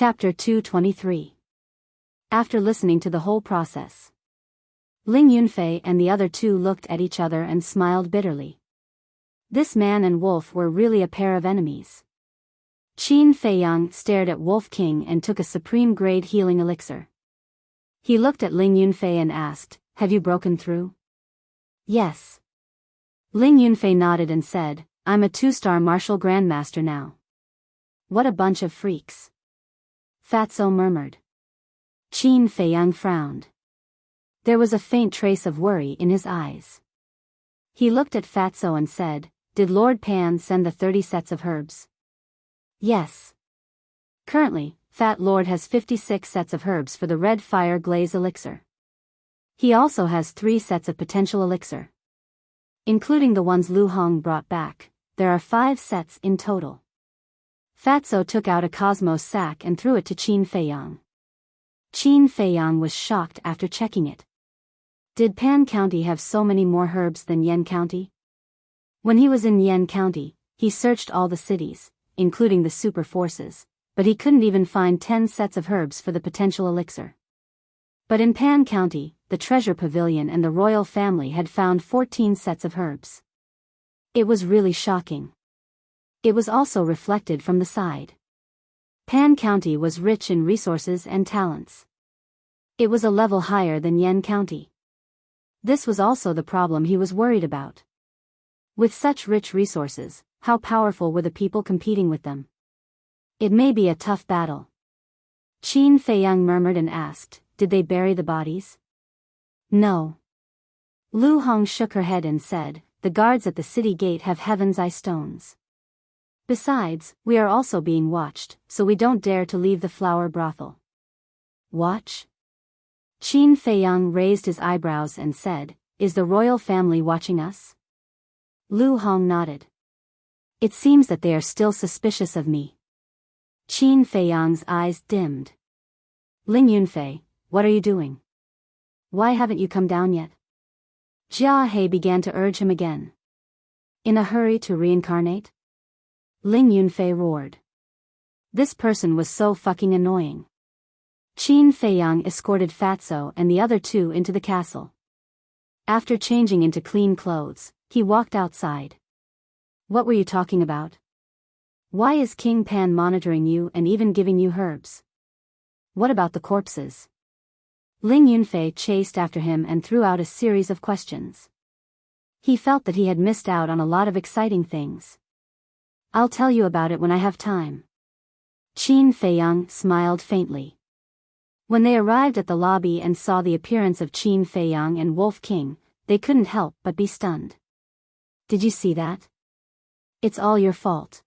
Chapter 223. After listening to the whole process, Ling Yunfei and the other two looked at each other and smiled bitterly. This man and wolf were really a pair of enemies. Qin Feiyang stared at Wolf King and took a supreme-grade healing elixir. He looked at Ling Yunfei and asked, "Have you broken through?" "Yes." Ling Yunfei nodded and said, "I'm a 2-star martial grandmaster now." "What a bunch of freaks," Fatso murmured. Qin Feiyang frowned. There was a faint trace of worry in his eyes. He looked at Fatso and said, "Did Lord Pan send the 30 sets of herbs?" "Yes." Currently, Fat Lord has 56 sets of herbs for the Red Fire Glaze elixir. He also has 3 sets of potential elixir. Including the ones Lu Hong brought back, there are 5 sets in total. Fatso took out a Cosmos sack and threw it to Qin Feiyang. Qin Feiyang was shocked after checking it. Did Pan County have so many more herbs than Yen County? When he was in Yen County, he searched all the cities, including the super forces, but he couldn't even find 10 sets of herbs for the potential elixir. But in Pan County, the Treasure Pavilion and the royal family had found 14 sets of herbs. It was really shocking. It was also reflected from the side. Pan County was rich in resources and talents. It was a level higher than Yen County. This was also the problem he was worried about. With such rich resources, how powerful were the people competing with them? It may be a tough battle. Qin Feiyang murmured and asked, "Did they bury the bodies?" "No." Lu Hong shook her head and said, "The guards at the city gate have Heaven's Eye stones. Besides, we are also being watched, so we don't dare to leave the flower brothel." "Watch?" Qin Feiyang raised his eyebrows and said, "Is the royal family watching us?" Lu Hong nodded. "It seems that they are still suspicious of me." Qin Feiyang's eyes dimmed. "Ling Yunfei, what are you doing? Why haven't you come down yet?" Jia He began to urge him again. "In a hurry to reincarnate?" Ling Yunfei roared. This person was so fucking annoying. Qin Feiyang escorted Fatso and the other two into the castle. After changing into clean clothes, he walked outside. "What were you talking about? Why is King Pan monitoring you and even giving you herbs? What about the corpses?" Ling Yunfei chased after him and threw out a series of questions. He felt that he had missed out on a lot of exciting things. "I'll tell you about it when I have time." Qin Feiyang smiled faintly. When they arrived at the lobby and saw the appearance of Qin Feiyang and Wolf King, they couldn't help but be stunned. "Did you see that? It's all your fault."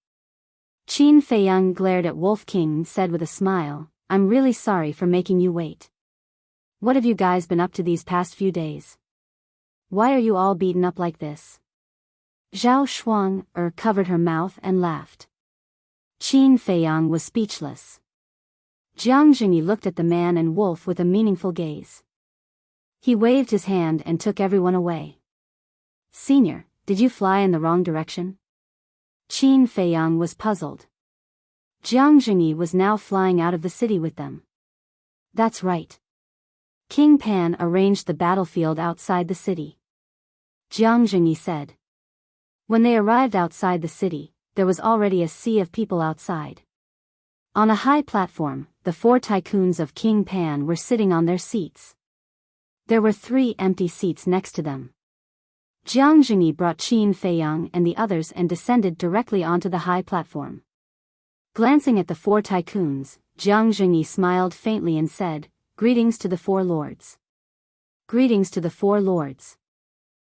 Qin Feiyang glared at Wolf King and said with a smile, "I'm really sorry for making you wait. What have you guys been up to these past few days? Why are you all beaten up like this?" Zhao Shuang covered her mouth and laughed. Qin Feiyang was speechless. Jiang Jingyi looked at the man and wolf with a meaningful gaze. He waved his hand and took everyone away. "Senior, did you fly in the wrong direction?" Qin Feiyang was puzzled. Jiang Jingyi was now flying out of the city with them. "That's right. King Pan arranged the battlefield outside the city," Jiang Jingyi said. When they arrived outside the city, there was already a sea of people outside. On a high platform, the 4 tycoons of King Pan were sitting on their seats. There were 3 empty seats next to them. Jiang Jingyi brought Qin Feiyang and the others and descended directly onto the high platform. Glancing at the 4 tycoons, Jiang Jingyi smiled faintly and said, "Greetings to the 4 lords." "Greetings to the 4 lords."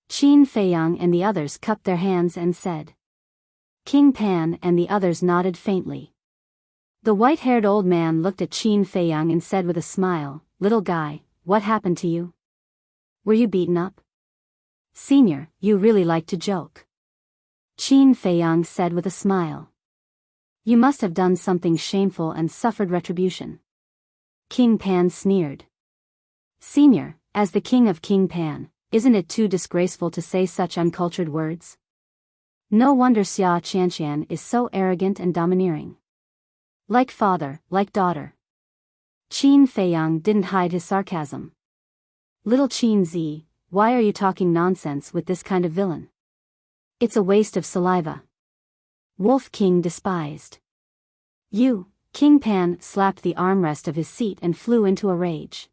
Qin Feiyang and the others cupped their hands and said. King Pan and the others nodded faintly. The white-haired old man looked at Qin Feiyang and said with a smile, "Little guy, what happened to you? Were you beaten up?" "Senior, you really like to joke," Qin Feiyang said with a smile. "You must have done something shameful and suffered retribution." King Pan sneered. "Senior, as the king of King Pan, isn't it too disgraceful to say such uncultured words? No wonder Xia Qianqian is so arrogant and domineering." Like father, like daughter. Qin Feiyang didn't hide his sarcasm. Little Qin Zi, why are you talking nonsense with this kind of villain? It's a waste of saliva. Wolf King despised. You, King Pan slapped the armrest of his seat and flew into a rage.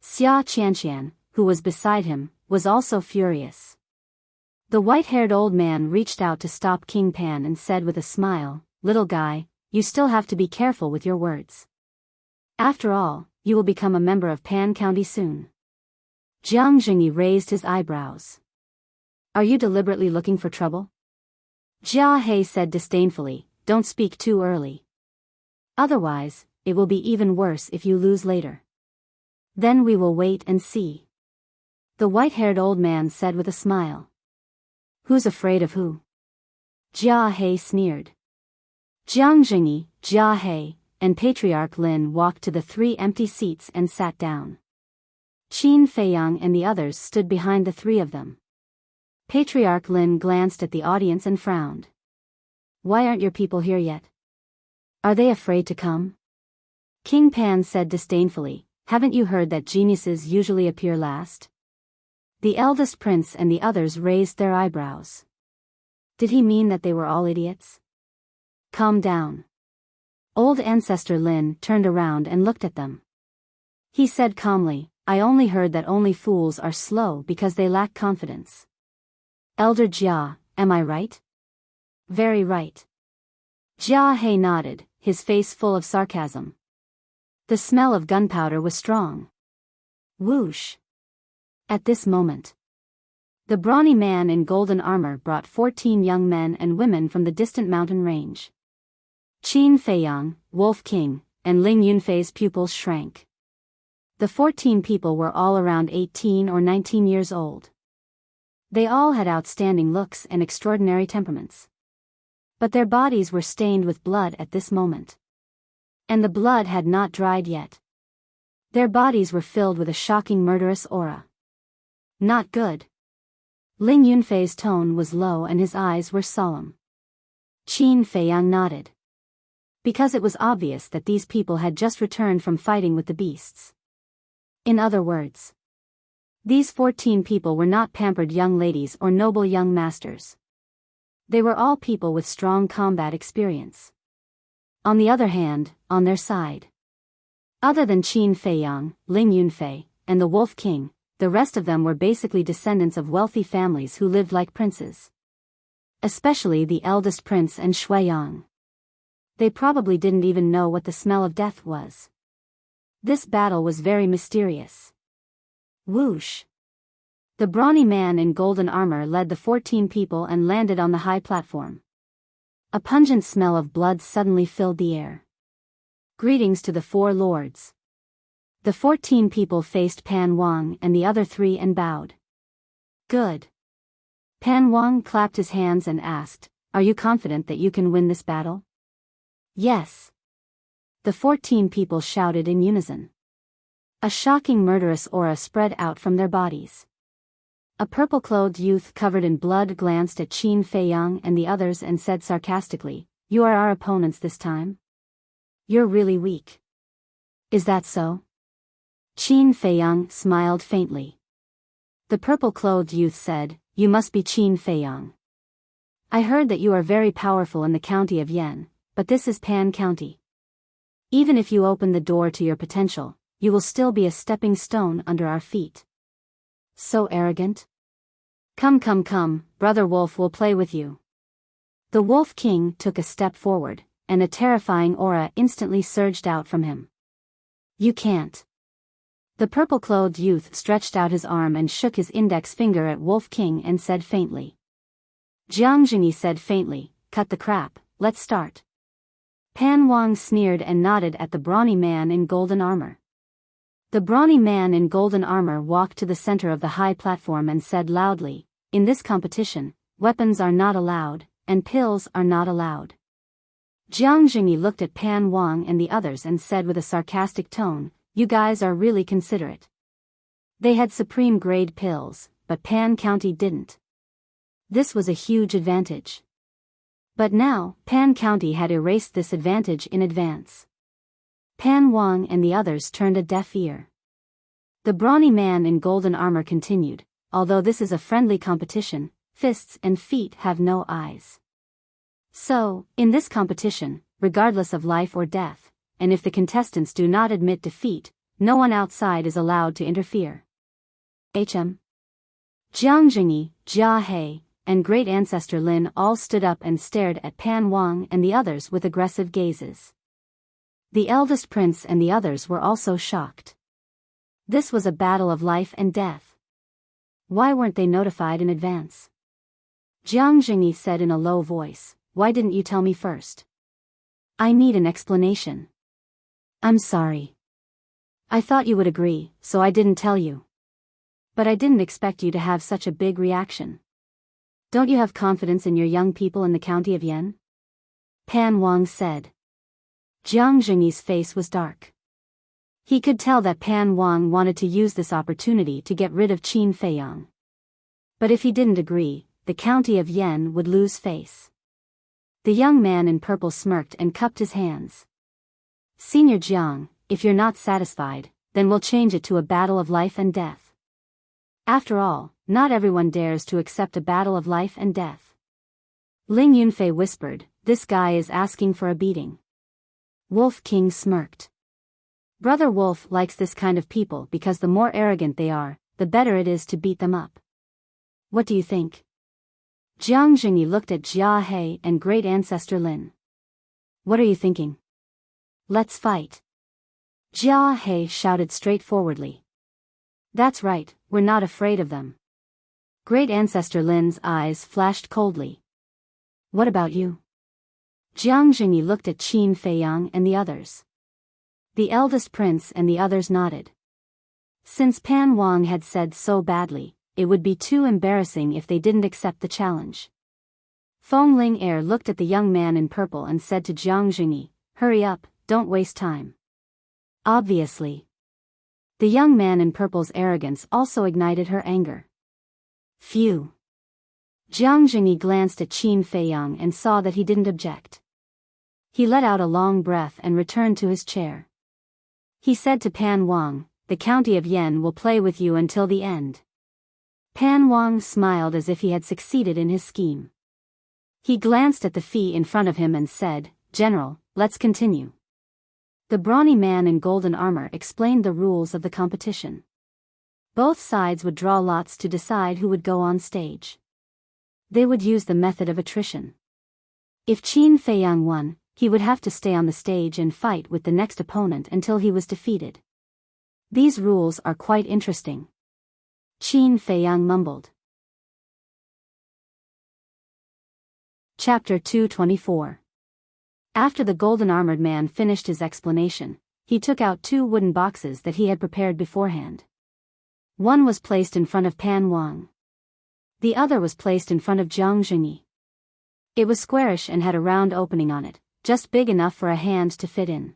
Xia Qianqian, who was beside him, was also furious. The white-haired old man reached out to stop King Pan and said with a smile, "Little guy, you still have to be careful with your words. After all, you will become a member of Pan County soon." Jiang Jingyi raised his eyebrows. "Are you deliberately looking for trouble?" Jia He said disdainfully, "Don't speak too early. Otherwise, it will be even worse if you lose later. Then we will wait and see." The white-haired old man said with a smile. "Who's afraid of who?" Jia He sneered. Jiang Jingyi, Jia He, and Patriarch Lin walked to the 3 empty seats and sat down. Qin Feiyang and the others stood behind the 3 of them. Patriarch Lin glanced at the audience and frowned. "Why aren't your people here yet? Are they afraid to come?" King Pan said disdainfully, "Haven't you heard that geniuses usually appear last?" The eldest prince and the others raised their eyebrows. Did he mean that they were all idiots? "Calm down." Old Ancestor Lin turned around and looked at them. He said calmly, "I only heard that only fools are slow because they lack confidence. Elder Jia, am I right?" "Very right." Jia He nodded, his face full of sarcasm. The smell of gunpowder was strong. Whoosh! At this moment, the brawny man in golden armor brought 14 young men and women from the distant mountain range. Qin Feiyang, Wolf King, and Ling Yunfei's pupils shrank. The 14 people were all around 18 or 19 years old. They all had outstanding looks and extraordinary temperaments. But their bodies were stained with blood at this moment. And the blood had not dried yet. Their bodies were filled with a shocking murderous aura. Not good. Ling Yunfei's tone was low and his eyes were solemn. Qin Feiyang nodded. Because it was obvious that these people had just returned from fighting with the beasts. In other words, these 14 people were not pampered young ladies or noble young masters. They were all people with strong combat experience. On the other hand, on their side, other than Qin Feiyang, Ling Yunfei, and the Wolf King, the rest of them were basically descendants of wealthy families who lived like princes. Especially the eldest prince and Shuiyang. They probably didn't even know what the smell of death was. This battle was very mysterious. Whoosh! The brawny man in golden armor led the 14 people and landed on the high platform. A pungent smell of blood suddenly filled the air. Greetings to the 4 lords. The 14 people faced Pan Wang and the other 3 and bowed. Good. Pan Wang clapped his hands and asked, "Are you confident that you can win this battle?" "Yes." The 14 people shouted in unison. A shocking murderous aura spread out from their bodies. A purple-clothed youth covered in blood glanced at Qin Feiyang and the others and said sarcastically, "You are our opponents this time? You're really weak." "Is that so?" Qin Feiyang smiled faintly. The purple-clothed youth said, "You must be Qin Feiyang. I heard that you are very powerful in the county of Yan, but this is Pan County. Even if you open the door to your potential, you will still be a stepping stone under our feet." "So arrogant?" Come, Brother Wolf will play with you." The Wolf King took a step forward, and a terrifying aura instantly surged out from him. "You can't." The purple-clothed youth stretched out his arm and shook his index finger at Wolf King and said faintly. Jiang Jingyi said faintly, "Cut the crap, let's start." Pan Wang sneered and nodded at the brawny man in golden armor. The brawny man in golden armor walked to the center of the high platform and said loudly, "In this competition, weapons are not allowed, and pills are not allowed." Jiang Jingyi looked at Pan Wang and the others and said with a sarcastic tone, "You guys are really considerate." They had supreme-grade pills, but Pan County didn't. This was a huge advantage. But now, Pan County had erased this advantage in advance. Pan Wang and the others turned a deaf ear. The brawny man in golden armor continued, although this is a friendly competition, fists and feet have no eyes. So, in this competition, regardless of life or death, and if the contestants do not admit defeat, no one outside is allowed to interfere. Jiang Jingyi, Jia He, and great ancestor Lin all stood up and stared at Pan Wang and the others with aggressive gazes. The eldest prince and the others were also shocked. This was a battle of life and death. Why weren't they notified in advance? Jiang Jingyi said in a low voice, "Why didn't you tell me first? I need an explanation." "I'm sorry. I thought you would agree, so I didn't tell you. But I didn't expect you to have such a big reaction. Don't you have confidence in your young people in the county of Yan?" Pan Wang said. Jiang Jingyi's face was dark. He could tell that Pan Wang wanted to use this opportunity to get rid of Qin Feiyang. But if he didn't agree, the county of Yan would lose face. The young man in purple smirked and cupped his hands. "Senior Jiang, if you're not satisfied, then we'll change it to a battle of life and death. After all, not everyone dares to accept a battle of life and death." Ling Yunfei whispered, "This guy is asking for a beating." Wolf King smirked. Brother Wolf likes this kind of people because the more arrogant they are, the better it is to beat them up. What do you think? Jiang Jingyi looked at Jia He and great ancestor Lin. What are you thinking? Let's fight. Jia He shouted straightforwardly. That's right, we're not afraid of them. Great ancestor Lin's eyes flashed coldly. What about you? Jiang Jingyi looked at Qin Feiyang and the others. The eldest prince and the others nodded. Since Pan Wang had said so badly, it would be too embarrassing if they didn't accept the challenge. Feng Ling Er looked at the young man in purple and said to Jiang Jingyi, "Hurry up, don't waste time." Obviously. The young man in purple's arrogance also ignited her anger. Phew. Jiang Jingyi glanced at Qin Feiyang and saw that he didn't object. He let out a long breath and returned to his chair. He said to Pan Wang, "The county of Yan will play with you until the end." Pan Wang smiled as if he had succeeded in his scheme. He glanced at the fee in front of him and said, "General, let's continue." The brawny man in golden armor explained the rules of the competition. Both sides would draw lots to decide who would go on stage. They would use the method of attrition. If Qin Feiyang won, he would have to stay on the stage and fight with the next opponent until he was defeated. These rules are quite interesting. Qin Feiyang mumbled. Chapter 224. After the golden-armored man finished his explanation, he took out 2 wooden boxes that he had prepared beforehand. One was placed in front of Pan Wang. The other was placed in front of Jiang Jingyi. It was squarish and had a round opening on it, just big enough for a hand to fit in.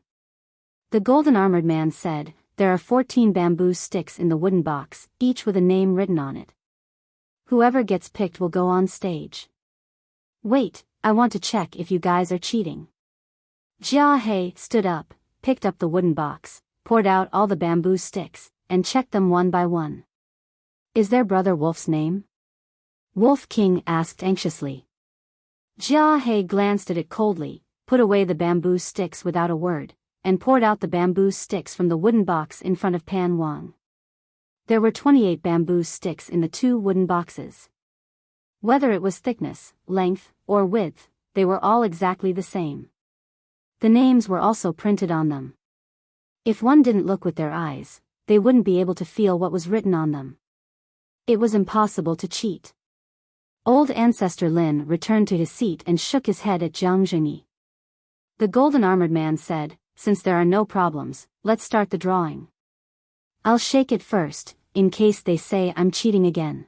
The golden-armored man said, "There are 14 bamboo sticks in the wooden box, each with a name written on it. Whoever gets picked will go on stage." "Wait, I want to check if you guys are cheating." Jia He stood up, picked up the wooden box, poured out all the bamboo sticks, and checked them one by one. "Is there Brother Wolf's name?" Wolf King asked anxiously. Jia He glanced at it coldly, put away the bamboo sticks without a word, and poured out the bamboo sticks from the wooden box in front of Pan Wang. There were 28 bamboo sticks in the 2 wooden boxes. Whether it was thickness, length, or width, they were all exactly the same. The names were also printed on them. If one didn't look with their eyes, they wouldn't be able to feel what was written on them. It was impossible to cheat. Old ancestor Lin returned to his seat and shook his head at Jiang Jingyi. The golden-armored man said, "Since there are no problems, let's start the drawing. I'll shake it first, in case they say I'm cheating again."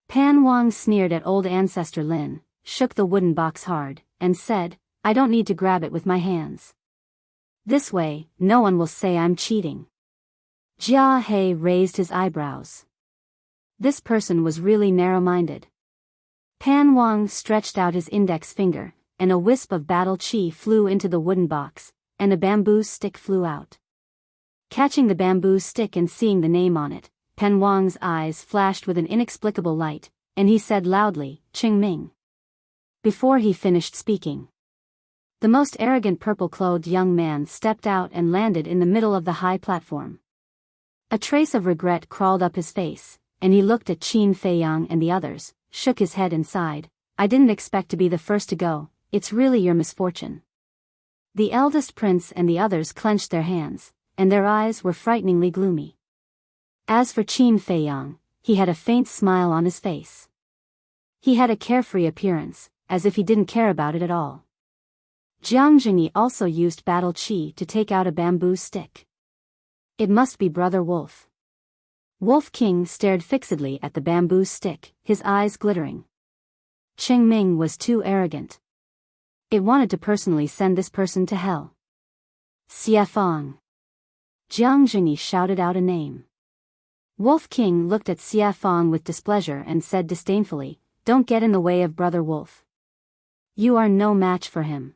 Pan Wang sneered at old ancestor Lin, shook the wooden box hard, and said, "I don't need to grab it with my hands. This way, no one will say I'm cheating." Jia He raised his eyebrows. This person was really narrow-minded. Pan Wang stretched out his index finger, and a wisp of battle chi flew into the wooden box, and a bamboo stick flew out. Catching the bamboo stick and seeing the name on it, Pen Wang's eyes flashed with an inexplicable light, and he said loudly, "Qing Ming." Before he finished speaking, the most arrogant purple-clothed young man stepped out and landed in the middle of the high platform. A trace of regret crawled up his face, and he looked at Qin Feiyang and the others, shook his head and sighed. "I didn't expect to be the first to go, it's really your misfortune." The eldest prince and the others clenched their hands, and their eyes were frighteningly gloomy. As for Qin Feiyang, he had a faint smile on his face. He had a carefree appearance, as if he didn't care about it at all. Jiang Jingyi also used battle chi to take out a bamboo stick. It must be Brother Wolf. Wolf King stared fixedly at the bamboo stick, his eyes glittering. Qing Ming was too arrogant. It wanted to personally send this person to hell. Xie Fang. Jiang Jingyi shouted out a name. Wolf King looked at Xie Fang with displeasure and said disdainfully, "Don't get in the way of Brother Wolf. You are no match for him.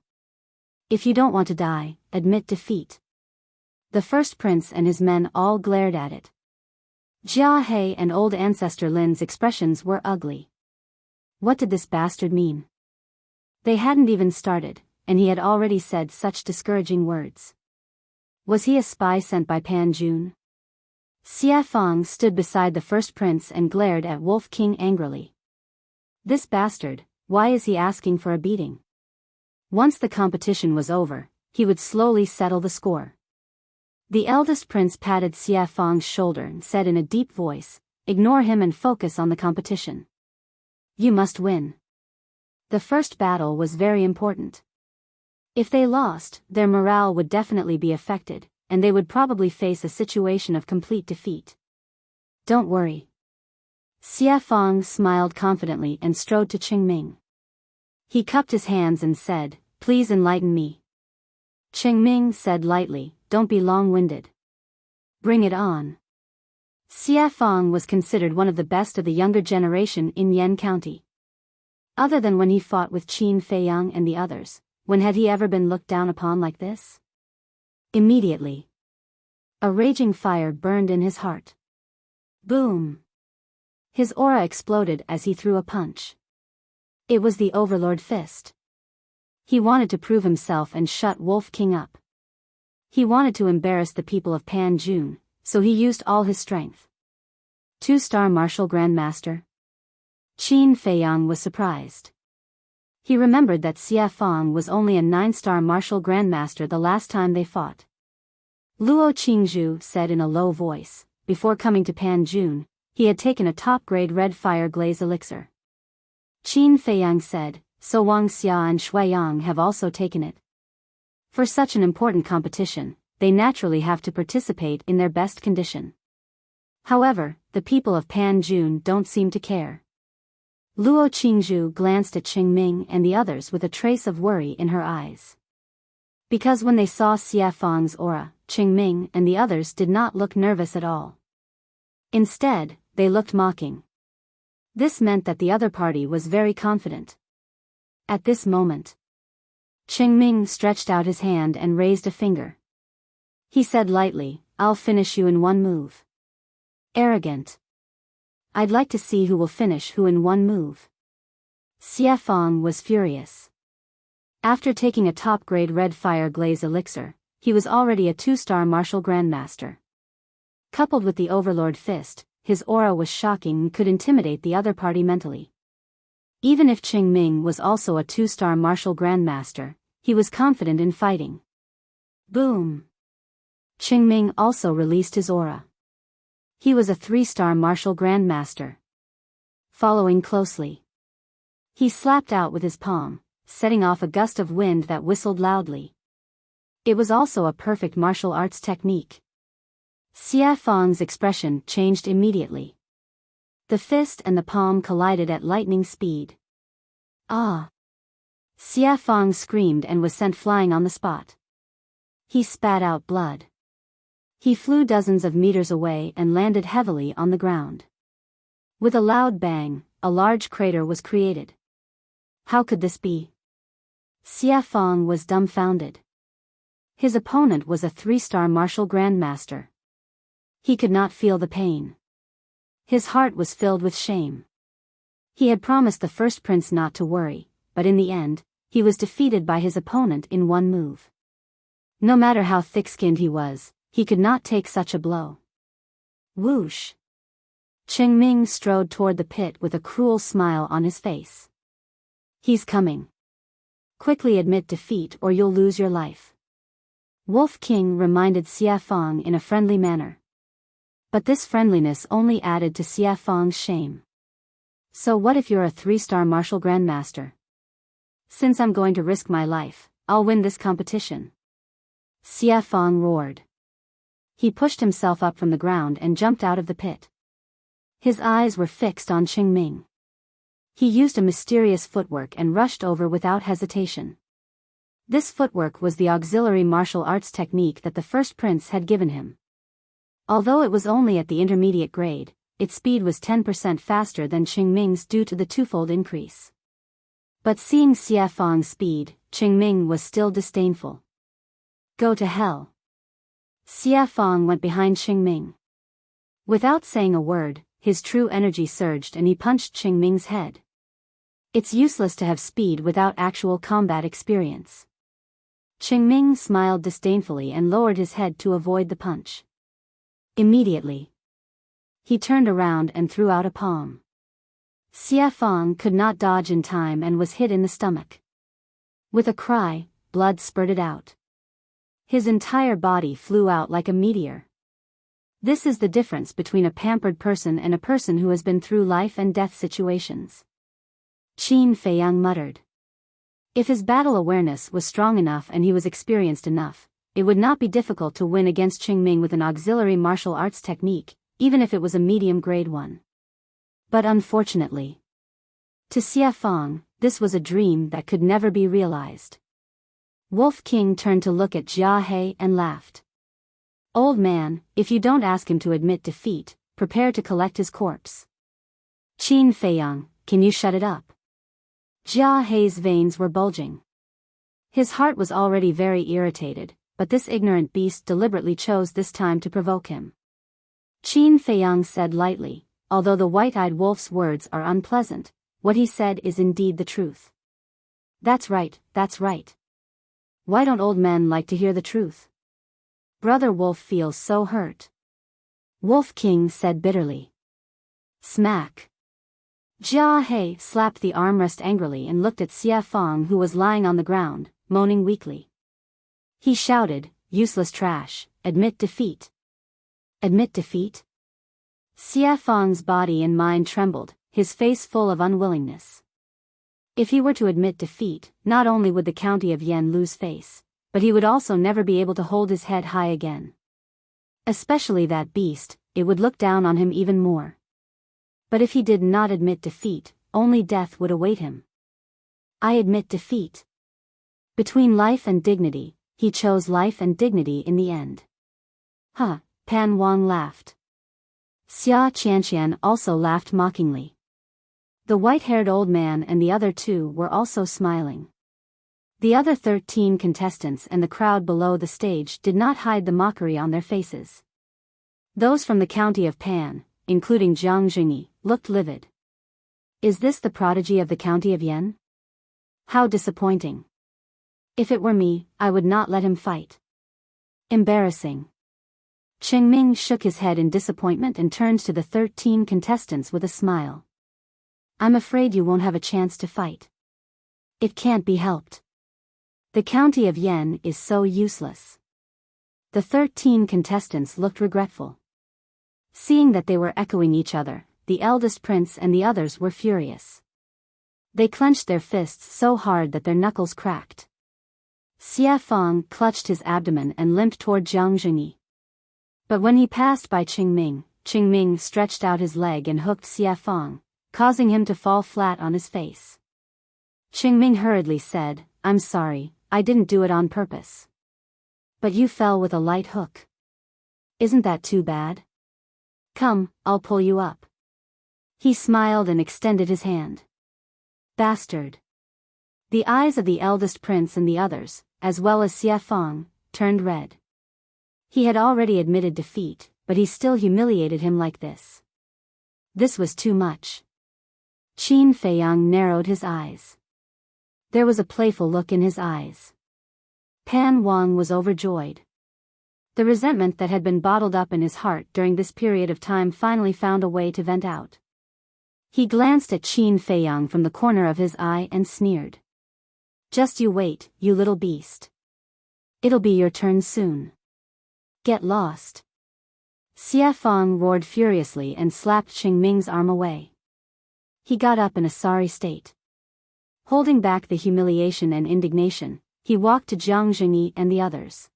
If you don't want to die, admit defeat." The first prince and his men all glared at it. Jia He and old ancestor Lin's expressions were ugly. What did this bastard mean? They hadn't even started, and he had already said such discouraging words. Was he a spy sent by Pan Jun? Xie Fang stood beside the first prince and glared at Wolf King angrily. This bastard, why is he asking for a beating? Once the competition was over, he would slowly settle the score. The eldest prince patted Xie Fang's shoulder and said in a deep voice, "Ignore him and focus on the competition. You must win." The first battle was very important. If they lost, their morale would definitely be affected, and they would probably face a situation of complete defeat. "Don't worry." Xie Fang smiled confidently and strode to Qing Ming. He cupped his hands and said, "Please enlighten me." Qing Ming said lightly, "Don't be long-winded. Bring it on." Xie Fang was considered one of the best of the younger generation in Yan County. Other than when he fought with Qin Feiyang and the others, when had he ever been looked down upon like this? Immediately, a raging fire burned in his heart. Boom! His aura exploded as he threw a punch. It was the Overlord Fist. He wanted to prove himself and shut Wolf King up. He wanted to embarrass the people of Pan Jun, so he used all his strength. 2-star Martial Grandmaster? Qin Feiyang was surprised. He remembered that Xie Fang was only a 9-star Martial Grandmaster the last time they fought. Luo Qingzhu said in a low voice, before coming to Pan Jun, he had taken a top-grade red fire glaze elixir. Qin Feiyang said, "So Wang Xia and Shui Yang have also taken it." For such an important competition, they naturally have to participate in their best condition. However, the people of Pan Jun don't seem to care. Luo Qingzhu glanced at Qing Ming and the others with a trace of worry in her eyes. Because when they saw Xie Fang's aura, Qing Ming and the others did not look nervous at all. Instead, they looked mocking. This meant that the other party was very confident. At this moment, Qing Ming stretched out his hand and raised a finger. He said lightly, "I'll finish you in one move." Arrogant. I'd like to see who will finish who in one move. Xie Fang was furious. After taking a top-grade red fire glaze elixir, he was already a 2-star Martial Grandmaster. Coupled with the Overlord Fist, his aura was shocking and could intimidate the other party mentally. Even if Qing Ming was also a 2-star Martial Grandmaster, he was confident in fighting. Boom! Qing Ming also released his aura. He was a 3-star Martial Grandmaster. Following closely, he slapped out with his palm, setting off a gust of wind that whistled loudly. It was also a perfect martial arts technique. Xie Fang's expression changed immediately. The fist and the palm collided at lightning speed. Ah! Xie Fang screamed and was sent flying on the spot. He spat out blood. He flew dozens of meters away and landed heavily on the ground. With a loud bang, a large crater was created. How could this be? Xia Fong was dumbfounded. His opponent was a 3-star martial grandmaster. He could not feel the pain. His heart was filled with shame. He had promised the first prince not to worry, but in the end, he was defeated by his opponent in one move. No matter how thick-skinned he was, he could not take such a blow. Whoosh! Qingming strode toward the pit with a cruel smile on his face. He's coming. Quickly admit defeat or you'll lose your life. Wolf King reminded Xia Fong in a friendly manner. But this friendliness only added to Xia Fong's shame. So what if you're a 3-star martial grandmaster? Since I'm going to risk my life, I'll win this competition. Xia Fong roared. He pushed himself up from the ground and jumped out of the pit. His eyes were fixed on Qingming. He used a mysterious footwork and rushed over without hesitation. This footwork was the auxiliary martial arts technique that the first prince had given him. Although it was only at the intermediate grade, its speed was 10% faster than Qingming's due to the twofold increase. But seeing Xia Fong's speed, Qingming was still disdainful. Go to hell. Xia Fong went behind Qingming. Without saying a word, his true energy surged and he punched Qingming's head. It's useless to have speed without actual combat experience. Qingming smiled disdainfully and lowered his head to avoid the punch. Immediately, he turned around and threw out a palm. Xia Fong could not dodge in time and was hit in the stomach. With a cry, blood spurted out. His entire body flew out like a meteor. This is the difference between a pampered person and a person who has been through life and death situations. Qin Feiyang muttered. If his battle awareness was strong enough and he was experienced enough, it would not be difficult to win against Qingming with an auxiliary martial arts technique, even if it was a medium-grade one. But unfortunately, to Xia Fong, this was a dream that could never be realized. Wolf King turned to look at Jia He and laughed. Old man, if you don't ask him to admit defeat, prepare to collect his corpse. Qin Feiyang, can you shut it up? Jia He's veins were bulging. His heart was already very irritated, but this ignorant beast deliberately chose this time to provoke him. Qin Feiyang said lightly, although the white-eyed wolf's words are unpleasant, what he said is indeed the truth. That's right, that's right. Why don't old men like to hear the truth? Brother Wolf feels so hurt. Wolf King said bitterly. Smack. Jia He slapped the armrest angrily and looked at Xia Fong who was lying on the ground, moaning weakly. He shouted, useless trash, admit defeat. Admit defeat? Xia Fong's body and mind trembled, his face full of unwillingness. If he were to admit defeat, not only would the county of Yen lose face, but he would also never be able to hold his head high again. Especially that beast, it would look down on him even more. But if he did not admit defeat, only death would await him. I admit defeat. Between life and dignity, he chose life and dignity in the end. Huh, Pan Wang laughed. Xia Qianqian also laughed mockingly. The white-haired old man and the other two were also smiling. The other 13 contestants and the crowd below the stage did not hide the mockery on their faces. Those from the county of Pan, including Jiang Jingyi, looked livid. Is this the prodigy of the county of Yen? How disappointing. If it were me, I would not let him fight. Embarrassing. Qingming shook his head in disappointment and turned to the 13 contestants with a smile. I'm afraid you won't have a chance to fight. It can't be helped. The county of Yen is so useless. The 13 contestants looked regretful. Seeing that they were echoing each other, the eldest prince and the others were furious. They clenched their fists so hard that their knuckles cracked. Xia Fong clutched his abdomen and limped toward Jiang Jingyi. But when he passed by Qingming, Qingming stretched out his leg and hooked Xia Fong, causing him to fall flat on his face. Qingming hurriedly said, I'm sorry, I didn't do it on purpose. But you fell with a light hook. Isn't that too bad? Come, I'll pull you up. He smiled and extended his hand. Bastard. The eyes of the eldest prince and the others, as well as Xie Fang, turned red. He had already admitted defeat, but he still humiliated him like this. This was too much. Qin Feiyang narrowed his eyes. There was a playful look in his eyes. Pan Wang was overjoyed. The resentment that had been bottled up in his heart during this period of time finally found a way to vent out. He glanced at Qin Feiyang from the corner of his eye and sneered. Just you wait, you little beast. It'll be your turn soon. Get lost. Xie Fang roared furiously and slapped Qingming's arm away. He got up in a sorry state. Holding back the humiliation and indignation, he walked to Jiang Jingyi and the others.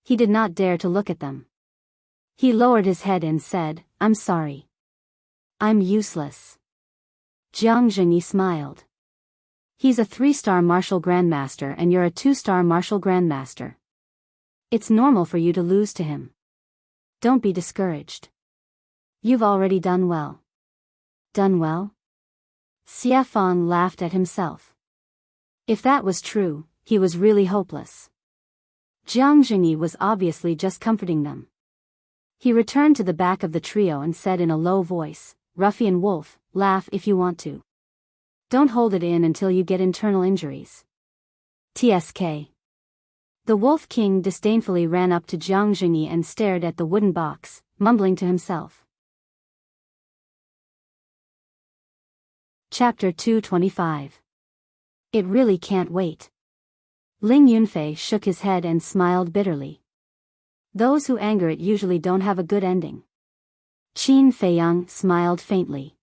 He did not dare to look at them. He lowered his head and said, "I'm sorry. I'm useless." Jiang Jingyi smiled. He's a 3-star martial grandmaster and you're a 2-star martial grandmaster. It's normal for you to lose to him. Don't be discouraged. You've already done well. Done well? Xie Fang laughed at himself. If that was true, he was really hopeless. Jiang Jingyi was obviously just comforting them. He returned to the back of the trio and said in a low voice, "Ruffian wolf, laugh if you want to. Don't hold it in until you get internal injuries." TSK. The Wolf King disdainfully ran up to Jiang Jingyi and stared at the wooden box, mumbling to himself. Chapter 225. It really can't wait. Ling Yunfei shook his head and smiled bitterly. Those who anger it usually don't have a good ending. Qin Feiyang smiled faintly.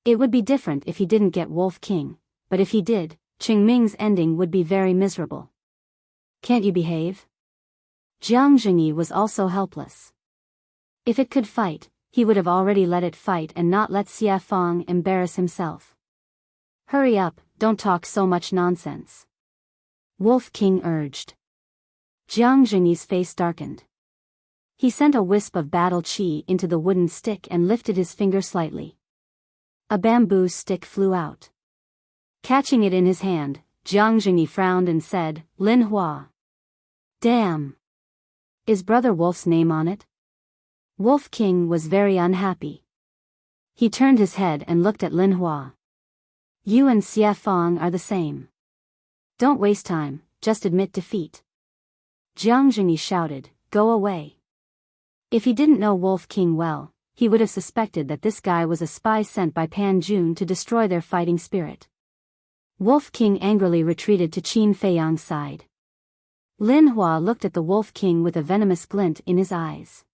It would be different if he didn't get Wolf King, but if he did, Qingming's ending would be very miserable. Can't you behave? Jiang Jingyi was also helpless. If it could fight, he would have already let it fight and not let Xie Fang embarrass himself. Hurry up, don't talk so much nonsense. Wolf King urged. Jiang Jingyi's face darkened. He sent a wisp of battle qi into the wooden stick and lifted his finger slightly. A bamboo stick flew out. Catching it in his hand, Jiang Jingyi frowned and said, "Lin Hua. Damn. Is Brother Wolf's name on it?" Wolf King was very unhappy. He turned his head and looked at Lin Hua. "You and Xie Fang are the same. Don't waste time, just admit defeat." Jiang Jingyi shouted, "Go away." If he didn't know Wolf King well, he would have suspected that this guy was a spy sent by Pan Jun to destroy their fighting spirit. Wolf King angrily retreated to Qin Feiyang's side. Lin Hua looked at the Wolf King with a venomous glint in his eyes.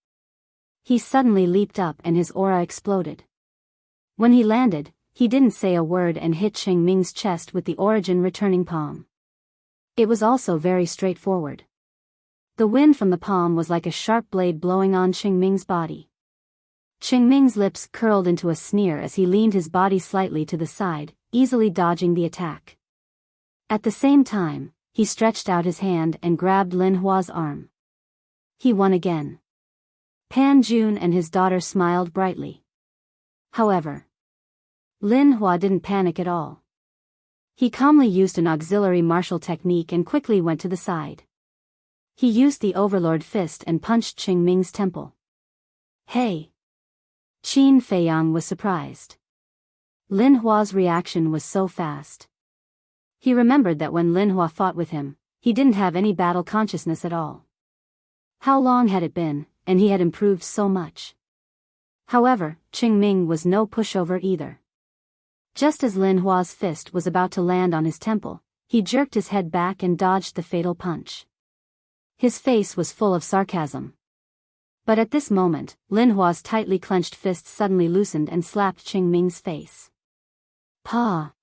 He suddenly leaped up and his aura exploded. When he landed, he didn't say a word and hit Qingming's chest with the origin returning palm. It was also very straightforward. The wind from the palm was like a sharp blade blowing on Qingming's body. Qingming's lips curled into a sneer as he leaned his body slightly to the side, easily dodging the attack. At the same time, he stretched out his hand and grabbed Lin Hua's arm. He won again. Pan Jun and his daughter smiled brightly. However, Lin Hua didn't panic at all. He calmly used an auxiliary martial technique and quickly went to the side. He used the Overlord Fist and punched Qingming's temple. "Hey!" Qin Feiyang was surprised. Lin Hua's reaction was so fast. He remembered that when Lin Hua fought with him, he didn't have any battle consciousness at all. How long had it been, and he had improved so much. However, Qingming was no pushover either. Just as Lin Hua's fist was about to land on his temple, he jerked his head back and dodged the fatal punch. His face was full of sarcasm. But at this moment, Lin Hua's tightly clenched fist suddenly loosened and slapped Qingming's face. Pa!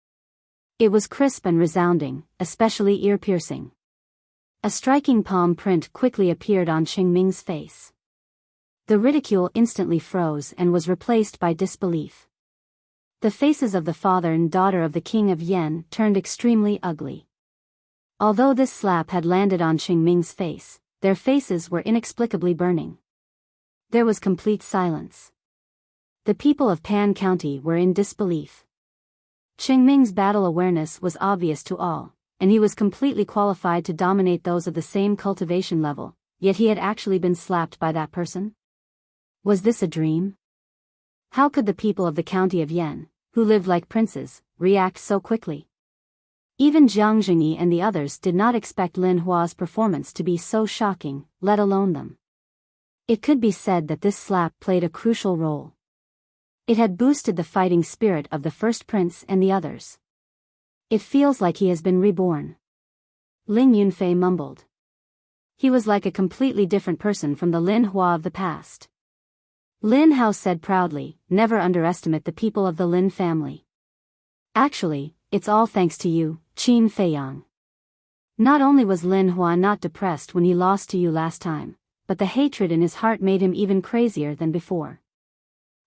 It was crisp and resounding, especially ear-piercing. A striking palm print quickly appeared on Qingming's face. The ridicule instantly froze and was replaced by disbelief. The faces of the father and daughter of the King of Yen turned extremely ugly. Although this slap had landed on Qingming's face, their faces were inexplicably burning. There was complete silence. The people of Pan County were in disbelief. Qingming's battle awareness was obvious to all, and he was completely qualified to dominate those of the same cultivation level, yet he had actually been slapped by that person? Was this a dream? How could the people of the county of Yan, who lived like princes, react so quickly? Even Jiang Jingyi and the others did not expect Lin Hua's performance to be so shocking, let alone them. It could be said that this slap played a crucial role. It had boosted the fighting spirit of the first prince and the others. It feels like he has been reborn. Ling Yunfei mumbled. He was like a completely different person from the Lin Hua of the past. Lin Hao said proudly, never underestimate the people of the Lin family. Actually, it's all thanks to you, Qin Feiyang. Not only was Lin Hua not depressed when he lost to you last time, but the hatred in his heart made him even crazier than before.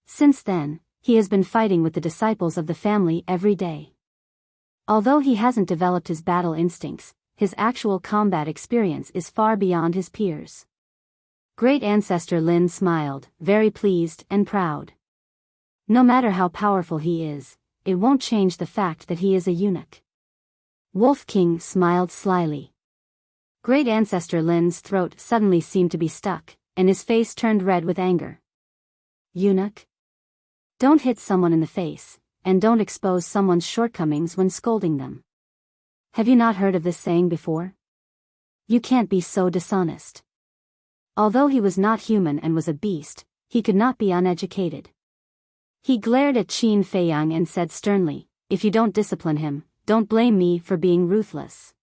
Since then, he has been fighting with the disciples of the family every day. Although he hasn't developed his battle instincts, his actual combat experience is far beyond his peers. Great Ancestor Lin smiled, very pleased and proud. No matter how powerful he is, it won't change the fact that he is a eunuch. Wolf King smiled slyly. Great Ancestor Lin's throat suddenly seemed to be stuck, and his face turned red with anger. Eunuch? Don't hit someone in the face, and don't expose someone's shortcomings when scolding them. Have you not heard of this saying before? You can't be so dishonest. Although he was not human and was a beast, he could not be uneducated. He glared at Qin Feiyang and said sternly, if you don't discipline him, don't blame me for being ruthless.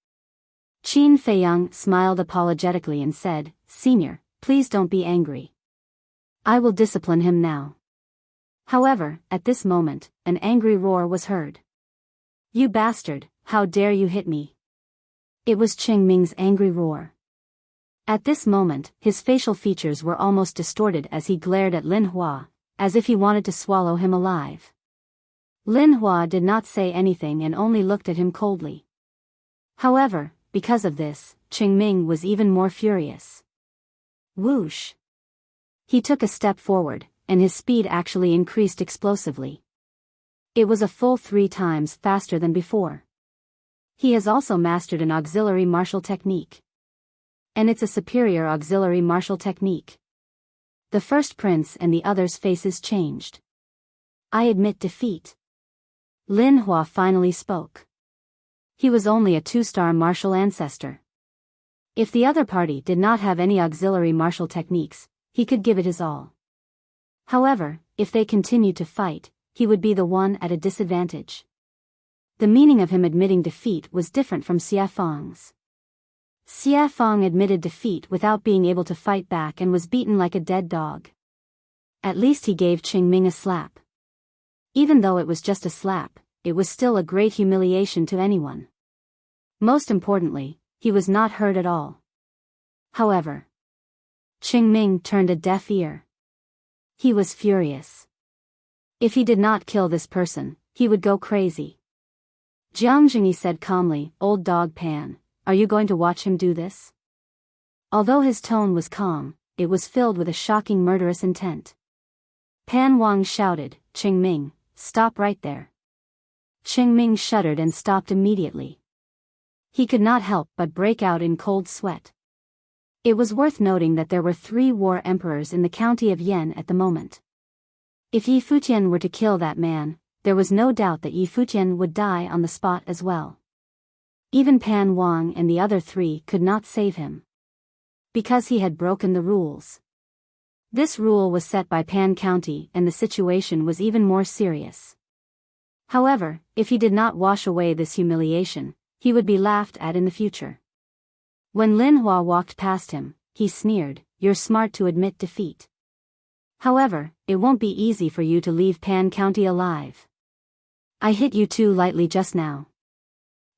Qin Feiyang smiled apologetically and said, Senior, please don't be angry. I will discipline him now. However, at this moment, an angry roar was heard. You bastard, how dare you hit me? It was Qingming's angry roar. At this moment, his facial features were almost distorted as he glared at Lin Hua, as if he wanted to swallow him alive. Lin Hua did not say anything and only looked at him coldly. However, because of this, Qingming was even more furious. Whoosh! He took a step forward, and his speed actually increased explosively. It was a full 3 times faster than before. He has also mastered an auxiliary martial technique. And it's a superior auxiliary martial technique. The first prince and the others' faces changed. I admit defeat. Lin Hua finally spoke. He was only a 2-star martial ancestor. If the other party did not have any auxiliary martial techniques, he could give it his all. However, if they continued to fight, he would be the one at a disadvantage. The meaning of him admitting defeat was different from Xie Fang's. Xie Fang admitted defeat without being able to fight back and was beaten like a dead dog. At least he gave Qingming a slap. Even though it was just a slap, it was still a great humiliation to anyone. Most importantly, he was not hurt at all. However, Qingming turned a deaf ear. He was furious. If he did not kill this person, he would go crazy. Jiang Jingyi said calmly, Old dog Pan, are you going to watch him do this? Although his tone was calm, it was filled with a shocking murderous intent. Pan Wang shouted, Qingming, stop right there. Qingming shuddered and stopped immediately. He could not help but break out in cold sweat. It was worth noting that there were 3 war emperors in the county of Yan at the moment. If Yi Futian were to kill that man, there was no doubt that Yi Futian would die on the spot as well. Even Pan Wang and the other 3 could not save him. Because he had broken the rules. This rule was set by Pan County and the situation was even more serious. However, if he did not wash away this humiliation, he would be laughed at in the future. When Lin Hua walked past him, he sneered, You're smart to admit defeat. However, it won't be easy for you to leave Pan County alive. I hit you too lightly just now.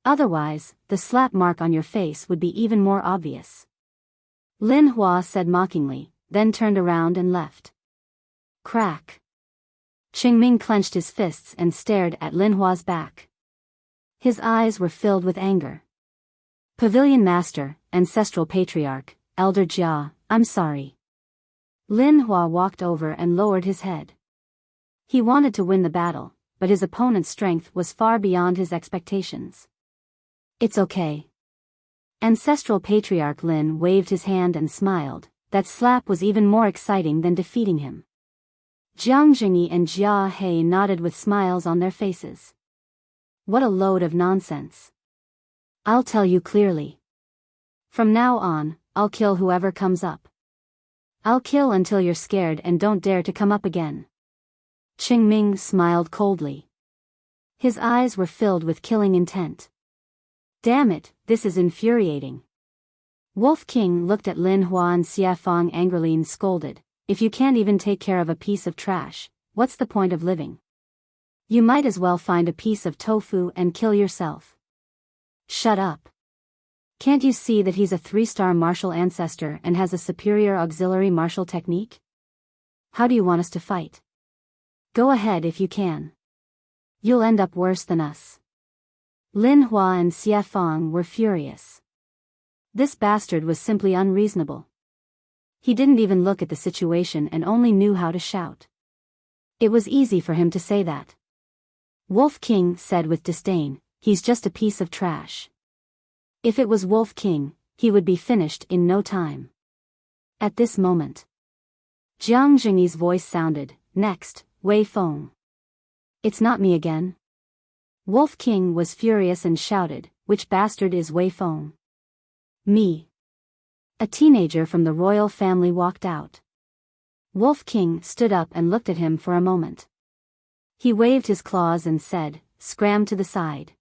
Otherwise, the slap mark on your face would be even more obvious. Lin Hua said mockingly, then turned around and left. Crack. Qingming clenched his fists and stared at Lin Hua's back. His eyes were filled with anger. Pavilion Master, Ancestral Patriarch, Elder Jia, I'm sorry. Lin Hua walked over and lowered his head. He wanted to win the battle, but his opponent's strength was far beyond his expectations. It's okay. Ancestral Patriarch Lin waved his hand and smiled. That slap was even more exciting than defeating him. Jiang Jingyi and Jia He nodded with smiles on their faces. What a load of nonsense. I'll tell you clearly. From now on, I'll kill whoever comes up. I'll kill until you're scared and don't dare to come up again. Qingming smiled coldly. His eyes were filled with killing intent. Damn it, this is infuriating. Wolf King looked at Lin Hua and Xiafang angrily and scolded. If you can't even take care of a piece of trash, what's the point of living? You might as well find a piece of tofu and kill yourself. Shut up. Can't you see that he's a 3-star martial ancestor and has a superior auxiliary martial technique? How do you want us to fight? Go ahead if you can. You'll end up worse than us. Lin Hua and Xiafang were furious. This bastard was simply unreasonable. He didn't even look at the situation and only knew how to shout. It was easy for him to say that. Wolf King said with disdain, he's just a piece of trash. If it was Wolf King, he would be finished in no time. At this moment, Jiang Jingyi's voice sounded, next, Wei Feng. It's not me again. Wolf King was furious and shouted, which bastard is Wei Feng? Me. A teenager from the royal family walked out. Wolf King stood up and looked at him for a moment. He waved his claws and said, scram to the side.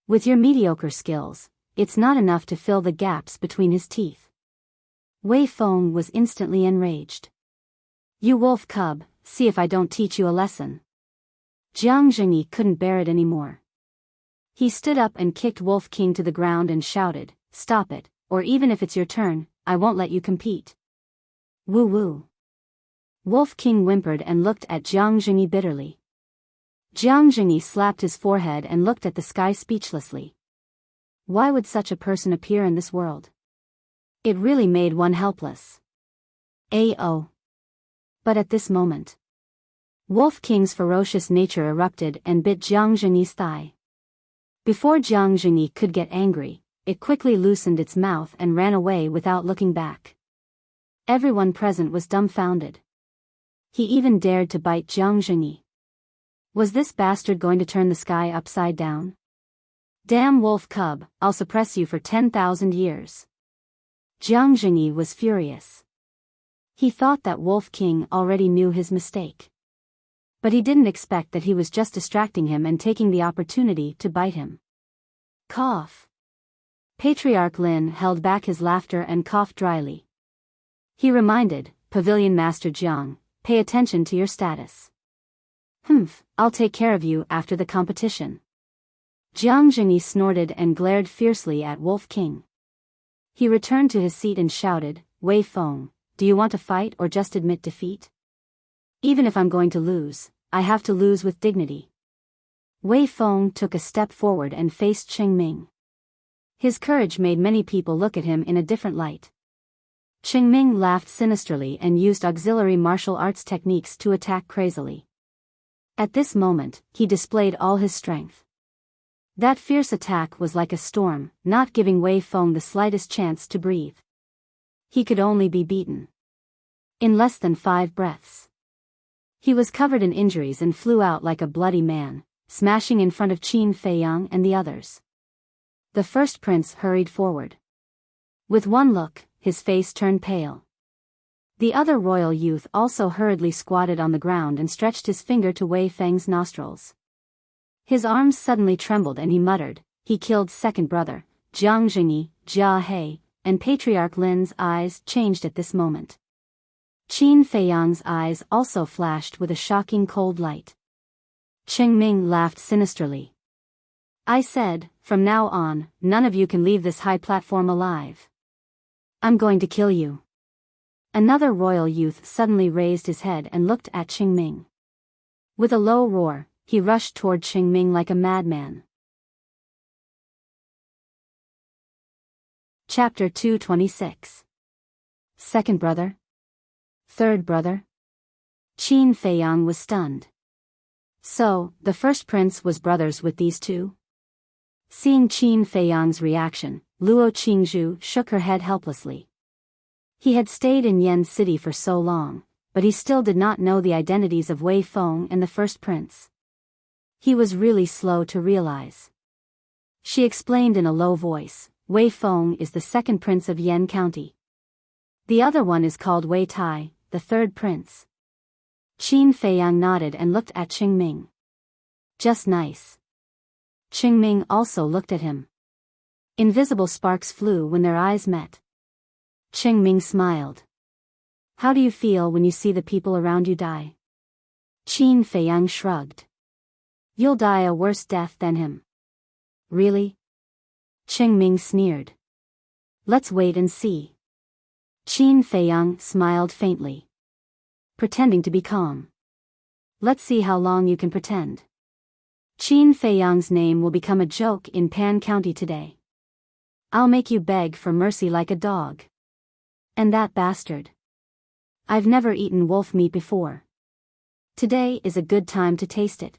With your mediocre skills, it's not enough to fill the gaps between his teeth. Wei Feng was instantly enraged. You wolf cub, see if I don't teach you a lesson. Jiang Jingyi couldn't bear it anymore. He stood up and kicked Wolf King to the ground and shouted, stop it, or even if it's your turn, I won't let you compete. Woo woo. Wolf King whimpered and looked at Jiang Jingyi bitterly. Jiang Jingyi slapped his forehead and looked at the sky speechlessly. Why would such a person appear in this world? It really made one helpless. Ao. But at this moment, Wolf King's ferocious nature erupted and bit Jiang Jingyi's thigh. Before Jiang Jingyi could get angry, it quickly loosened its mouth and ran away without looking back. Everyone present was dumbfounded. He even dared to bite Jiang Jingyi. Was this bastard going to turn the sky upside down? Damn wolf cub, I'll suppress you for 10,000 years. Jiang Jingyi was furious. He thought that Wolf King already knew his mistake. But he didn't expect that he was just distracting him and taking the opportunity to bite him. Cough. Patriarch Lin held back his laughter and coughed dryly. He reminded Pavilion Master Jiang, pay attention to your status. Humph, I'll take care of you after the competition. Jiang Jingyi snorted and glared fiercely at Wolf King. He returned to his seat and shouted, Wei Feng, do you want to fight or just admit defeat? Even if I'm going to lose, I have to lose with dignity. Wei Feng took a step forward and faced Qingming. His courage made many people look at him in a different light. Qingming laughed sinisterly and used auxiliary martial arts techniques to attack crazily. At this moment, he displayed all his strength. That fierce attack was like a storm, not giving Wei Feng the slightest chance to breathe. He could only be beaten in less than 5 breaths. He was covered in injuries and flew out like a bloody man, smashing in front of Qin Feiyang and the others. The first prince hurried forward. With one look, his face turned pale. The other royal youth also hurriedly squatted on the ground and stretched his finger to Wei Feng's nostrils. His arms suddenly trembled and he muttered, he killed second brother. Jiang Jingyi, Jia He, and Patriarch Lin's eyes changed at this moment. Qin Feiyang's eyes also flashed with a shocking cold light. Qingming laughed sinisterly. I said, from now on, none of you can leave this high platform alive. I'm going to kill you. Another royal youth suddenly raised his head and looked at Qingming. With a low roar, he rushed toward Qingming like a madman. Chapter 226. Second brother? Third brother? Qin Feiyang was stunned. So, the first prince was brothers with these two? Seeing Qin Feiyang's reaction, Luo Qingzhu shook her head helplessly. He had stayed in Yen City for so long, but he still did not know the identities of Wei Feng and the first prince. He was really slow to realize. She explained in a low voice, Wei Feng is the second prince of Yen County. The other one is called Wei Tai, the third prince. Qin Feiyang nodded and looked at Qingming. Just nice. Qingming also looked at him. Invisible sparks flew when their eyes met. Qingming smiled. How do you feel when you see the people around you die? Qin Feiyang shrugged. You'll die a worse death than him. Really? Qingming sneered. Let's wait and see. Qin Feiyang smiled faintly, pretending to be calm. Let's see how long you can pretend. Qin Feiyang's name will become a joke in Pan County today. I'll make you beg for mercy like a dog. And that bastard. I've never eaten wolf meat before. Today is a good time to taste it.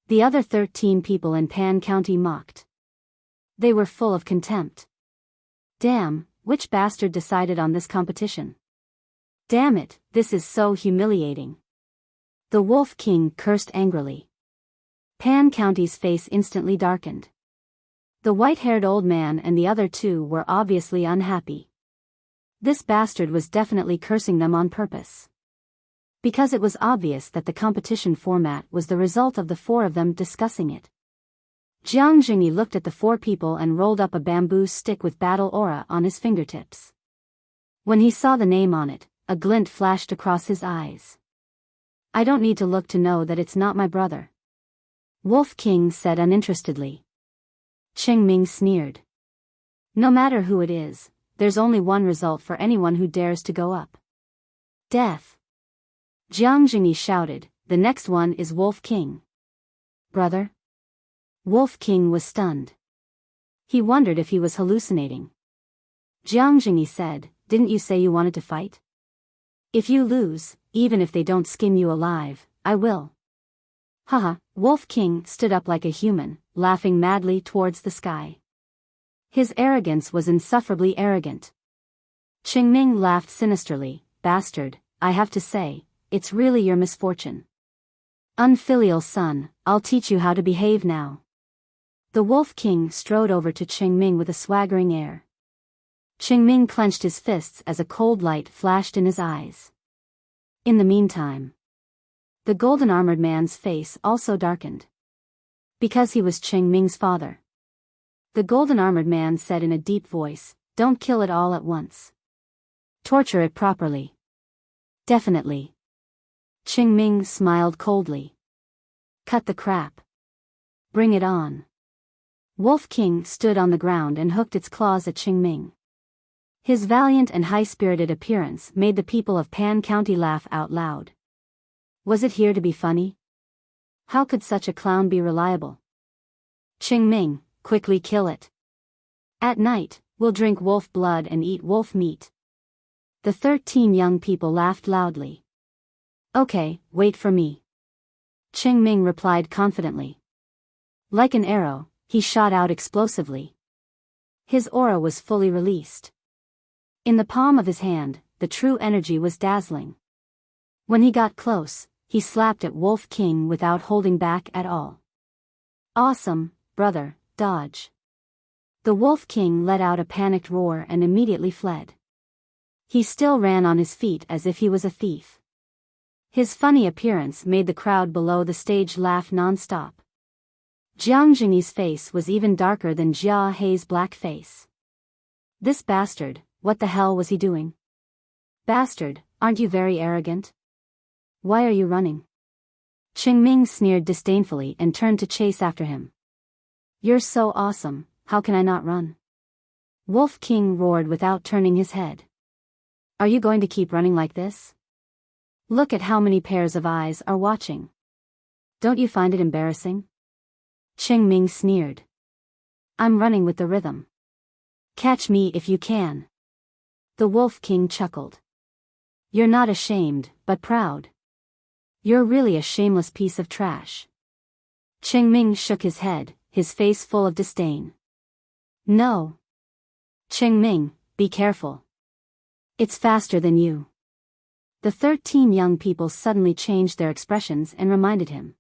The other 13 people in Pan County mocked. They were full of contempt. Damn, which bastard decided on this competition? Damn it, this is so humiliating. The Wolf King cursed angrily. Pan County's face instantly darkened. The white-haired old man and the other two were obviously unhappy. This bastard was definitely cursing them on purpose. Because it was obvious that the competition format was the result of the four of them discussing it. Jiang Jingyi looked at the four people and rolled up a bamboo stick with battle aura on his fingertips. When he saw the name on it, a glint flashed across his eyes. I don't need to look to know that it's not my brother. Wolf King said uninterestedly. Qingming sneered. No matter who it is, there's only one result for anyone who dares to go up. Death. Jiang Jingyi shouted, the next one is Wolf King. Brother? Wolf King was stunned. He wondered if he was hallucinating. Jiang Jingyi said, didn't you say you wanted to fight? If you lose, even if they don't skin you alive, I will. Haha, Wolf King stood up like a human, laughing madly towards the sky. His arrogance was insufferably arrogant. Qingming laughed sinisterly, bastard, I have to say, it's really your misfortune. Unfilial son, I'll teach you how to behave now. The Wolf King strode over to Qingming with a swaggering air. Qingming clenched his fists as a cold light flashed in his eyes. In the meantime, the golden-armored man's face also darkened. Because he was Qingming's father. The golden-armored man said in a deep voice, don't kill it all at once. Torture it properly. Definitely. Qingming smiled coldly. Cut the crap. Bring it on. Wolf King stood on the ground and hooked its claws at Qingming. His valiant and high-spirited appearance made the people of Pan County laugh out loud. Was it here to be funny? How could such a clown be reliable? Qingming, quickly kill it. At night, we'll drink wolf blood and eat wolf meat. The 13 young people laughed loudly. Okay, wait for me. Qingming replied confidently. Like an arrow, he shot out explosively. His aura was fully released. In the palm of his hand, the true energy was dazzling. When he got close, he slapped at Wolf King without holding back at all. Awesome, brother, dodge. The Wolf King let out a panicked roar and immediately fled. He still ran on his feet as if he was a thief. His funny appearance made the crowd below the stage laugh non-stop. Jiang Jingyi's face was even darker than Jia Hei's black face. This bastard, what the hell was he doing? Bastard, aren't you very arrogant? Why are you running? Qingming sneered disdainfully and turned to chase after him. You're so awesome, how can I not run? Wolf King roared without turning his head. Are you going to keep running like this? Look at how many pairs of eyes are watching. Don't you find it embarrassing? Qingming sneered. I'm running with the rhythm. Catch me if you can. The Wolf King chuckled. You're not ashamed, but proud. You're really a shameless piece of trash. Qingming shook his head, his face full of disdain. No. Qingming, be careful. It's faster than you. The 13 young people suddenly changed their expressions and reminded him.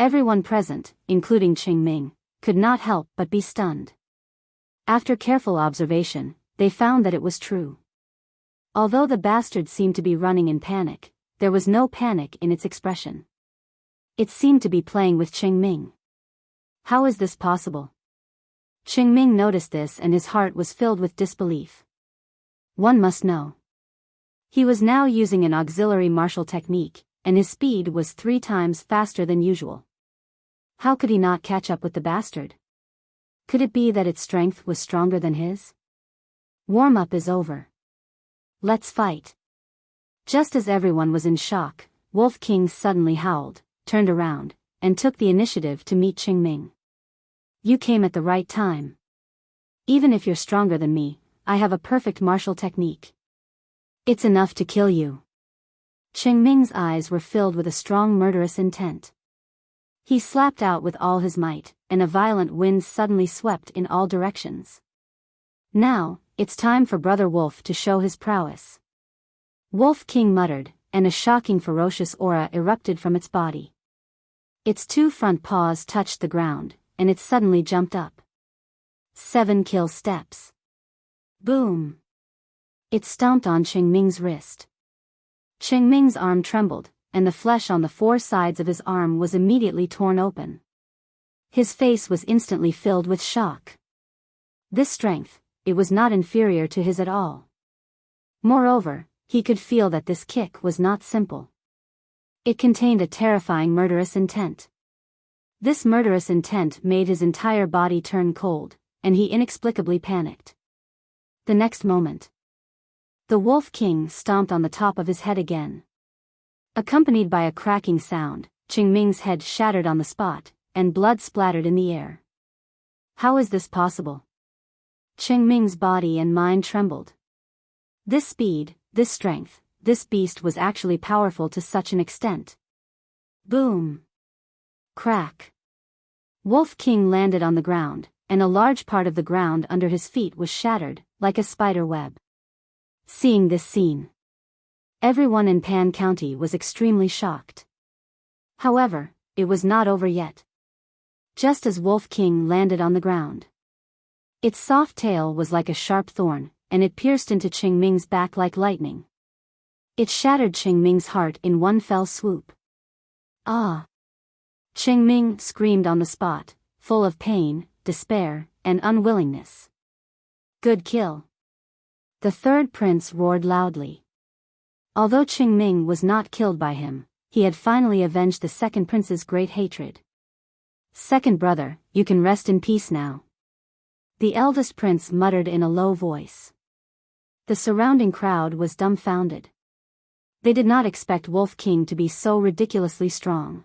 Everyone present, including Qingming, could not help but be stunned. After careful observation, they found that it was true. Although the bastard seemed to be running in panic, there was no panic in its expression. It seemed to be playing with Qingming. How is this possible? Qingming noticed this and his heart was filled with disbelief. One must know. He was now using an auxiliary martial technique, and his speed was 3 times faster than usual. How could he not catch up with the bastard? Could it be that its strength was stronger than his? Warm-up is over. Let's fight. Just as everyone was in shock, Wolf King suddenly howled, turned around, and took the initiative to meet Qingming. You came at the right time. Even if you're stronger than me, I have a perfect martial technique. It's enough to kill you. Qingming's eyes were filled with a strong murderous intent. He slapped out with all his might, and a violent wind suddenly swept in all directions. Now, it's time for Brother Wolf to show his prowess. Wolf King muttered, and a shocking ferocious aura erupted from its body. Its 2 front paws touched the ground, and it suddenly jumped up. 7 kill steps. Boom! It stomped on Qingming's wrist. Qingming's arm trembled, and the flesh on the 4 sides of his arm was immediately torn open. His face was instantly filled with shock. This strength, it was not inferior to his at all. Moreover, he could feel that this kick was not simple. It contained a terrifying murderous intent. This murderous intent made his entire body turn cold, and he inexplicably panicked. The next moment, the Wolf King stomped on the top of his head again. Accompanied by a cracking sound, Qingming's head shattered on the spot, and blood splattered in the air. How is this possible? Qingming's body and mind trembled. This speed, this strength, this beast was actually powerful to such an extent. Boom! Crack! Wolf King landed on the ground, and a large part of the ground under his feet was shattered, like a spider web. Seeing this scene, everyone in Pan County was extremely shocked. However, it was not over yet. Just as Wolf King landed on the ground, its soft tail was like a sharp thorn, and it pierced into Qingming's back like lightning. It shattered Qingming's heart in one fell swoop. Ah! Qingming screamed on the spot, full of pain, despair, and unwillingness. Good kill. The 3rd prince roared loudly. Although Qingming was not killed by him, he had finally avenged the 2nd prince's great hatred. Second brother, you can rest in peace now. The eldest prince muttered in a low voice. The surrounding crowd was dumbfounded. They did not expect Wolf King to be so ridiculously strong.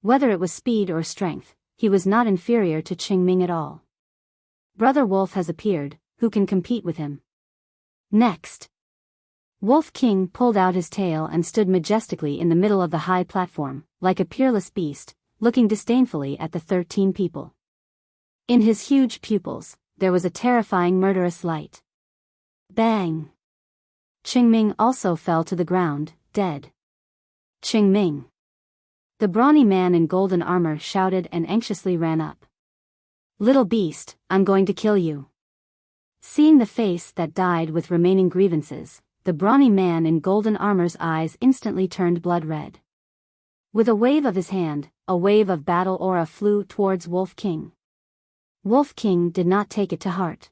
Whether it was speed or strength, he was not inferior to Qingming at all. Brother Wolf has appeared, who can compete with him? Next. Wolf King pulled out his tail and stood majestically in the middle of the high platform, like a peerless beast, looking disdainfully at the 13 people. In his huge pupils, there was a terrifying murderous light. Bang! Qingming also fell to the ground, dead. Qingming! The brawny man in golden armor shouted and anxiously ran up. Little beast, I'm going to kill you. Seeing the face that died with remaining grievances, the brawny man in golden armor's eyes instantly turned blood red. With a wave of his hand, a wave of battle aura flew towards Wolf King. Wolf King did not take it to heart,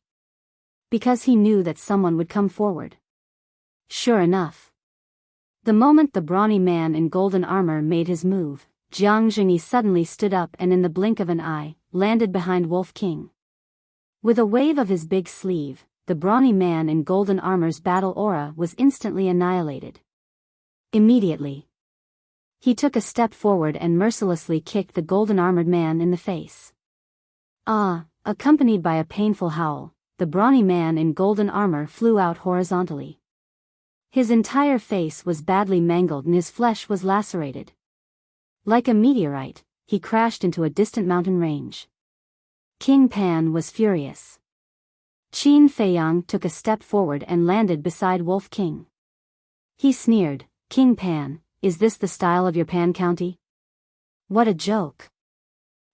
because he knew that someone would come forward. Sure enough. The moment the brawny man in golden armor made his move, Jiang Jingyi suddenly stood up and in the blink of an eye, landed behind Wolf King. With a wave of his big sleeve, the brawny man in golden armor's battle aura was instantly annihilated. Immediately, he took a step forward and mercilessly kicked the golden-armored man in the face. Ah! Accompanied by a painful howl, the brawny man in golden armor flew out horizontally. His entire face was badly mangled and his flesh was lacerated. Like a meteorite, he crashed into a distant mountain range. King Pan was furious. Qin Feiyang took a step forward and landed beside Wolf King. He sneered, "King Pan, is this the style of your Pan County? What a joke."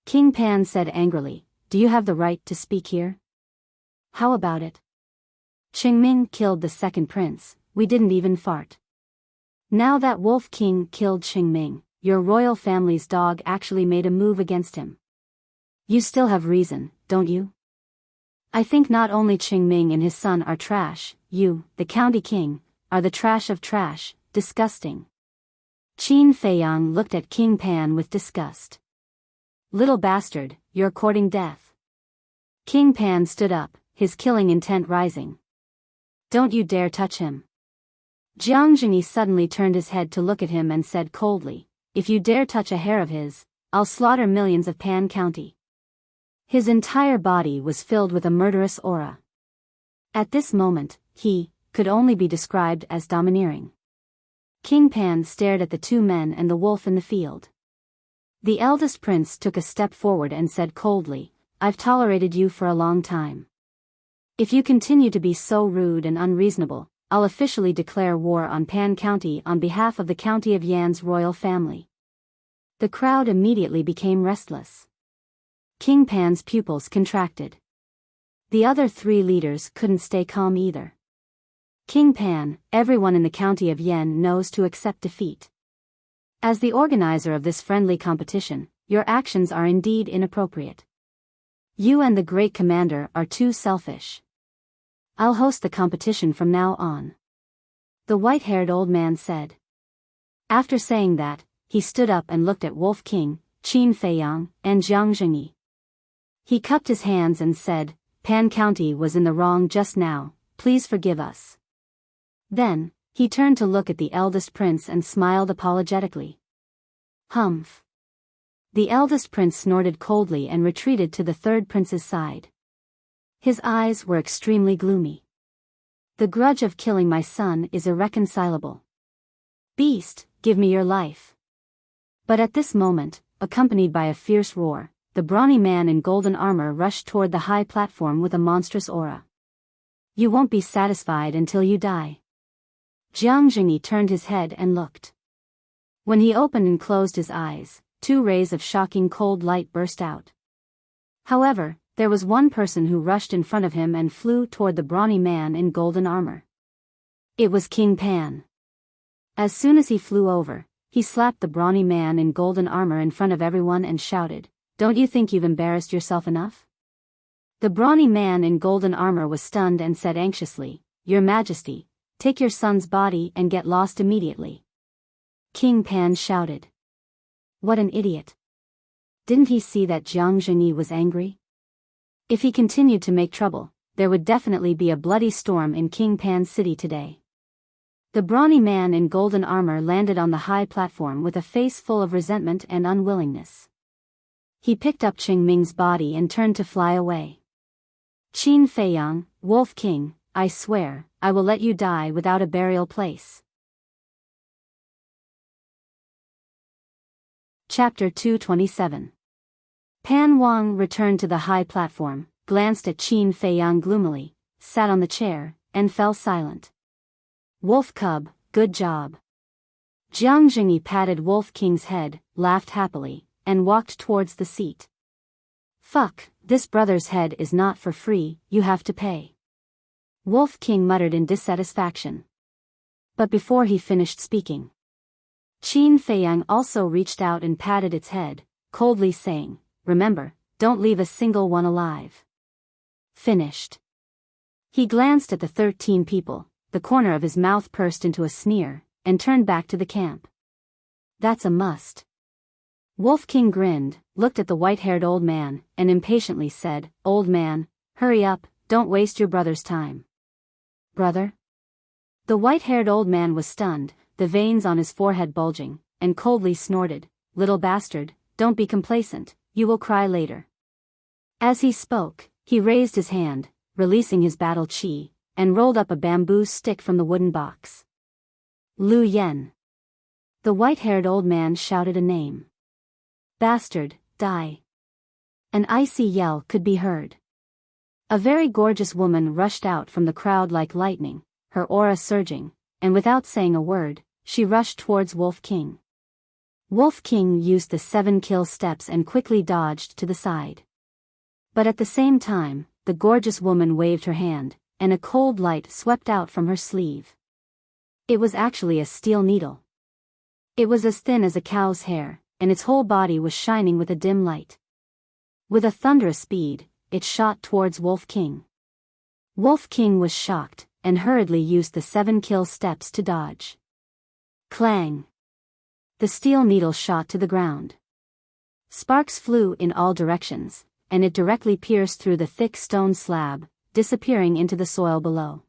King Pan said angrily, "Do you have the right to speak here? How about it? Qingming killed the second prince, we didn't even fart. Now that Wolf King killed Qingming, your royal family's dog actually made a move against him. You still have reason, don't you? I think not only Qingming and his son are trash, you, the county king, are the trash of trash, disgusting." Qin Feiyang looked at King Pan with disgust. "Little bastard, you're courting death." King Pan stood up, his killing intent rising. "Don't you dare touch him." Jiang Jingyi suddenly turned his head to look at him and said coldly, "If you dare touch a hair of his, I'll slaughter millions of Pan County." His entire body was filled with a murderous aura. At this moment, he could only be described as domineering. King Pan stared at the two men and the wolf in the field. The eldest prince took a step forward and said coldly, "I've tolerated you for a long time. If you continue to be so rude and unreasonable, I'll officially declare war on Pan County on behalf of the County of Yan's royal family." The crowd immediately became restless. King Pan's pupils contracted. The other three leaders couldn't stay calm either. "King Pan, everyone in the county of Yan knows to accept defeat. As the organizer of this friendly competition, your actions are indeed inappropriate. You and the great commander are too selfish. I'll host the competition from now on," the white-haired old man said. After saying that, he stood up and looked at Wolf King, Qin Feiyang, and Jiang Jingyi. He cupped his hands and said, "Pan County was in the wrong just now, please forgive us." Then, he turned to look at the eldest prince and smiled apologetically. "Humph." The eldest prince snorted coldly and retreated to the third prince's side. His eyes were extremely gloomy. "The grudge of killing my son is irreconcilable. Beast, give me your life." But at this moment, accompanied by a fierce roar, the brawny man in golden armor rushed toward the high platform with a monstrous aura. "You won't be satisfied until you die." Jiang Jingyi turned his head and looked. When he opened and closed his eyes, two rays of shocking cold light burst out. However, there was one person who rushed in front of him and flew toward the brawny man in golden armor. It was King Pan. As soon as he flew over, he slapped the brawny man in golden armor in front of everyone and shouted, "Don't you think you've embarrassed yourself enough?" The brawny man in golden armor was stunned and said anxiously, "Your Majesty, take your son's body and get lost immediately." King Pan shouted. What an idiot. Didn't he see that Jiang Jingyi was angry? If he continued to make trouble, there would definitely be a bloody storm in King Pan City today. The brawny man in golden armor landed on the high platform with a face full of resentment and unwillingness. He picked up Qingming's body and turned to fly away. "Qin Feiyang, Wolf King, I swear, I will let you die without a burial place." Chapter 227. Pan Wang returned to the high platform, glanced at Qin Feiyang gloomily, sat on the chair, and fell silent. "Wolf cub, good job." Jiang Jingyi patted Wolf King's head, laughed happily, and walked towards the seat. "Fuck, this brother's head is not for free, you have to pay." Wolf King muttered in dissatisfaction. But before he finished speaking, Qin Feiyang also reached out and patted its head, coldly saying, "Remember, don't leave a single one alive." Finished. He glanced at the 13 people, the corner of his mouth pursed into a sneer, and turned back to the camp. "That's a must." Wolf King grinned, looked at the white-haired old man, and impatiently said, "Old man, hurry up, don't waste your brother's time." "Brother?" The white-haired old man was stunned, the veins on his forehead bulging, and coldly snorted, "Little bastard, don't be complacent, you will cry later." As he spoke, he raised his hand, releasing his battle chi, and rolled up a bamboo stick from the wooden box. Lu Yen. The white-haired old man shouted a name. Bastard, die. An icy yell could be heard. A very gorgeous woman rushed out from the crowd like lightning, her aura surging, and without saying a word, she rushed towards Wolf King. Wolf King used the 7 kill steps and quickly dodged to the side. But at the same time, the gorgeous woman waved her hand, and a cold light swept out from her sleeve. It was actually a steel needle. It was as thin as a cow's hair, and its whole body was shining with a dim light. With a thunderous speed, it shot towards Wolf King. Wolf King was shocked, and hurriedly used the 7 kill steps to dodge. Clang! The steel needle shot to the ground. Sparks flew in all directions, and it directly pierced through the thick stone slab, disappearing into the soil below.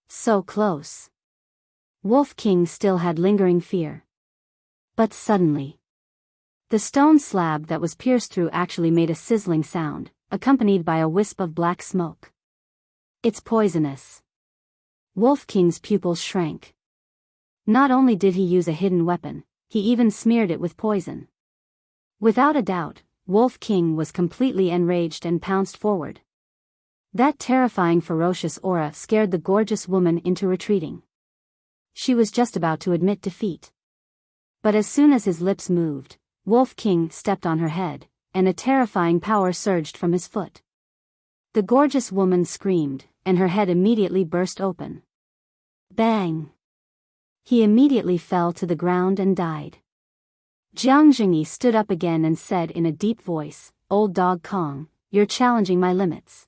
So close. Wolf King still had lingering fear. But suddenly, the stone slab that was pierced through actually made a sizzling sound, accompanied by a wisp of black smoke. It's poisonous. Wolf King's pupils shrank. Not only did he use a hidden weapon, he even smeared it with poison. Without a doubt, Wolf King was completely enraged and pounced forward. That terrifying ferocious aura scared the gorgeous woman into retreating. She was just about to admit defeat. But as soon as his lips moved, Wolf King stepped on her head, and a terrifying power surged from his foot. The gorgeous woman screamed, and her head immediately burst open. Bang! He immediately fell to the ground and died. Jiang Jingyi stood up again and said in a deep voice, "Old dog Kong, you're challenging my limits."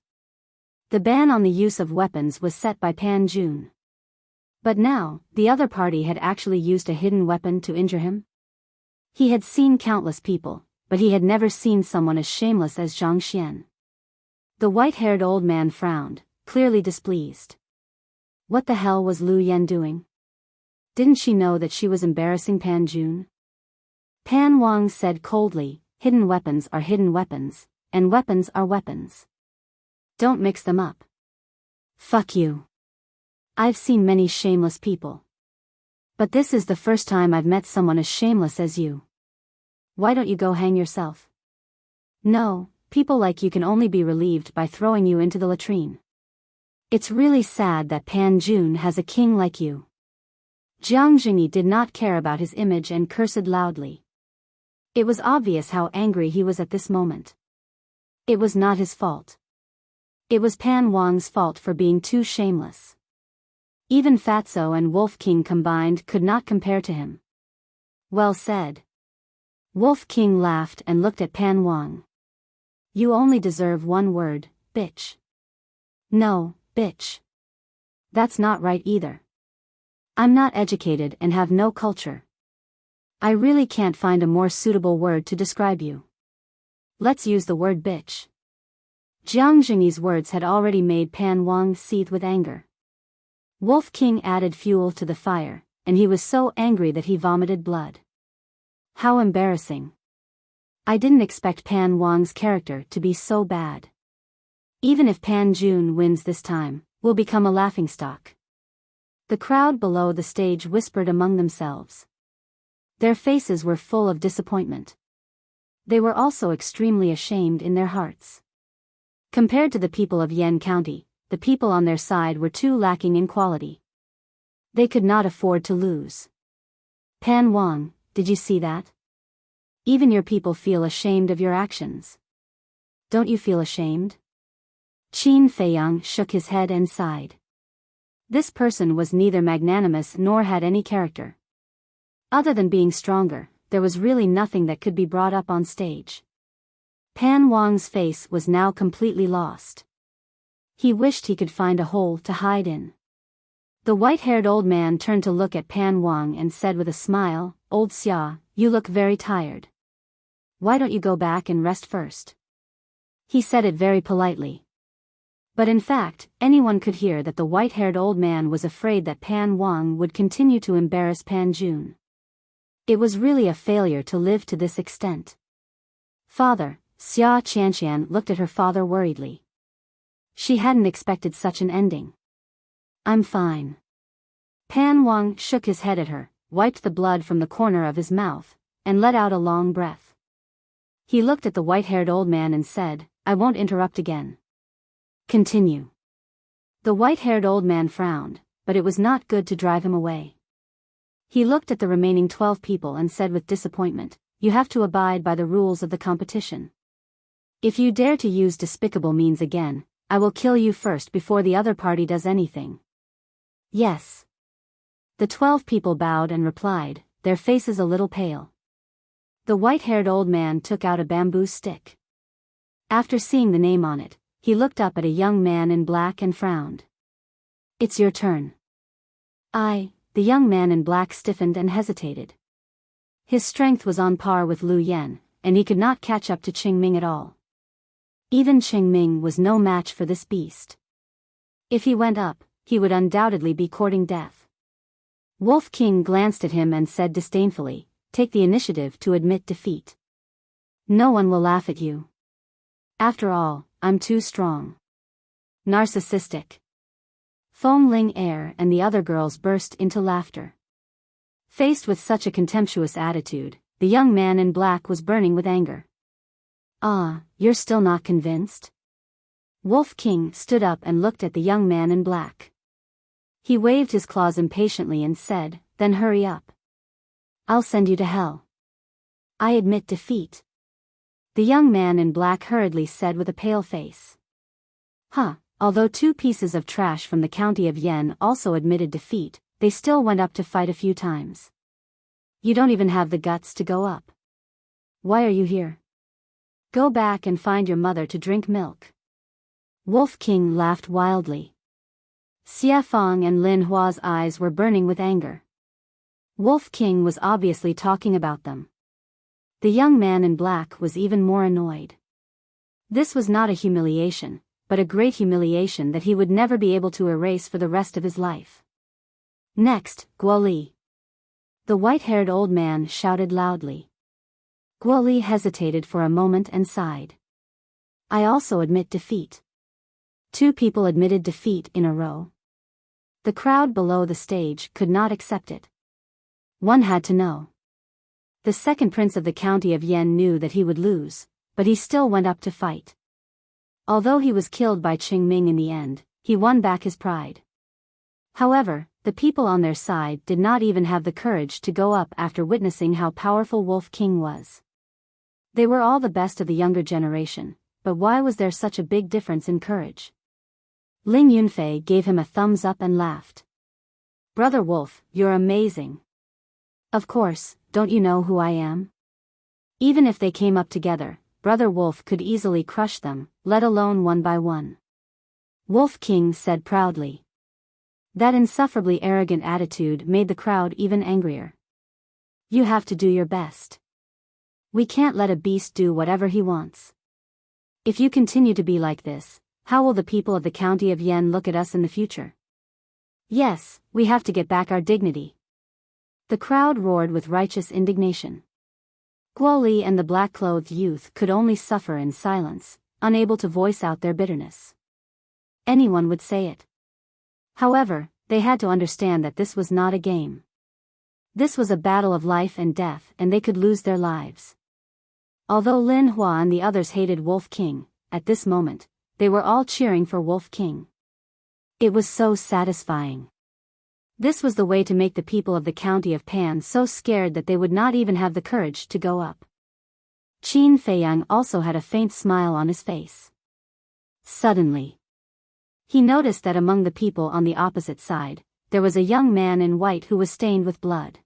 The ban on the use of weapons was set by Pan Jun. But now, the other party had actually used a hidden weapon to injure him. He had seen countless people, but he had never seen someone as shameless as Zhang Xian. The white-haired old man frowned, clearly displeased. What the hell was Lu Yen doing? Didn't she know that she was embarrassing Pan Jun? Pan Wang said coldly, "Hidden weapons are hidden weapons, and weapons are weapons. Don't mix them up." Fuck you. I've seen many shameless people. But this is the first time I've met someone as shameless as you. Why don't you go hang yourself? No, people like you can only be relieved by throwing you into the latrine. It's really sad that Pan Jun has a king like you. Jiang Jingyi did not care about his image and cursed loudly. It was obvious how angry he was at this moment. It was not his fault. It was Pan Wang's fault for being too shameless. Even Fatso and Wolf King combined could not compare to him. Well said. Wolf King laughed and looked at Pan Wang. You only deserve one word, bitch. No, bitch. That's not right either. I'm not educated and have no culture. I really can't find a more suitable word to describe you. Let's use the word bitch. Jiang Jingyi's words had already made Pan Wang seethe with anger. Wolf King added fuel to the fire, and he was so angry that he vomited blood. How embarrassing. I didn't expect Pan Wang's character to be so bad. Even if Pan Jun wins this time, we'll become a laughingstock. The crowd below the stage whispered among themselves. Their faces were full of disappointment. They were also extremely ashamed in their hearts. Compared to the people of Yan County, the people on their side were too lacking in quality. They could not afford to lose. Pan Wang, did you see that? Even your people feel ashamed of your actions. Don't you feel ashamed? Qin Feiyang shook his head and sighed. This person was neither magnanimous nor had any character. Other than being stronger, there was really nothing that could be brought up on stage. Pan Wang's face was now completely lost. He wished he could find a hole to hide in. The white-haired old man turned to look at Pan Wang and said with a smile, "Old Xia, you look very tired. Why don't you go back and rest first?" He said it very politely. But in fact, anyone could hear that the white-haired old man was afraid that Pan Wang would continue to embarrass Pan Jun. It was really a failure to live to this extent. Father, Xia Qianqian looked at her father worriedly. She hadn't expected such an ending. I'm fine. Pan Wang shook his head at her, wiped the blood from the corner of his mouth, and let out a long breath. He looked at the white-haired old man and said, "I won't interrupt again. Continue." The white-haired old man frowned, but it was not good to drive him away. He looked at the remaining 12 people and said with disappointment, "You have to abide by the rules of the competition. If you dare to use despicable means again, I will kill you first before the other party does anything." "Yes." The 12 people bowed and replied, their faces a little pale. The white-haired old man took out a bamboo stick. After seeing the name on it, he looked up at a young man in black and frowned. "It's your turn." The young man in black stiffened and hesitated. His strength was on par with Lu Yen, and he could not catch up to Qing Ming at all. Even Qing Ming was no match for this beast. If he went up, he would undoubtedly be courting death. Wolf King glanced at him and said disdainfully, "Take the initiative to admit defeat. No one will laugh at you. After all, I'm too strong." Narcissistic. Fong Ling Er and the other girls burst into laughter. Faced with such a contemptuous attitude, the young man in black was burning with anger. You're still not convinced?" Wolf King stood up and looked at the young man in black. He waved his claws impatiently and said, "Then hurry up. I'll send you to hell." "I admit defeat," the young man in black hurriedly said with a pale face. Although 2 pieces of trash from the county of Yen also admitted defeat, they still went up to fight a few times. "You don't even have the guts to go up. Why are you here? Go back and find your mother to drink milk." Wolf King laughed wildly. Xia Fong and Lin Hua's eyes were burning with anger. Wolf King was obviously talking about them. The young man in black was even more annoyed. This was not a humiliation, but a great humiliation that he would never be able to erase for the rest of his life. Next, Guo Li. The white-haired old man shouted loudly. Guo Li hesitated for a moment and sighed. "I also admit defeat." 2 people admitted defeat in a row. The crowd below the stage could not accept it. One had to know. The second prince of the county of Yen knew that he would lose, but he still went up to fight. Although he was killed by Qing Ming in the end, he won back his pride. However, the people on their side did not even have the courage to go up after witnessing how powerful Wolf King was. They were all the best of the younger generation, but why was there such a big difference in courage? Ling Yunfei gave him a thumbs up and laughed. "Brother Wolf, you're amazing. Of course, don't you know who I am? Even if they came up together, Brother Wolf could easily crush them, let alone one by one." Wolf King said proudly. That insufferably arrogant attitude made the crowd even angrier. "You have to do your best. We can't let a beast do whatever he wants. If you continue to be like this, how will the people of the county of Yen look at us in the future? Yes, we have to get back our dignity." The crowd roared with righteous indignation. Guo Li and the black-clothed youth could only suffer in silence, unable to voice out their bitterness. Anyone would say it. However, they had to understand that this was not a game. This was a battle of life and death, and they could lose their lives. Although Lin Hua and the others hated Wolf King, at this moment, they were all cheering for Wolf King. It was so satisfying. This was the way to make the people of the county of Pan so scared that they would not even have the courage to go up. Qin Feiyang also had a faint smile on his face. Suddenly, he noticed that among the people on the opposite side, there was a young man in white who was stained with blood.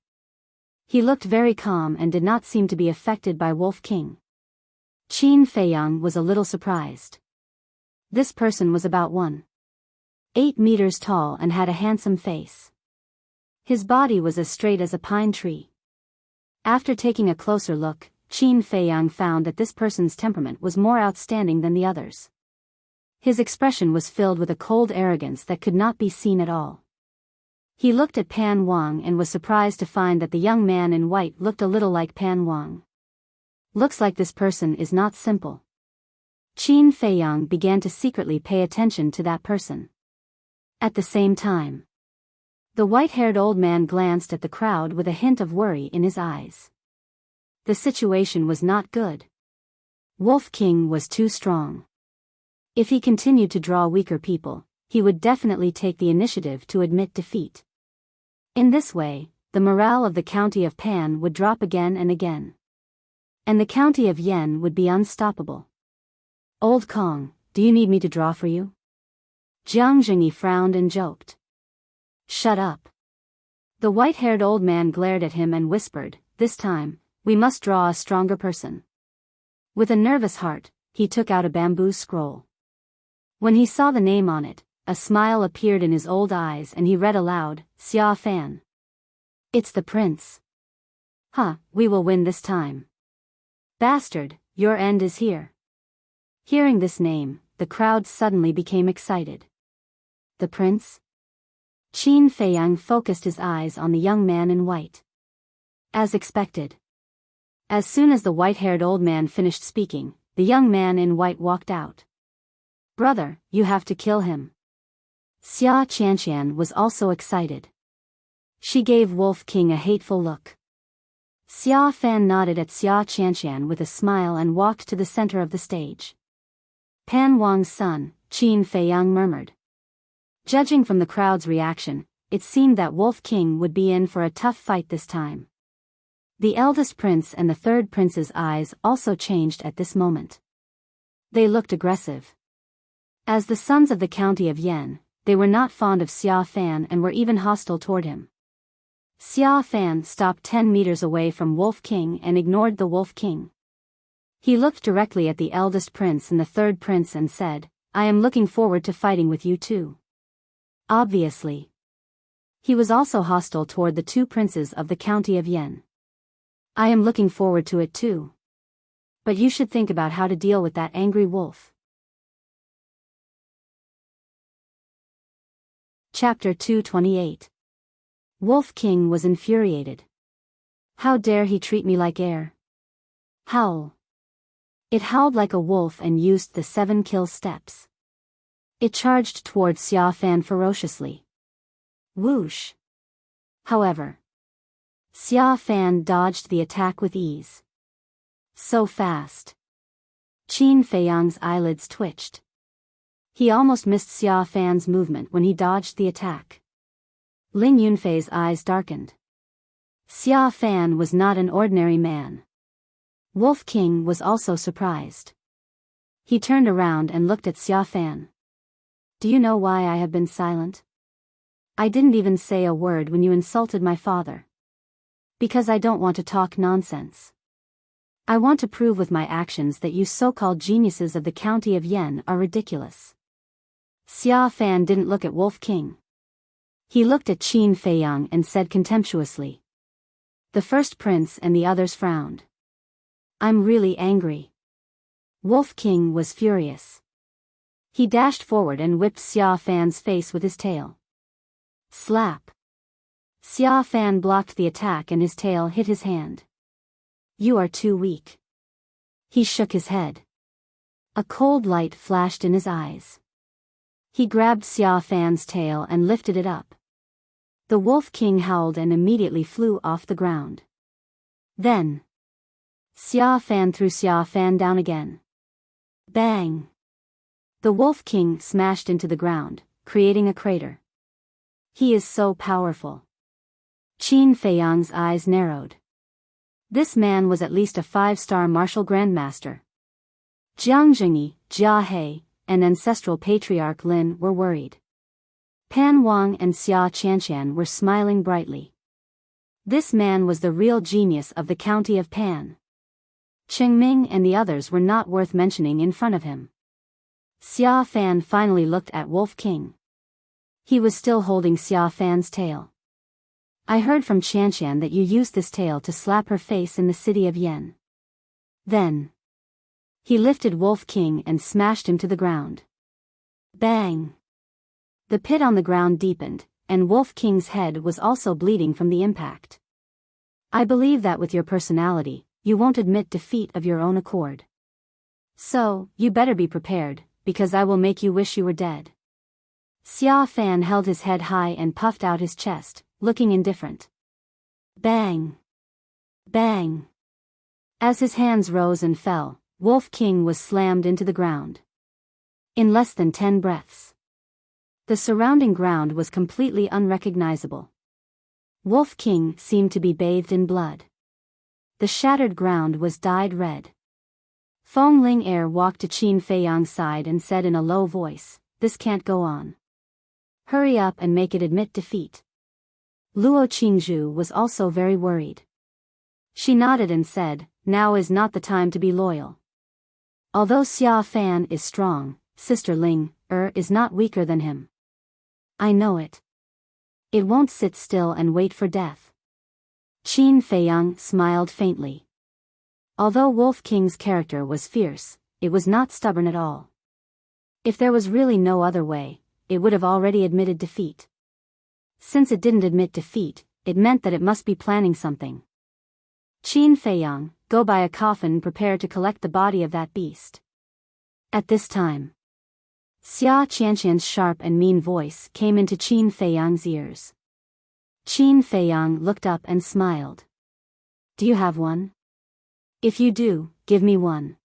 He looked very calm and did not seem to be affected by Wolf King. Qin Feiyang was a little surprised. This person was about 1.8 meters tall and had a handsome face. His body was as straight as a pine tree. After taking a closer look, Qin Feiyang found that this person's temperament was more outstanding than the others. His expression was filled with a cold arrogance that could not be seen at all. He looked at Pan Wang and was surprised to find that the young man in white looked a little like Pan Wang. Looks like this person is not simple. Qin Feiyang began to secretly pay attention to that person. At the same time, The white-haired old man glanced at the crowd with a hint of worry in his eyes. The situation was not good. Wolf King was too strong. If he continued to draw weaker people, he would definitely take the initiative to admit defeat. In this way, the morale of the county of Pan would drop again and again. And the county of Yen would be unstoppable. Old Kong, do you need me to draw for you? Jiang Jingyi frowned and joked. Shut up. The white-haired old man glared at him and whispered, this time, we must draw a stronger person. With a nervous heart, he took out a bamboo scroll. When he saw the name on it, a smile appeared in his old eyes and he read aloud, Xia Fan. It's the prince. We will win this time. Bastard, your end is here. Hearing this name, the crowd suddenly became excited. The prince? Qin Feiyang focused his eyes on the young man in white. As expected. As soon as the white-haired old man finished speaking, the young man in white walked out. Brother, you have to kill him. Xia Qianqian was also excited. She gave Wolf King a hateful look. Xia Fan nodded at Xia Qianqian with a smile and walked to the center of the stage. Pan Wang's son, Qin Feiyang murmured. Judging from the crowd's reaction, it seemed that Wolf King would be in for a tough fight this time. The eldest prince and the third prince's eyes also changed at this moment. They looked aggressive. As the sons of the county of Yen, they were not fond of Xia Fan and were even hostile toward him. Xia Fan stopped 10 meters away from Wolf King and ignored the Wolf King. He looked directly at the eldest prince and the third prince and said, I am looking forward to fighting with you too. Obviously. He was also hostile toward the two princes of the county of Yen. I am looking forward to it too. But you should think about how to deal with that angry wolf. Chapter 228. Wolf King was infuriated. How dare he treat me like air? Howl. It howled like a wolf and used the 7 kill steps. It charged toward Xia Fan ferociously. Whoosh. However, Xia Fan dodged the attack with ease. So fast. Qin Feiyang's eyelids twitched. He almost missed Xia Fan's movement when he dodged the attack. Ling Yunfei's eyes darkened. Xia Fan was not an ordinary man. Wolf King was also surprised. He turned around and looked at Xia Fan. Do you know why I have been silent? I didn't even say a word when you insulted my father. Because I don't want to talk nonsense. I want to prove with my actions that you so-called geniuses of the county of Yen are ridiculous. Xia Fan didn't look at Wolf King. He looked at Qin Feiyang and said contemptuously. The first prince and the others frowned. I'm really angry. Wolf King was furious. He dashed forward and whipped Xia Fan's face with his tail. Slap. Xia Fan blocked the attack and his tail hit his hand. You are too weak. He shook his head. A cold light flashed in his eyes. He grabbed Xia Fan's tail and lifted it up. The Wolf King howled and immediately flew off the ground. Then, Xia Fan threw Xia Fan down again. Bang! The Wolf King smashed into the ground, creating a crater. He is so powerful. Qin Feiyang's eyes narrowed. This man was at least a 5-star martial grandmaster. Jiang Jingyi, Jia He, and ancestral patriarch Lin were worried. Pan Wang and Xia Qianqian were smiling brightly. This man was the real genius of the county of Pan. Qingming and the others were not worth mentioning in front of him. Xia Fan finally looked at Wolf King. He was still holding Xia Fan's tail. I heard from Qianqian that you used this tail to slap her face in the city of Yen. Then, he lifted Wolf King and smashed him to the ground. Bang! The pit on the ground deepened, and Wolf King's head was also bleeding from the impact. I believe that with your personality, you won't admit defeat of your own accord. So, you better be prepared, because I will make you wish you were dead. Xia Fan held his head high and puffed out his chest, looking indifferent. Bang! Bang! As his hands rose and fell, Wolf King was slammed into the ground. In less than 10 breaths, the surrounding ground was completely unrecognizable. Wolf King seemed to be bathed in blood. The shattered ground was dyed red. Fong Ling Er walked to Qin Feiyang's side and said in a low voice, "This can't go on. Hurry up and make it admit defeat." Luo Qingzhu was also very worried. She nodded and said, "Now is not the time to be loyal. Although Xia Fan is strong, Sister Ling Er is not weaker than him. I know it. It won't sit still and wait for death." Qin Feiyang smiled faintly. Although Wolf King's character was fierce, it was not stubborn at all. If there was really no other way, it would have already admitted defeat. Since it didn't admit defeat, it meant that it must be planning something. Qin Feiyang, go buy a coffin and prepare to collect the body of that beast. At this time, Xia Qianqian's sharp and mean voice came into Qin Feiyang's ears. Qin Feiyang looked up and smiled. "Do you have one? If you do, give me one."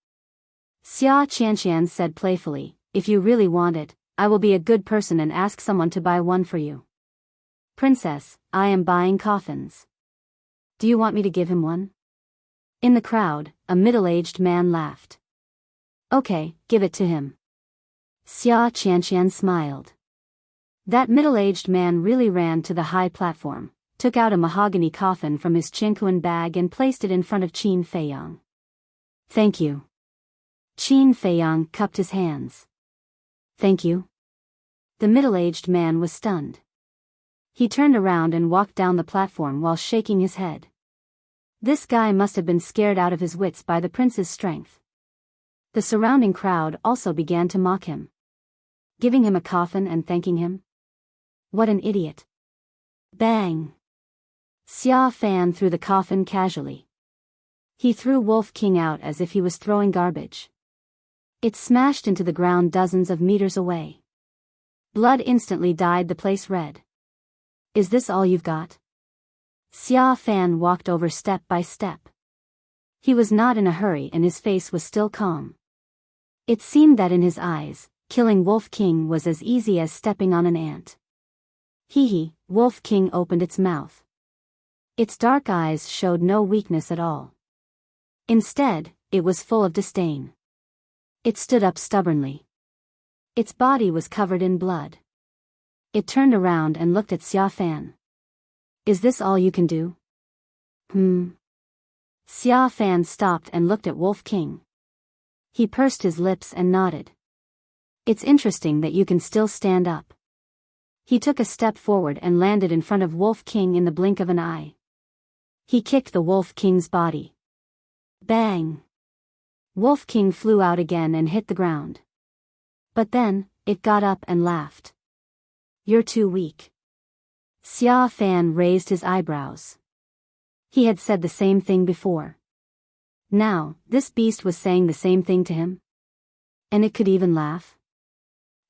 Xia Qianqian said playfully, "If you really want it, I will be a good person and ask someone to buy one for you." "Princess, I am buying coffins. Do you want me to give him one?" In the crowd, a middle-aged man laughed. "Okay, give it to him." Xia Qianqian smiled. That middle-aged man really ran to the high platform, took out a mahogany coffin from his chinquan bag and placed it in front of Qin Feiyang. "Thank you." Qin Feiyang cupped his hands. "Thank you?" The middle-aged man was stunned. He turned around and walked down the platform while shaking his head. This guy must have been scared out of his wits by the prince's strength. The surrounding crowd also began to mock him. Giving him a coffin and thanking him? What an idiot. Bang! Xia Fan threw the coffin casually. He threw Wolf King out as if he was throwing garbage. It smashed into the ground dozens of meters away. Blood instantly dyed the place red. "Is this all you've got?" Xia Fan walked over step by step. He was not in a hurry and his face was still calm. It seemed that in his eyes, killing Wolf King was as easy as stepping on an ant. Hee. Wolf King opened its mouth. Its dark eyes showed no weakness at all. Instead, it was full of disdain. It stood up stubbornly. Its body was covered in blood. It turned around and looked at Xia Fan. "Is this all you can do?" Xia Fan stopped and looked at Wolf King. He pursed his lips and nodded. "It's interesting that you can still stand up." He took a step forward and landed in front of Wolf King in the blink of an eye. He kicked the Wolf King's body. Bang! Wolf King flew out again and hit the ground. But then, it got up and laughed. "You're too weak." Xia Fan raised his eyebrows. He had said the same thing before. Now, this beast was saying the same thing to him? And it could even laugh?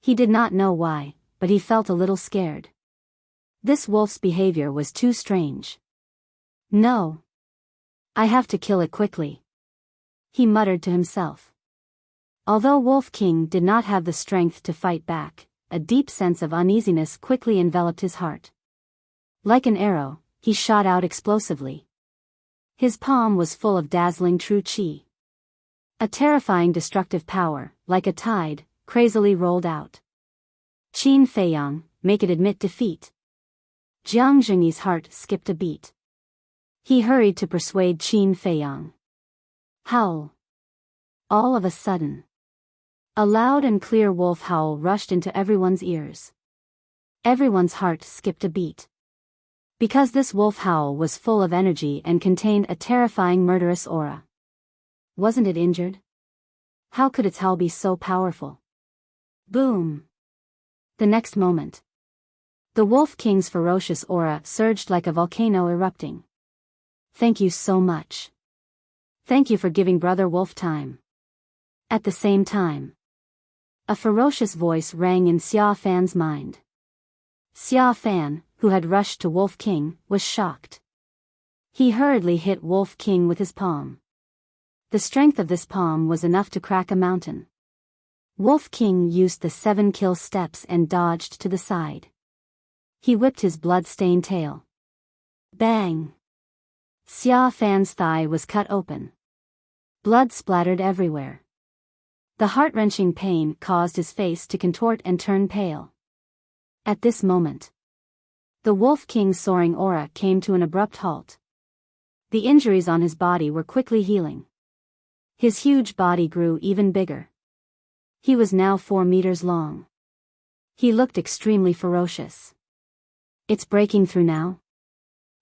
He did not know why, but he felt a little scared. This wolf's behavior was too strange. "No. I have to kill it quickly," he muttered to himself. Although Wolf King did not have the strength to fight back, a deep sense of uneasiness quickly enveloped his heart. Like an arrow, he shot out explosively. His palm was full of dazzling true qi. A terrifying destructive power, like a tide, crazily rolled out. Qin Feiyang, make it admit defeat. Jiang Zhengyi's heart skipped a beat. He hurried to persuade Qin Feiyang. Howl. All of a sudden, a loud and clear wolf howl rushed into everyone's ears. Everyone's heart skipped a beat. Because this wolf howl was full of energy and contained a terrifying murderous aura. Wasn't it injured? How could its howl be so powerful? Boom! The next moment, the Wolf King's ferocious aura surged like a volcano erupting. "Thank you so much. Thank you for giving Brother Wolf time." At the same time, a ferocious voice rang in Xia Fan's mind. Xia Fan, who had rushed to Wolf King, was shocked. He hurriedly hit Wolf King with his palm. The strength of this palm was enough to crack a mountain. Wolf King used the 7 kill steps and dodged to the side. He whipped his blood-stained tail. Bang! Xia Fan's thigh was cut open. Blood splattered everywhere. The heart-wrenching pain caused his face to contort and turn pale. At this moment, the Wolf King's soaring aura came to an abrupt halt. The injuries on his body were quickly healing. His huge body grew even bigger. He was now 4 meters long. He looked extremely ferocious. It's breaking through now?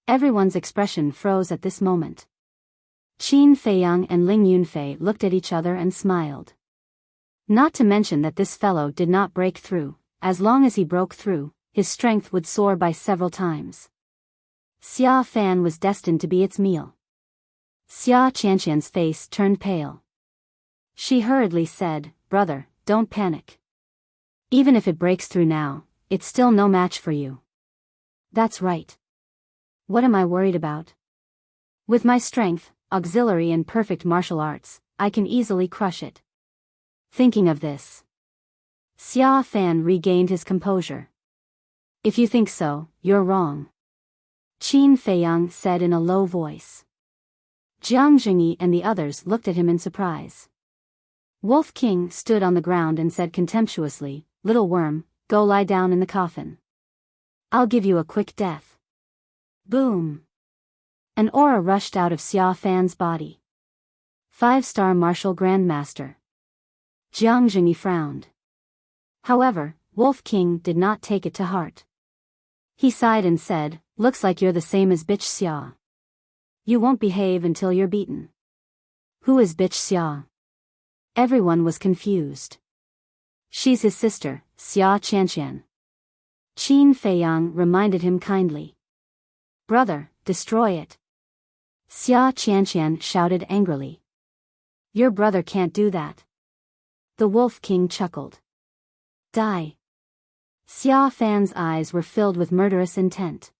Everyone's expression froze at this moment. Qin Feiyang and Ling Yunfei looked at each other and smiled. Not to mention that this fellow did not break through. As long as he broke through, his strength would soar by several times. Xia Fan was destined to be its meal. Xia Qianqian's face turned pale. She hurriedly said, "Brother, don't panic. Even if it breaks through now, it's still no match for you." "That's right. What am I worried about? With my strength, auxiliary and perfect martial arts, I can easily crush it." Thinking of this, Xia Fan regained his composure. "If you think so, you're wrong," Qin Feiyang said in a low voice. Jiang Jingyi and the others looked at him in surprise. Wolf King stood on the ground and said contemptuously, "Little worm, go lie down in the coffin. I'll give you a quick death." Boom! An aura rushed out of Xia Fan's body. 5-star martial grandmaster. Jiang Jingyi frowned. However, Wolf King did not take it to heart. He sighed and said, "Looks like you're the same as Bitch Xia. You won't behave until you're beaten." "Who is Bitch Xia?" Everyone was confused. "She's his sister, Xia Qianqian." Qin Feiyang reminded him kindly. "Brother, destroy it." Xia Qianqian shouted angrily. "Your brother can't do that." The Wolf King chuckled. "Die." Xia Fan's eyes were filled with murderous intent.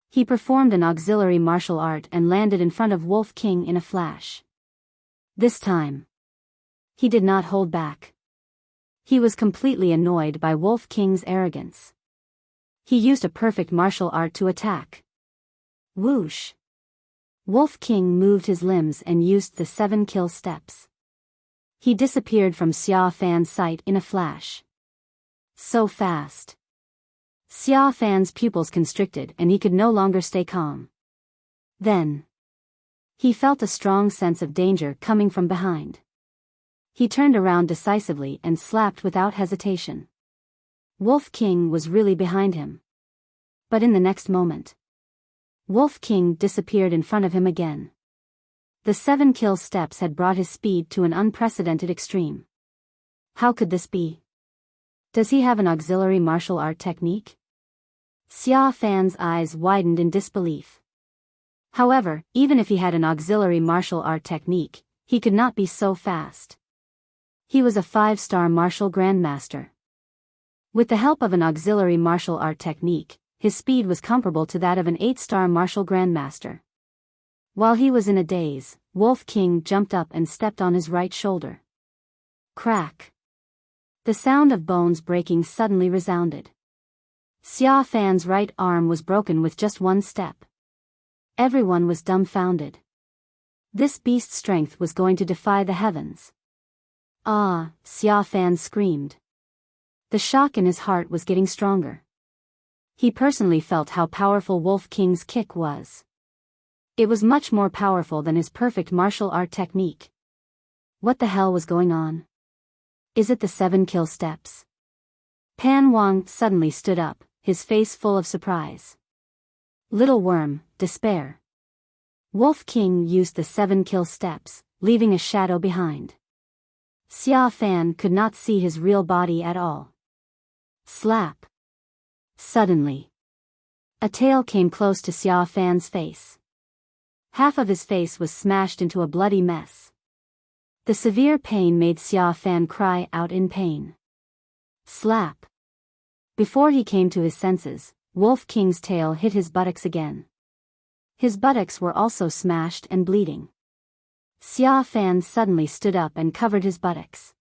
He performed an auxiliary martial art and landed in front of Wolf King in a flash. This time, he did not hold back. He was completely annoyed by Wolf King's arrogance. He used a perfect martial art to attack. Whoosh! Wolf King moved his limbs and used the 7 kill steps. He disappeared from Xia Fan's sight in a flash. So fast. Xia Fan's pupils constricted and he could no longer stay calm. Then, he felt a strong sense of danger coming from behind. He turned around decisively and slapped without hesitation. Wolf King was really behind him. But in the next moment, Wolf King disappeared in front of him again. The 7 kill steps had brought his speed to an unprecedented extreme. How could this be? Does he have an auxiliary martial art technique? Xia Fan's eyes widened in disbelief. However, even if he had an auxiliary martial art technique, he could not be so fast. He was a 5-star martial grandmaster. With the help of an auxiliary martial art technique, his speed was comparable to that of an 8-star martial grandmaster. While he was in a daze, Wolf King jumped up and stepped on his right shoulder. Crack! The sound of bones breaking suddenly resounded. Xia Fan's right arm was broken with just one step. Everyone was dumbfounded. This beast's strength was going to defy the heavens. "Ah!" Xia Fan screamed. The shock in his heart was getting stronger. He personally felt how powerful Wolf King's kick was. It was much more powerful than his perfect martial art technique. What the hell was going on? Is it the 7 kill steps? Pan Wang suddenly stood up, his face full of surprise. "Little worm, despair." Wolf King used the 7 kill steps, leaving a shadow behind. Xia Fan could not see his real body at all. Slap! Suddenly, a tail came close to Xia Fan's face. Half of his face was smashed into a bloody mess. The severe pain made Xia Fan cry out in pain. Slap! Before he came to his senses, Wolf King's tail hit his buttocks again. His buttocks were also smashed and bleeding. Xia Fan suddenly stood up and covered his buttocks.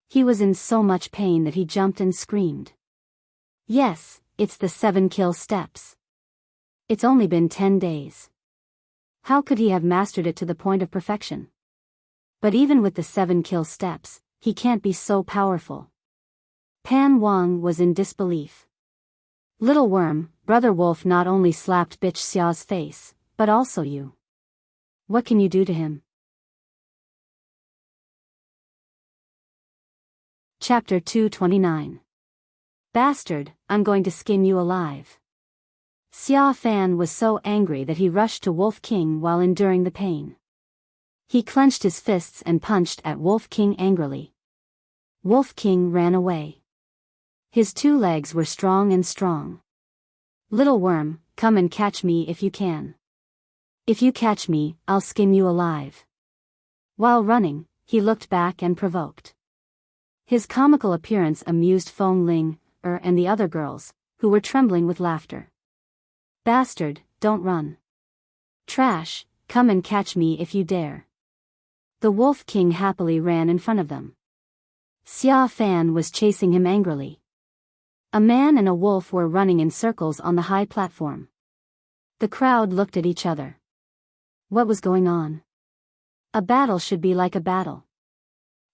He was in so much pain that he jumped and screamed. Yes, it's the 7 kill steps. It's only been 10 days. How could he have mastered it to the point of perfection? But even with the 7 kill steps, he can't be so powerful. Pan Wang was in disbelief. Little worm, Brother Wolf not only slapped bitch Xia's face, but also you. What can you do to him? Chapter 229. Bastard, I'm going to skin you alive. Xia Fan was so angry that he rushed to Wolf King while enduring the pain. He clenched his fists and punched at Wolf King angrily. Wolf King ran away. His 2 legs were strong and strong. Little worm, come and catch me if you can. If you catch me, I'll skin you alive. While running, he looked back and provoked. His comical appearance amused Feng Ling, and the other girls, who were trembling with laughter. Bastard, don't run. Trash, come and catch me if you dare. The Wolf King happily ran in front of them. Xia Fan was chasing him angrily. A man and a wolf were running in circles on the high platform. The crowd looked at each other. What was going on? A battle should be like a battle.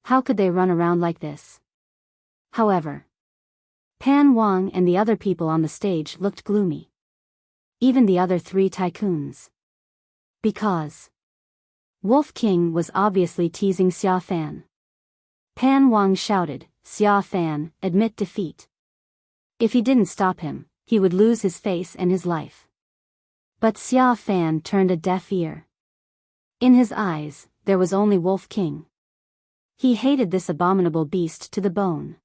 How could they run around like this? However, Pan Wang and the other people on the stage looked gloomy. Even the other 3 tycoons. Because Wolf King was obviously teasing Xia Fan. Pan Wang shouted, Xia Fan, admit defeat. If he didn't stop him, he would lose his face and his life. But Xia Fan turned a deaf ear. In his eyes, there was only Wolf King. He hated this abominable beast to the bone.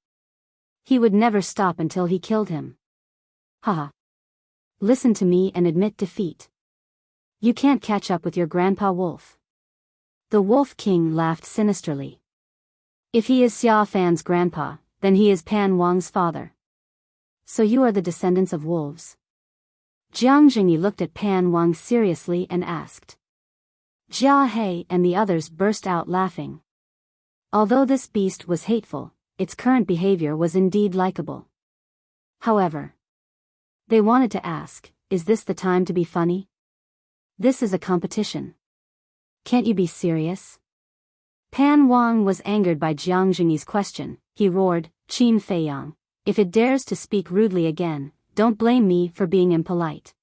He would never stop until he killed him. Haha. Listen to me and admit defeat. You can't catch up with your grandpa Wolf. The Wolf King laughed sinisterly. If he is Xia Fan's grandpa, then he is Pan Wang's father. So you are the descendants of wolves? Jiang Jingyi looked at Pan Wang seriously and asked. Jia He and the others burst out laughing. Although this beast was hateful, its current behavior was indeed likable. However, they wanted to ask, is this the time to be funny? This is a competition. Can't you be serious? Pan Wang was angered by Jiang Jingyi's question. He roared, Qin Feiyang, if it dares to speak rudely again, don't blame me for being impolite.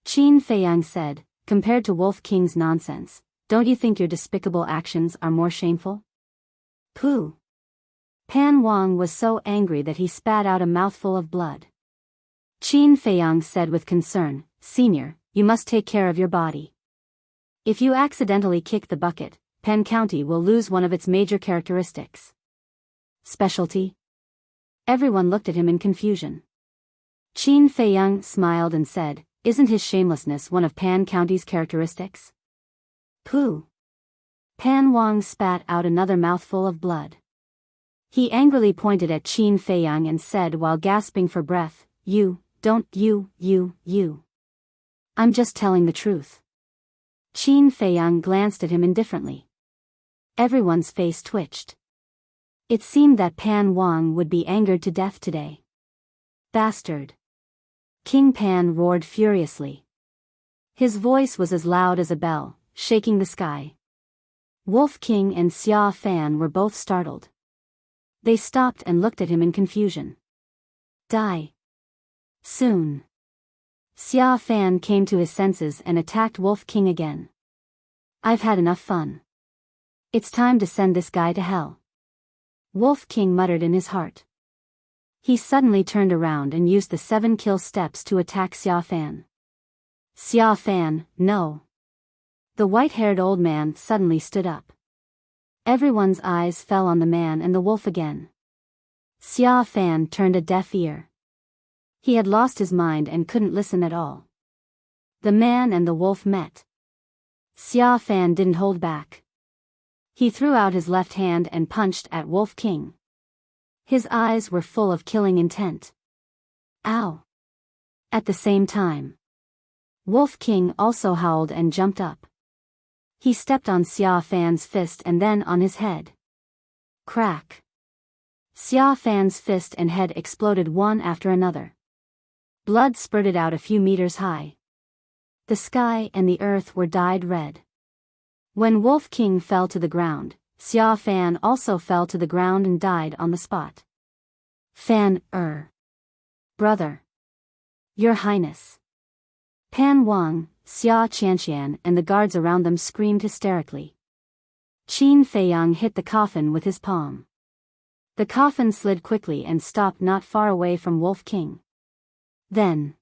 Qin Feiyang said, compared to Wolf King's nonsense, don't you think your despicable actions are more shameful? Pooh. Pan Wang was so angry that he spat out a mouthful of blood. Qin Feiyang said with concern, Senior, you must take care of your body. If you accidentally kick the bucket, Pen County will lose one of its major characteristics. Specialty? Everyone looked at him in confusion. Qin Feiyang smiled and said, isn't his shamelessness one of Pan County's characteristics? Pooh. Pan Wang spat out another mouthful of blood. He angrily pointed at Qin Feiyang and said while gasping for breath, you. I'm just telling the truth. Qin Feiyang glanced at him indifferently. Everyone's face twitched. It seemed that Pan Wang would be angered to death today. Bastard. King Pan roared furiously. His voice was as loud as a bell, shaking the sky. Wolf King and Xia Fan were both startled. They stopped and looked at him in confusion. Die. Soon. Xia Fan came to his senses and attacked Wolf King again. I've had enough fun. It's time to send this guy to hell. Wolf King muttered in his heart. He suddenly turned around and used the 7 kill steps to attack Xia Fan. Xia Fan, no. The white-haired old man suddenly stood up. Everyone's eyes fell on the man and the wolf again. Xia Fan turned a deaf ear. He had lost his mind and couldn't listen at all. The man and the wolf met. Xia Fan didn't hold back. He threw out his left hand and punched at Wolf King. His eyes were full of killing intent. Ow! At the same time, Wolf King also howled and jumped up. He stepped on Xia Fan's fist and then on his head. Crack! Xia Fan's fist and head exploded one after another. Blood spurted out a few meters high. The sky and the earth were dyed red. When Wolf King fell to the ground, Xia Fan also fell to the ground and died on the spot. Fan, brother. Your Highness. Pan Wang, Xia Qianqian and the guards around them screamed hysterically. Qin Feiyang hit the coffin with his palm. The coffin slid quickly and stopped not far away from Wolf King. Then,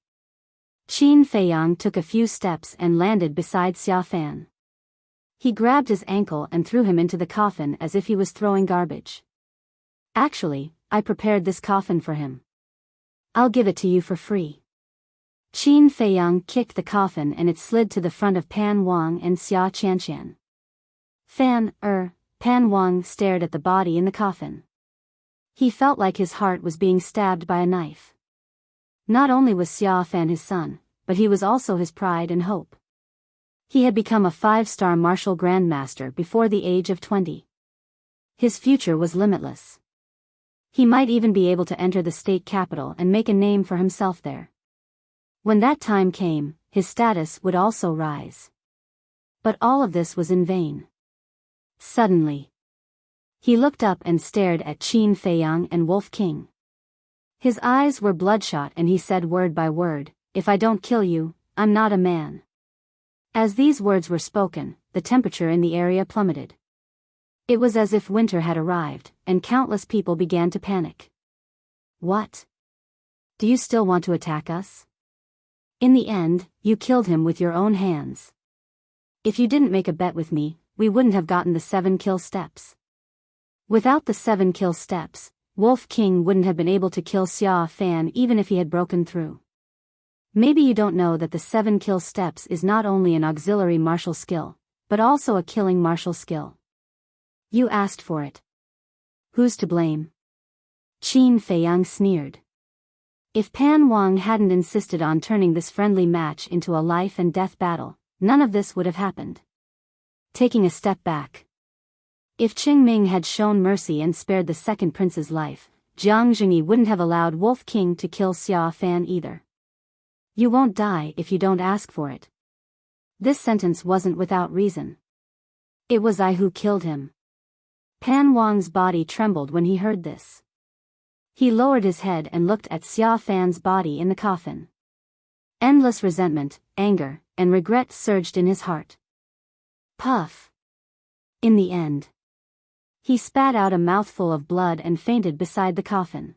Qin Feiyang took a few steps and landed beside Xia Fan. He grabbed his ankle and threw him into the coffin as if he was throwing garbage. Actually, I prepared this coffin for him. I'll give it to you for free. Qin Feiyang kicked the coffin and it slid to the front of Pan Wang and Xia Qianqian. Pan Wang stared at the body in the coffin. He felt like his heart was being stabbed by a knife. Not only was Xia Fan his son, but he was also his pride and hope. He had become a 5-star martial grandmaster before the age of 20. His future was limitless. He might even be able to enter the state capital and make a name for himself there. When that time came, his status would also rise. But all of this was in vain. Suddenly, he looked up and stared at Qin Feiyang and Wolf King. His eyes were bloodshot and he said word by word, "If I don't kill you, I'm not a man." As these words were spoken, the temperature in the area plummeted. It was as if winter had arrived, and countless people began to panic. What? Do you still want to attack us? In the end, you killed him with your own hands. If you didn't make a bet with me, we wouldn't have gotten the 7 kill steps. Without the 7 kill steps, Wolf King wouldn't have been able to kill Xia Fan even if he had broken through. Maybe you don't know that the 7 kill steps is not only an auxiliary martial skill, but also a killing martial skill. You asked for it. Who's to blame? Qin Feiyang sneered. If Pan Wang hadn't insisted on turning this friendly match into a life and death battle, none of this would have happened. Taking a step back. If Qingming had shown mercy and spared the second prince's life, Jiang Zhengyi wouldn't have allowed Wolf King to kill Xia Fan either. You won't die if you don't ask for it. This sentence wasn't without reason. It was I who killed him. Pan Wang's body trembled when he heard this. He lowered his head and looked at Xia Fan's body in the coffin. Endless resentment, anger, and regret surged in his heart. Puff. In the end, he spat out a mouthful of blood and fainted beside the coffin.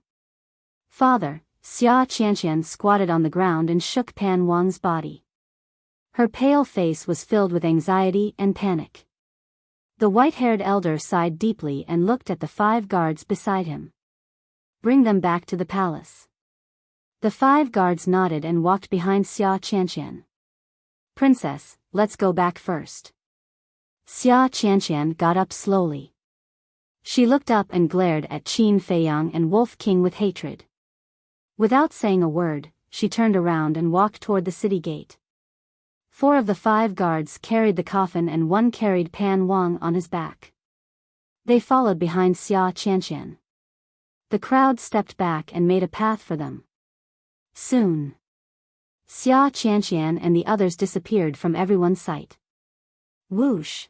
Father, Xia Qianqian squatted on the ground and shook Pan Wang's body. Her pale face was filled with anxiety and panic. The white-haired elder sighed deeply and looked at the 5 guards beside him. Bring them back to the palace. The 5 guards nodded and walked behind Xia Qianqian. Princess, let's go back first. Xia Qianqian got up slowly. She looked up and glared at Qin Feiyang and Wolf King with hatred. Without saying a word, she turned around and walked toward the city gate. 4 of the 5 guards carried the coffin and 1 carried Pan Wang on his back. They followed behind Xia Qianqian. The crowd stepped back and made a path for them. Soon, Xia Qianqian and the others disappeared from everyone's sight. Whoosh!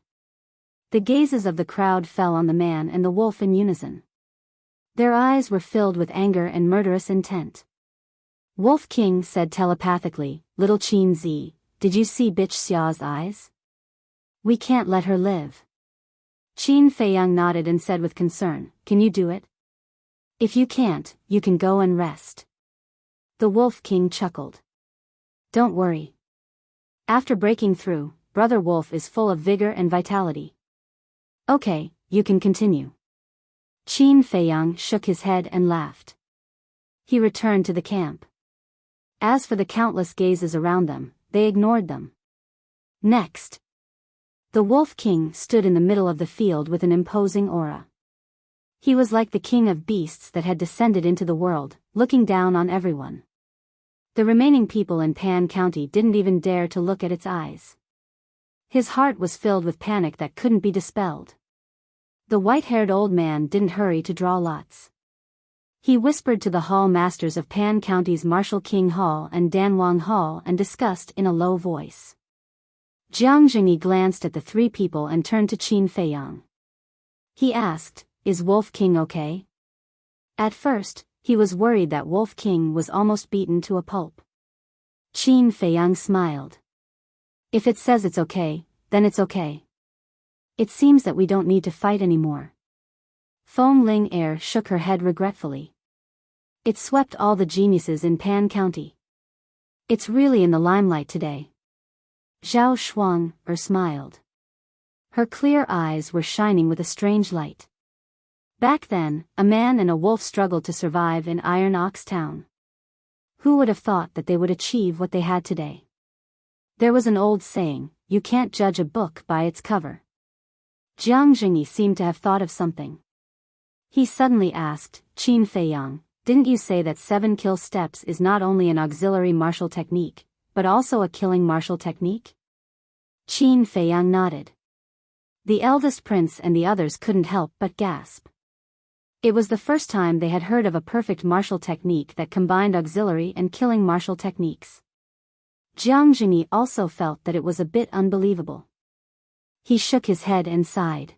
The gazes of the crowd fell on the man and the wolf in unison. Their eyes were filled with anger and murderous intent. Wolf King said telepathically, "Little Qin Zi, did you see bitch Xia's eyes? We can't let her live." Qin Feiyang nodded and said with concern, "Can you do it? If you can't, you can go and rest." The Wolf King chuckled. "Don't worry. After breaking through, Brother Wolf is full of vigor and vitality. Okay, you can continue." Qin Feiyang shook his head and laughed. He returned to the camp. As for the countless gazes around them, they ignored them. Next, the Wolf King stood in the middle of the field with an imposing aura. He was like the king of beasts that had descended into the world, looking down on everyone. The remaining people in Pan County didn't even dare to look at its eyes. His heart was filled with panic that couldn't be dispelled. The white-haired old man didn't hurry to draw lots. He whispered to the hall masters of Pan County's Marshal King Hall and Danwang Hall and discussed in a low voice. Jiang Jingyi glanced at the three people and turned to Qin Feiyang. He asked, "Is Wolf King okay?" At first, he was worried that Wolf King was almost beaten to a pulp. Qin Feiyang smiled. "If it says it's okay, then it's okay. It seems that we don't need to fight anymore." Feng Ling Er shook her head regretfully. It swept all the geniuses in Pan County. It's really in the limelight today. Zhao Shuang smiled. Her clear eyes were shining with a strange light. Back then, a man and a wolf struggled to survive in Iron Ox Town. Who would have thought that they would achieve what they had today? There was an old saying, "You can't judge a book by its cover." Jiang Jingyi seemed to have thought of something. He suddenly asked, "Qin Feiyang, didn't you say that 7 kill steps is not only an auxiliary martial technique, but also a killing martial technique?" Qin Feiyang nodded. The eldest prince and the others couldn't help but gasp. It was the first time they had heard of a perfect martial technique that combined auxiliary and killing martial techniques. Jiang Jingyi also felt that it was a bit unbelievable. He shook his head and sighed.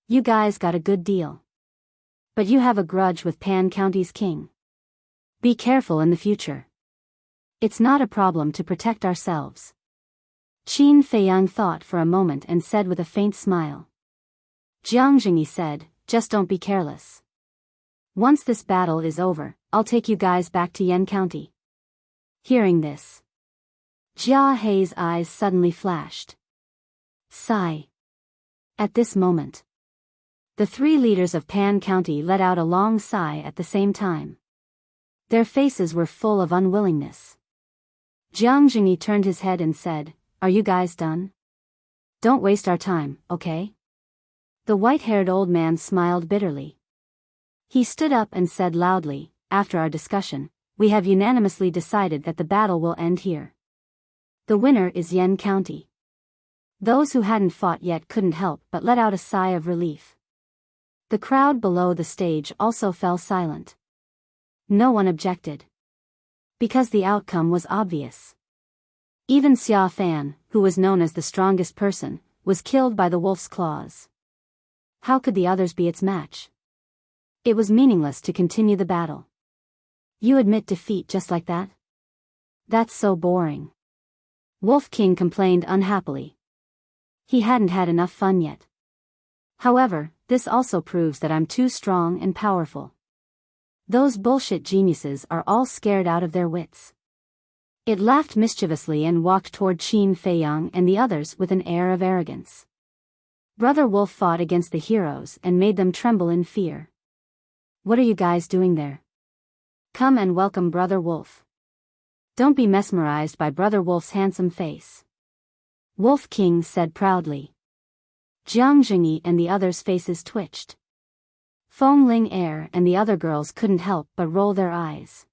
"You guys got a good deal. But you have a grudge with Pan County's king. Be careful in the future. It's not a problem to protect ourselves." Qin Feiyang thought for a moment and said with a faint smile. Jiang Jingyi said, "Just don't be careless. Once this battle is over, I'll take you guys back to Yan County." Hearing this, Jia Hei's eyes suddenly flashed. Sigh. At this moment, the three leaders of Pan County let out a long sigh at the same time. Their faces were full of unwillingness. Jiang Jingyi turned his head and said, "Are you guys done? Don't waste our time, okay?" The white-haired old man smiled bitterly. He stood up and said loudly, "After our discussion, we have unanimously decided that the battle will end here. The winner is Yan County." Those who hadn't fought yet couldn't help but let out a sigh of relief. The crowd below the stage also fell silent. No one objected. Because the outcome was obvious. Even Xia Fan, who was known as the strongest person, was killed by the wolf's claws. How could the others be its match? It was meaningless to continue the battle. You admit defeat just like that? That's so boring. Wolf King complained unhappily. He hadn't had enough fun yet. However, this also proves that I'm too strong and powerful. Those bullshit geniuses are all scared out of their wits. It laughed mischievously and walked toward Qin Feiyang and the others with an air of arrogance. Brother Wolf fought against the heroes and made them tremble in fear. "What are you guys doing there? Come and welcome Brother Wolf. Don't be mesmerized by Brother Wolf's handsome face." Wolf King said proudly. Jiang Jingyi and the others' faces twitched. Feng Ling Er and the other girls couldn't help but roll their eyes.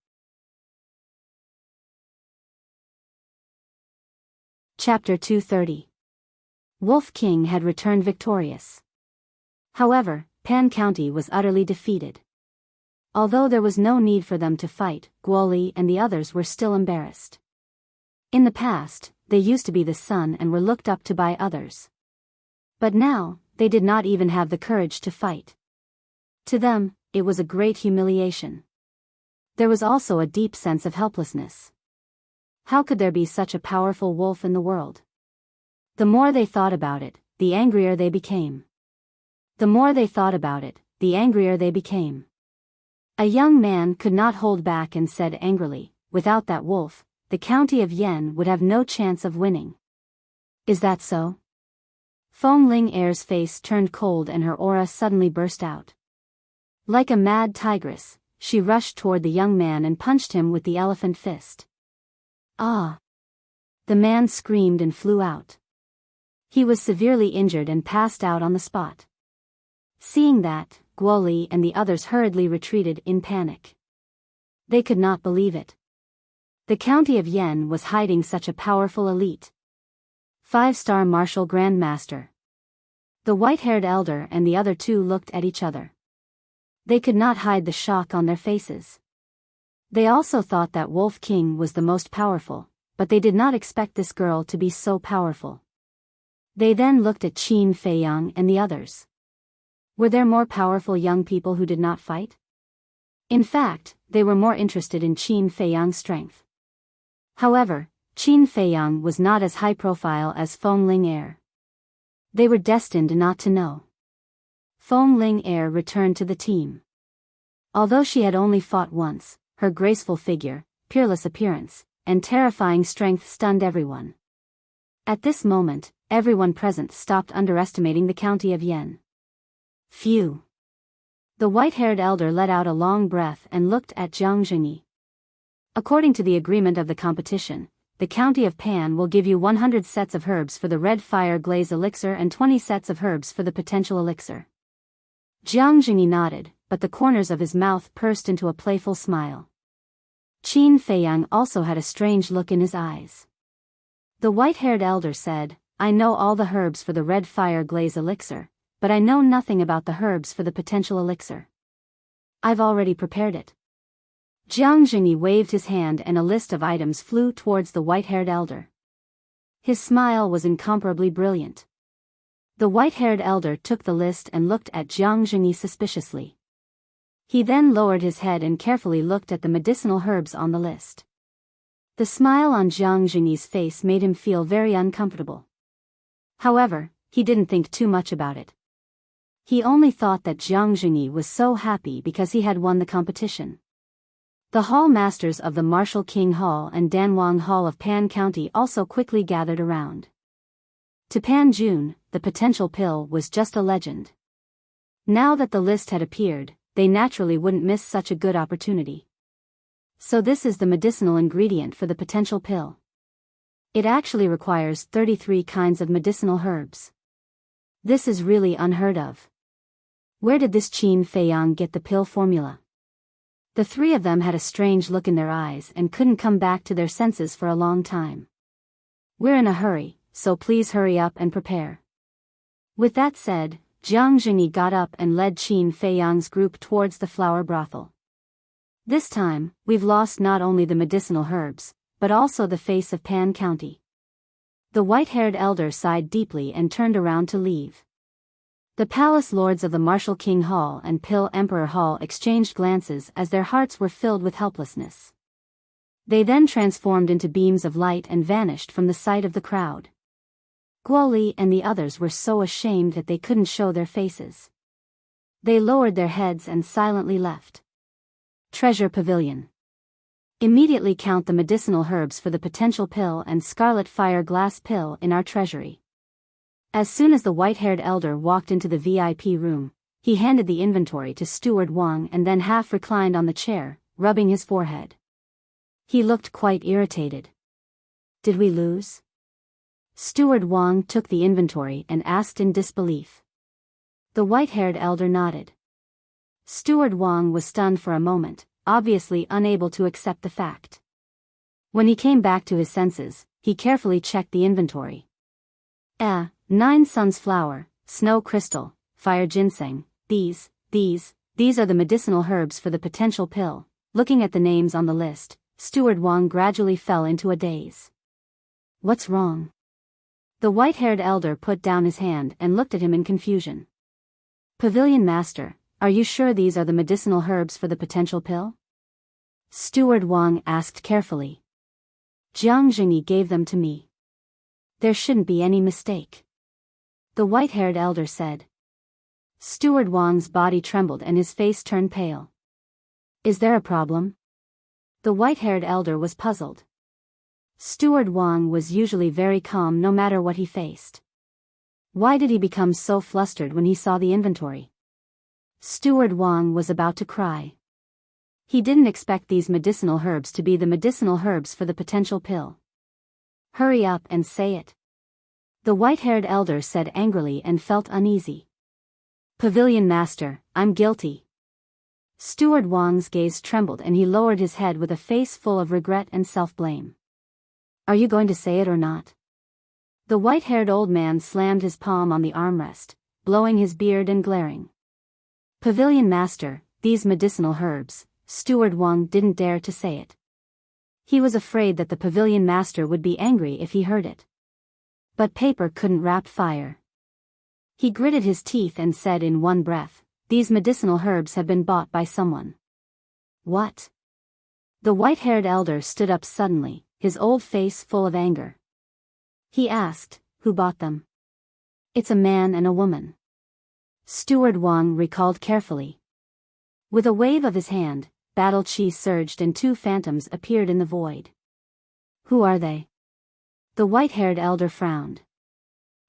Chapter 230. Wolf King had returned victorious. However, Pan County was utterly defeated. Although there was no need for them to fight, Guoli and the others were still embarrassed. In the past, they used to be the sun and were looked up to by others. But now, they did not even have the courage to fight. To them, it was a great humiliation. There was also a deep sense of helplessness. How could there be such a powerful wolf in the world? The more they thought about it, the angrier they became. The more they thought about it, the angrier they became. A young man could not hold back and said angrily, "Without that wolf, the county of Yen would have no chance of winning." "Is that so?" Feng Ling Er's face turned cold and her aura suddenly burst out. Like a mad tigress, she rushed toward the young man and punched him with the elephant fist. "Ah!" The man screamed and flew out. He was severely injured and passed out on the spot. Seeing that, Guoli and the others hurriedly retreated in panic. They could not believe it. The county of Yen was hiding such a powerful elite. 5-star martial grandmaster. The white-haired elder and the other two looked at each other. They could not hide the shock on their faces. They also thought that Wolf King was the most powerful, but they did not expect this girl to be so powerful. They then looked at Qin Feiyang and the others. Were there more powerful young people who did not fight? In fact, they were more interested in Qin Feiyang's strength. However, Qin Feiyang was not as high profile as Feng Ling Heir. They were destined not to know. Feng Ling Heir returned to the team. Although she had only fought once, her graceful figure, peerless appearance, and terrifying strength stunned everyone. At this moment, everyone present stopped underestimating the county of Yen. Phew! The white-haired elder let out a long breath and looked at Jiang Jingyi. According to the agreement of the competition, the county of Pan will give you 100 sets of herbs for the red fire glaze elixir and 20 sets of herbs for the potential elixir. Jiang Jingyi nodded, but the corners of his mouth pursed into a playful smile. Qin Feiyang also had a strange look in his eyes. The white-haired elder said, I know all the herbs for the red fire glaze elixir, but I know nothing about the herbs for the potential elixir. I've already prepared it. Jiang Jingyi waved his hand and a list of items flew towards the white-haired elder. His smile was incomparably brilliant. The white-haired elder took the list and looked at Jiang Jingyi suspiciously. He then lowered his head and carefully looked at the medicinal herbs on the list. The smile on Jiang Jingyi's face made him feel very uncomfortable. However, he didn't think too much about it. He only thought that Jiang Jingyi was so happy because he had won the competition. The hall masters of the Martial King Hall and Danwang Hall of Pan County also quickly gathered around. To Pan Jun, the potential pill was just a legend. Now that the list had appeared, they naturally wouldn't miss such a good opportunity. So this is the medicinal ingredient for the potential pill. It actually requires 33 kinds of medicinal herbs. This is really unheard of. Where did this Qin Feiyang get the pill formula? The three of them had a strange look in their eyes and couldn't come back to their senses for a long time. We're in a hurry, so please hurry up and prepare. With that said, Jiang Jingyi got up and led Qin Feiyang's group towards the flower brothel. This time, we've lost not only the medicinal herbs, but also the face of Pan County. The white-haired elder sighed deeply and turned around to leave. The palace lords of the Martial King Hall and Pill Emperor Hall exchanged glances as their hearts were filled with helplessness. They then transformed into beams of light and vanished from the sight of the crowd. Guoli and the others were so ashamed that they couldn't show their faces. They lowered their heads and silently left. Treasure Pavilion. Immediately count the medicinal herbs for the potential pill and scarlet fire glass pill in our treasury. As soon as the white-haired elder walked into the VIP room, he handed the inventory to Steward Wang and then half reclined on the chair, rubbing his forehead. He looked quite irritated. Did we lose? Steward Wang took the inventory and asked in disbelief. The white-haired elder nodded. Steward Wang was stunned for a moment, obviously unable to accept the fact. When he came back to his senses, he carefully checked the inventory. 9 suns flower, snow crystal, fire ginseng, these are the medicinal herbs for the potential pill. Looking at the names on the list, Steward Wang gradually fell into a daze. What's wrong? The white-haired elder put down his hand and looked at him in confusion. Pavilion Master, are you sure these are the medicinal herbs for the potential pill? Steward Wang asked carefully. Jiang Jingyi gave them to me. There shouldn't be any mistake. The white-haired elder said. Steward Wang's body trembled and his face turned pale. Is there a problem? The white-haired elder was puzzled. Steward Wang was usually very calm no matter what he faced. Why did he become so flustered when he saw the inventory? Steward Wang was about to cry. He didn't expect these medicinal herbs to be the medicinal herbs for the potential pill. Hurry up and say it. The white-haired elder said angrily and felt uneasy. Pavilion Master, I'm guilty. Steward Wang's gaze trembled and he lowered his head with a face full of regret and self-blame. Are you going to say it or not? The white-haired old man slammed his palm on the armrest, blowing his beard and glaring. Pavilion Master, these medicinal herbs, Steward Wang didn't dare to say it. He was afraid that the Pavilion Master would be angry if he heard it. But paper couldn't wrap fire. He gritted his teeth and said in one breath, these medicinal herbs have been bought by someone. What? The white-haired elder stood up suddenly, his old face full of anger. He asked, who bought them? It's a man and a woman. Steward Wang recalled carefully. With a wave of his hand, battle chi surged and two phantoms appeared in the void. Who are they? The white-haired elder frowned.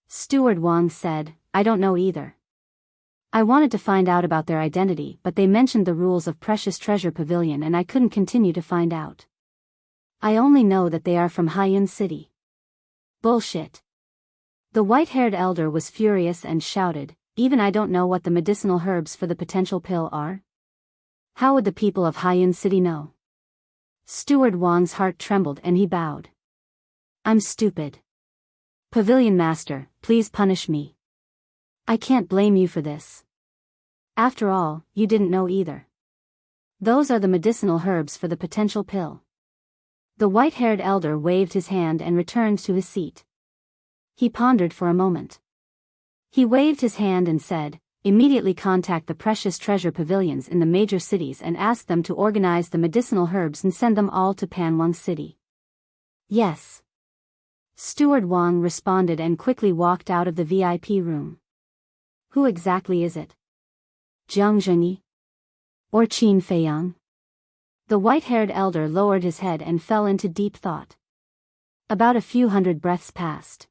Steward Wang said, I don't know either. I wanted to find out about their identity, but they mentioned the rules of Precious Treasure Pavilion and I couldn't continue to find out. I only know that they are from Haiyun City. Bullshit. The white-haired elder was furious and shouted, even I don't know what the medicinal herbs for the potential pill are? How would the people of Haiyun City know? Steward Wang's heart trembled and he bowed. I'm stupid. Pavilion Master, please punish me. I can't blame you for this. After all, you didn't know either. Those are the medicinal herbs for the potential pill. The white-haired elder waved his hand and returned to his seat. He pondered for a moment. He waved his hand and said, immediately contact the Precious Treasure Pavilions in the major cities and ask them to organize the medicinal herbs and send them all to Panwang City. Yes. Steward Wang responded and quickly walked out of the VIP room. Who exactly is it? Jiang Zhengyi? Or Qin Feiyang? The white-haired elder lowered his head and fell into deep thought. About a few hundred breaths passed.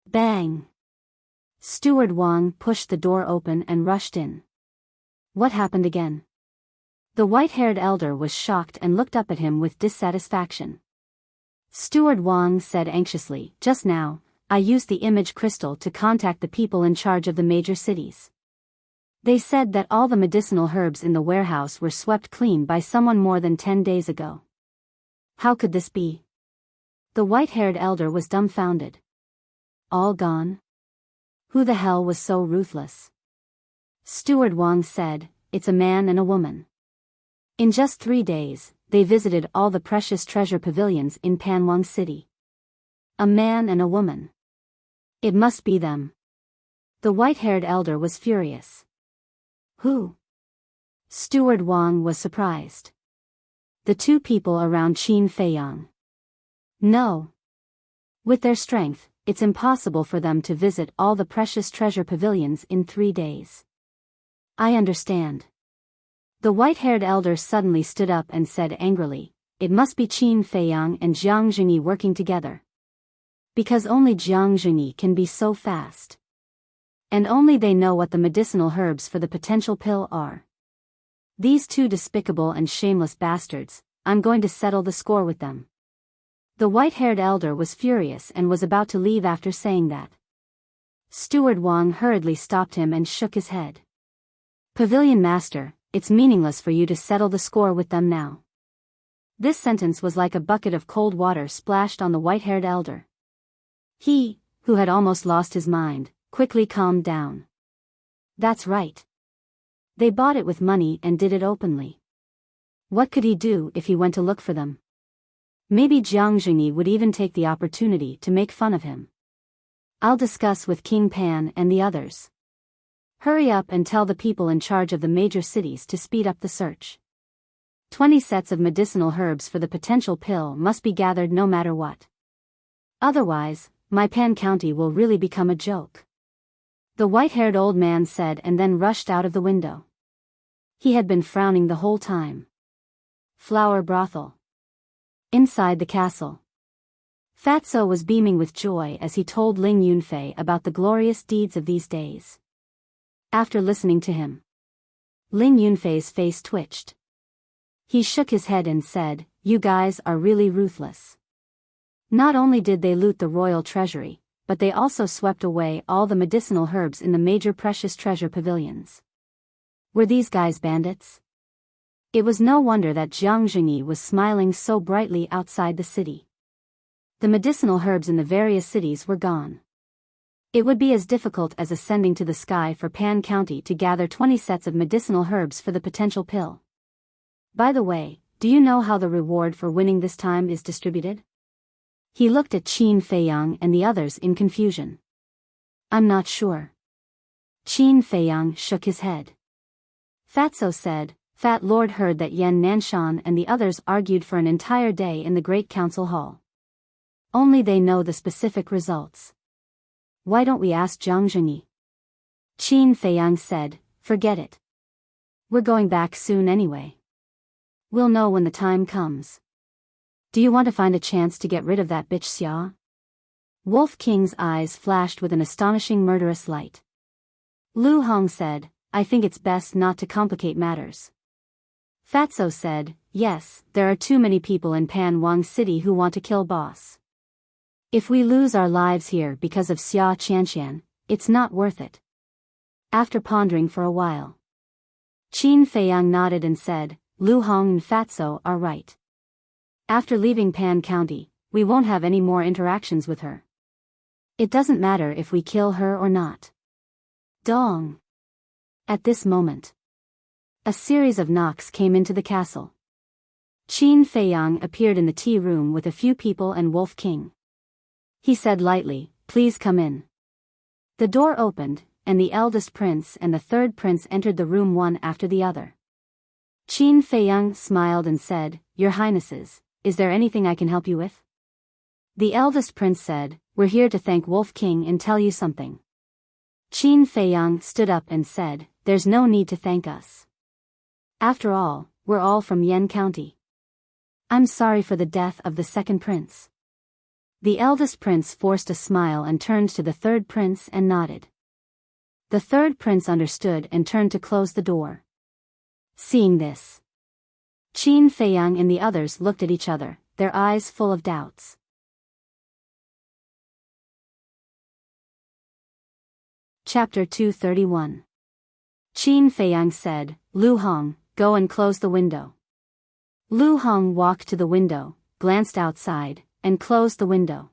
Bang! Steward Wang pushed the door open and rushed in. What happened again? The white-haired elder was shocked and looked up at him with dissatisfaction. Steward Wang said anxiously, just now, I used the image crystal to contact the people in charge of the major cities. They said that all the medicinal herbs in the warehouse were swept clean by someone more than 10 days ago. How could this be? The white-haired elder was dumbfounded. All gone? Who the hell was so ruthless? Steward Wang said, it's a man and a woman. In just 3 days, they visited all the Precious Treasure Pavilions in Panwang City. A man and a woman. It must be them. The white-haired elder was furious. Who? Steward Wang was surprised. The two people around Qin Feiyang. No. With their strength, it's impossible for them to visit all the Precious Treasure Pavilions in 3 days. I understand. The white-haired elder suddenly stood up and said angrily, it must be Qin Feiyang and Jiang Zhengyi working together. Because only Jiang Zhengyi can be so fast. And only they know what the medicinal herbs for the potential pill are. These two despicable and shameless bastards, I'm going to settle the score with them. The white-haired elder was furious and was about to leave after saying that. Steward Wang hurriedly stopped him and shook his head. Pavilion Master, it's meaningless for you to settle the score with them now. This sentence was like a bucket of cold water splashed on the white-haired elder. He, who had almost lost his mind, quickly calmed down. That's right. They bought it with money and did it openly. What could he do if he went to look for them? Maybe Jiang Zhengyi would even take the opportunity to make fun of him. I'll discuss with King Pan and the others. Hurry up and tell the people in charge of the major cities to speed up the search. 20 sets of medicinal herbs for the potential pill must be gathered no matter what. Otherwise, my Pan County will really become a joke. The white-haired old man said and then rushed out of the window. He had been frowning the whole time. Flower brothel. Inside the castle. Fatso was beaming with joy as he told Ling Yunfei about the glorious deeds of these days. After listening to him, Ling Yunfei's face twitched. He shook his head and said, you guys are really ruthless. Not only did they loot the royal treasury, but they also swept away all the medicinal herbs in the major Precious Treasure Pavilions. Were these guys bandits? It was no wonder that Jiang Jingyi was smiling so brightly outside the city. The medicinal herbs in the various cities were gone. It would be as difficult as ascending to the sky for Pan County to gather 20 sets of medicinal herbs for the potential pill. By the way, do you know how the reward for winning this time is distributed? He looked at Qin Feiyang and the others in confusion. I'm not sure. Qin Feiyang shook his head. Fatso said, Fat Lord heard that Yan Nanshan and the others argued for an entire day in the Great Council Hall. Only they know the specific results. Why don't we ask Jiang Jingyi? Qin Feiyang said, forget it. We're going back soon anyway. We'll know when the time comes. Do you want to find a chance to get rid of that bitch Xia? Wolf King's eyes flashed with an astonishing murderous light. Lu Hong said, I think it's best not to complicate matters. Fatso said, yes, there are too many people in Pan Wang City who want to kill boss. If we lose our lives here because of Xia Qianqian, it's not worth it. After pondering for a while, Qin Feiyang nodded and said, Lu Hong and Fatso are right. After leaving Pan County, we won't have any more interactions with her. It doesn't matter if we kill her or not. Dong. At this moment, a series of knocks came into the castle. Qin Feiyang appeared in the tea room with a few people and Wolf King. He said lightly, please come in. The door opened, and the eldest prince and the third prince entered the room one after the other. Qin Feiyang smiled and said, Your Highnesses, is there anything I can help you with? The eldest prince said, we're here to thank Wolf King and tell you something. Qin Feiyang stood up and said, there's no need to thank us. After all, we're all from Yan County. I'm sorry for the death of the second prince. The eldest prince forced a smile and turned to the third prince and nodded. The third prince understood and turned to close the door. Seeing this, Qin Feiyang and the others looked at each other, their eyes full of doubts. Chapter 231. Qin Feiyang said, Lu Hong, go and close the window. Lu Hong walked to the window, glanced outside, and closed the window.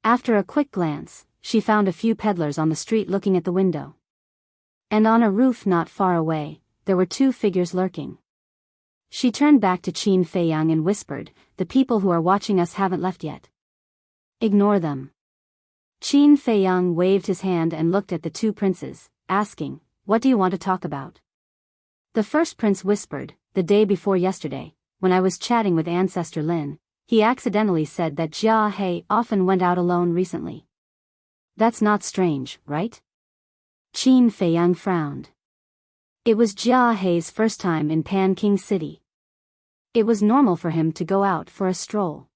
After a quick glance, she found a few peddlers on the street looking at the window. And on a roof not far away, there were two figures lurking. She turned back to Qin Feiyang and whispered, the people who are watching us haven't left yet. Ignore them. Qin Feiyang waved his hand and looked at the two princes, asking, what do you want to talk about? The first prince whispered, the day before yesterday, when I was chatting with Ancestor Lin, he accidentally said that Jia He often went out alone recently. That's not strange, right? Qin Feiyang frowned. It was Jia He's first time in Pan King City. It was normal for him to go out for a stroll.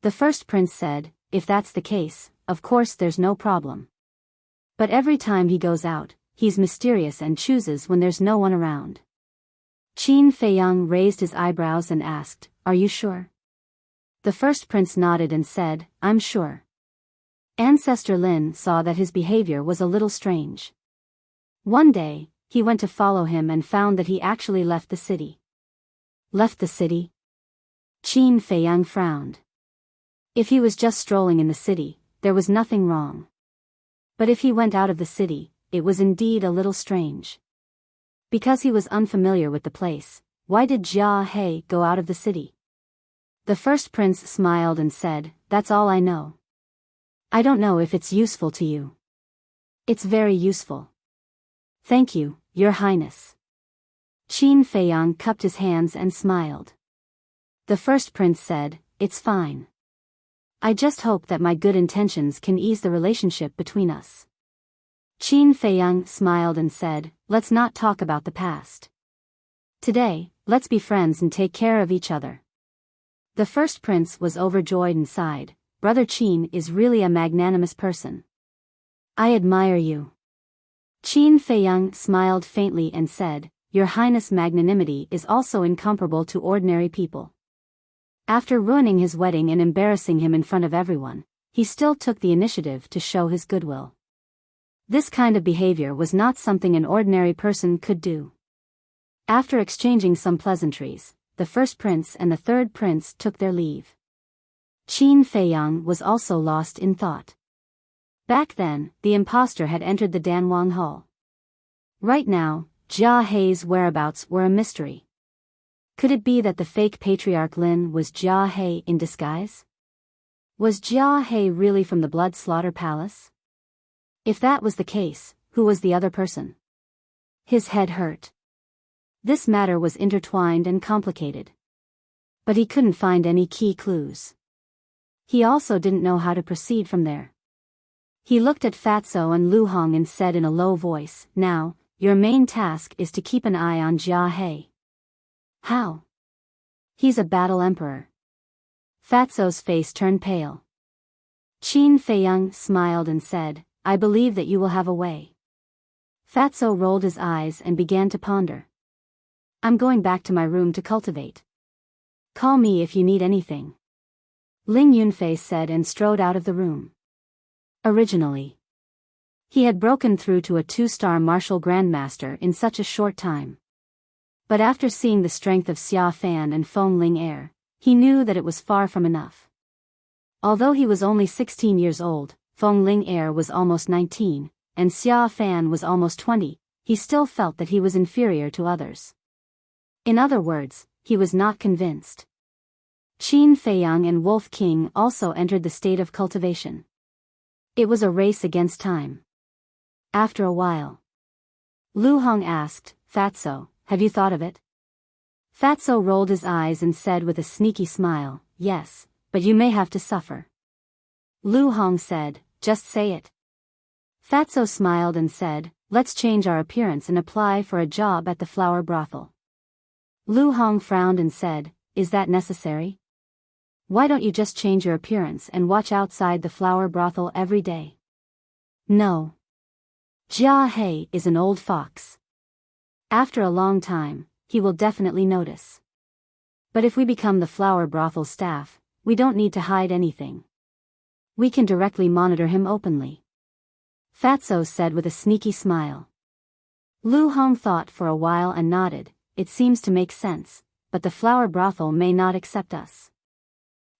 The first prince said, if that's the case, of course there's no problem. But every time he goes out, he's mysterious and chooses when there's no one around. Qin Feiyang raised his eyebrows and asked, are you sure? The first prince nodded and said, I'm sure. Ancestor Lin saw that his behavior was a little strange. One day, he went to follow him and found that he actually left the city. Left the city? Qin Feiyang frowned. If he was just strolling in the city, there was nothing wrong. But if he went out of the city, it was indeed a little strange. Because he was unfamiliar with the place, why did Jia He go out of the city? The first prince smiled and said, that's all I know. I don't know if it's useful to you. It's very useful. Thank you, Your Highness. Qin Feiyang cupped his hands and smiled. The first prince said, it's fine. I just hope that my good intentions can ease the relationship between us. Qin Feiyang smiled and said, let's not talk about the past. Today, let's be friends and take care of each other. The first prince was overjoyed and sighed, Brother Qin is really a magnanimous person. I admire you. Qin Feiyang smiled faintly and said, Your Highness' magnanimity is also incomparable to ordinary people. After ruining his wedding and embarrassing him in front of everyone, he still took the initiative to show his goodwill. This kind of behavior was not something an ordinary person could do. After exchanging some pleasantries, the first prince and the third prince took their leave. Qin Feiyang was also lost in thought. Back then, the impostor had entered the Danwang Hall. Right now, Jia Hei's whereabouts were a mystery. Could it be that the fake patriarch Lin was Jia Hei in disguise? Was Jia Hei really from the Blood Slaughter Palace? If that was the case, who was the other person? His head hurt. This matter was intertwined and complicated. But he couldn't find any key clues. He also didn't know how to proceed from there. He looked at Fatso and Lu Hong and said in a low voice, "Now, your main task is to keep an eye on Jia Hei." "How?" "He's a battle emperor." Fatso's face turned pale. Qin Feiyang smiled and said, "I believe that you will have a way." Fatso rolled his eyes and began to ponder. "I'm going back to my room to cultivate. Call me if you need anything," Ling Yunfei said and strode out of the room. Originally, he had broken through to a 2-star martial grandmaster in such a short time. But after seeing the strength of Xia Fan and Feng Ling Er, he knew that it was far from enough. Although he was only 16 years old, Feng Ling Er was almost 19, and Xia Fan was almost 20, he still felt that he was inferior to others. In other words, he was not convinced. Qin Feiyang and Wolf King also entered the state of cultivation. It was a race against time. After a while, Lu Hong asked, "Fatso, have you thought of it?" Fatso rolled his eyes and said with a sneaky smile, "Yes, but you may have to suffer." Lu Hong said, "Just say it." Fatso smiled and said, "Let's change our appearance and apply for a job at the flower brothel." Lu Hong frowned and said, "Is that necessary? Why don't you just change your appearance and watch outside the flower brothel every day?" "No. Jia Hei is an old fox. After a long time, he will definitely notice. But if we become the flower brothel staff, we don't need to hide anything. We can directly monitor him openly," Fatso said with a sneaky smile. Lu Hong thought for a while and nodded. "It seems to make sense, but the flower brothel may not accept us."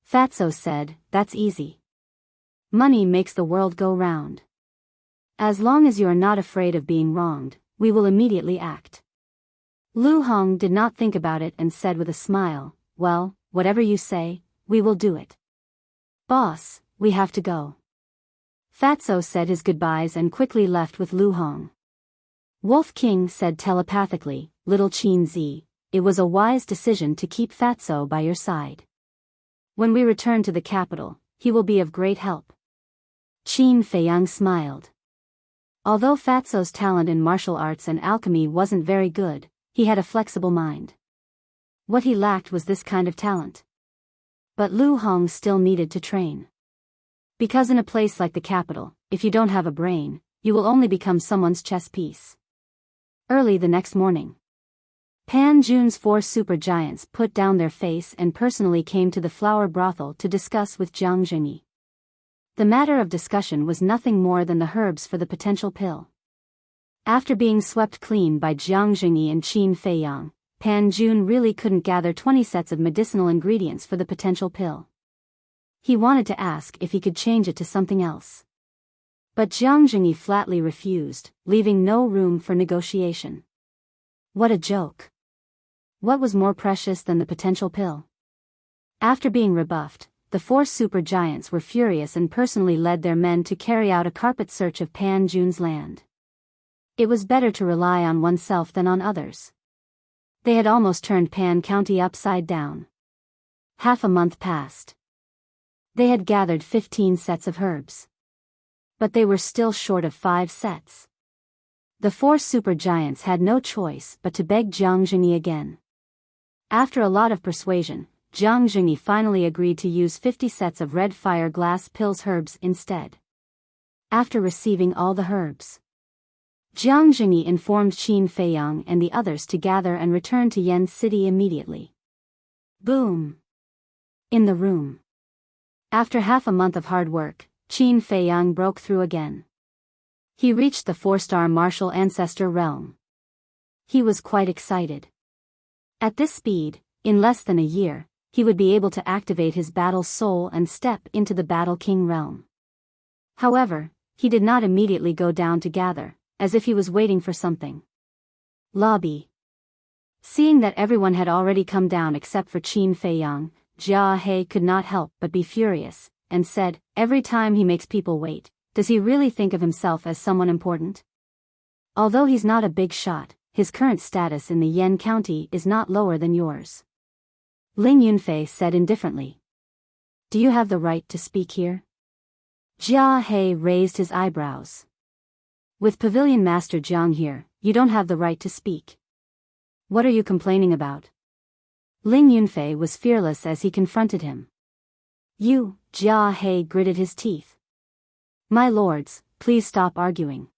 Fatso said, "That's easy. Money makes the world go round. As long as you are not afraid of being wronged, we will immediately act." Lu Hong did not think about it and said with a smile, "Well, whatever you say, we will do it." "Boss, we have to go." Fatso said his goodbyes and quickly left with Lu Hong. Wolf King said telepathically, "Little Qin Zi, it was a wise decision to keep Fatso by your side. When we return to the capital, he will be of great help." Qin Feiyang smiled. Although Fatso's talent in martial arts and alchemy wasn't very good, he had a flexible mind. What he lacked was this kind of talent. But Lu Hong still needed to train. Because in a place like the capital, if you don't have a brain, you will only become someone's chess piece. Early the next morning, Pan Jun's 4 super giants put down their face and personally came to the flower brothel to discuss with Jiang Jingyi. The matter of discussion was nothing more than the herbs for the potential pill. After being swept clean by Jiang Jingyi and Qin Feiyang, Pan Jun really couldn't gather 20 sets of medicinal ingredients for the potential pill. He wanted to ask if he could change it to something else. But Jiang Jingyi flatly refused, leaving no room for negotiation. What a joke. What was more precious than the potential pill? After being rebuffed, the 4 super giants were furious and personally led their men to carry out a carpet search of Pan Jun's land. It was better to rely on oneself than on others. They had almost turned Pan County upside down. Half a month passed. They had gathered 15 sets of herbs. But they were still short of 5 sets. The 4 super giants had no choice but to beg Jiang Jingyi again. After a lot of persuasion, Jiang Jingyi finally agreed to use 50 sets of red fire glass pills herbs instead. After receiving all the herbs, Jiang Jingyi informed Qin Feiyang and the others to gather and return to Yen City immediately. Boom! In the room. After half a month of hard work, Qin Feiyang broke through again. He reached the 4-star martial ancestor realm. He was quite excited. At this speed, in less than a year, he would be able to activate his battle soul and step into the Battle King realm. However, he did not immediately go down to gather, as if he was waiting for something. Lobby. Seeing that everyone had already come down except for Qin Feiyang, Jia He could not help but be furious, and said, "Every time he makes people wait, does he really think of himself as someone important? Although he's not a big shot, his current status in the Yan County is not lower than yours." Ling Yunfei said indifferently. "Do you have the right to speak here?" Jia He raised his eyebrows. "With Pavilion Master Jiang here, you don't have the right to speak. What are you complaining about?" Ling Yunfei was fearless as he confronted him. "You," Jia He gritted his teeth. "My lords, please stop arguing.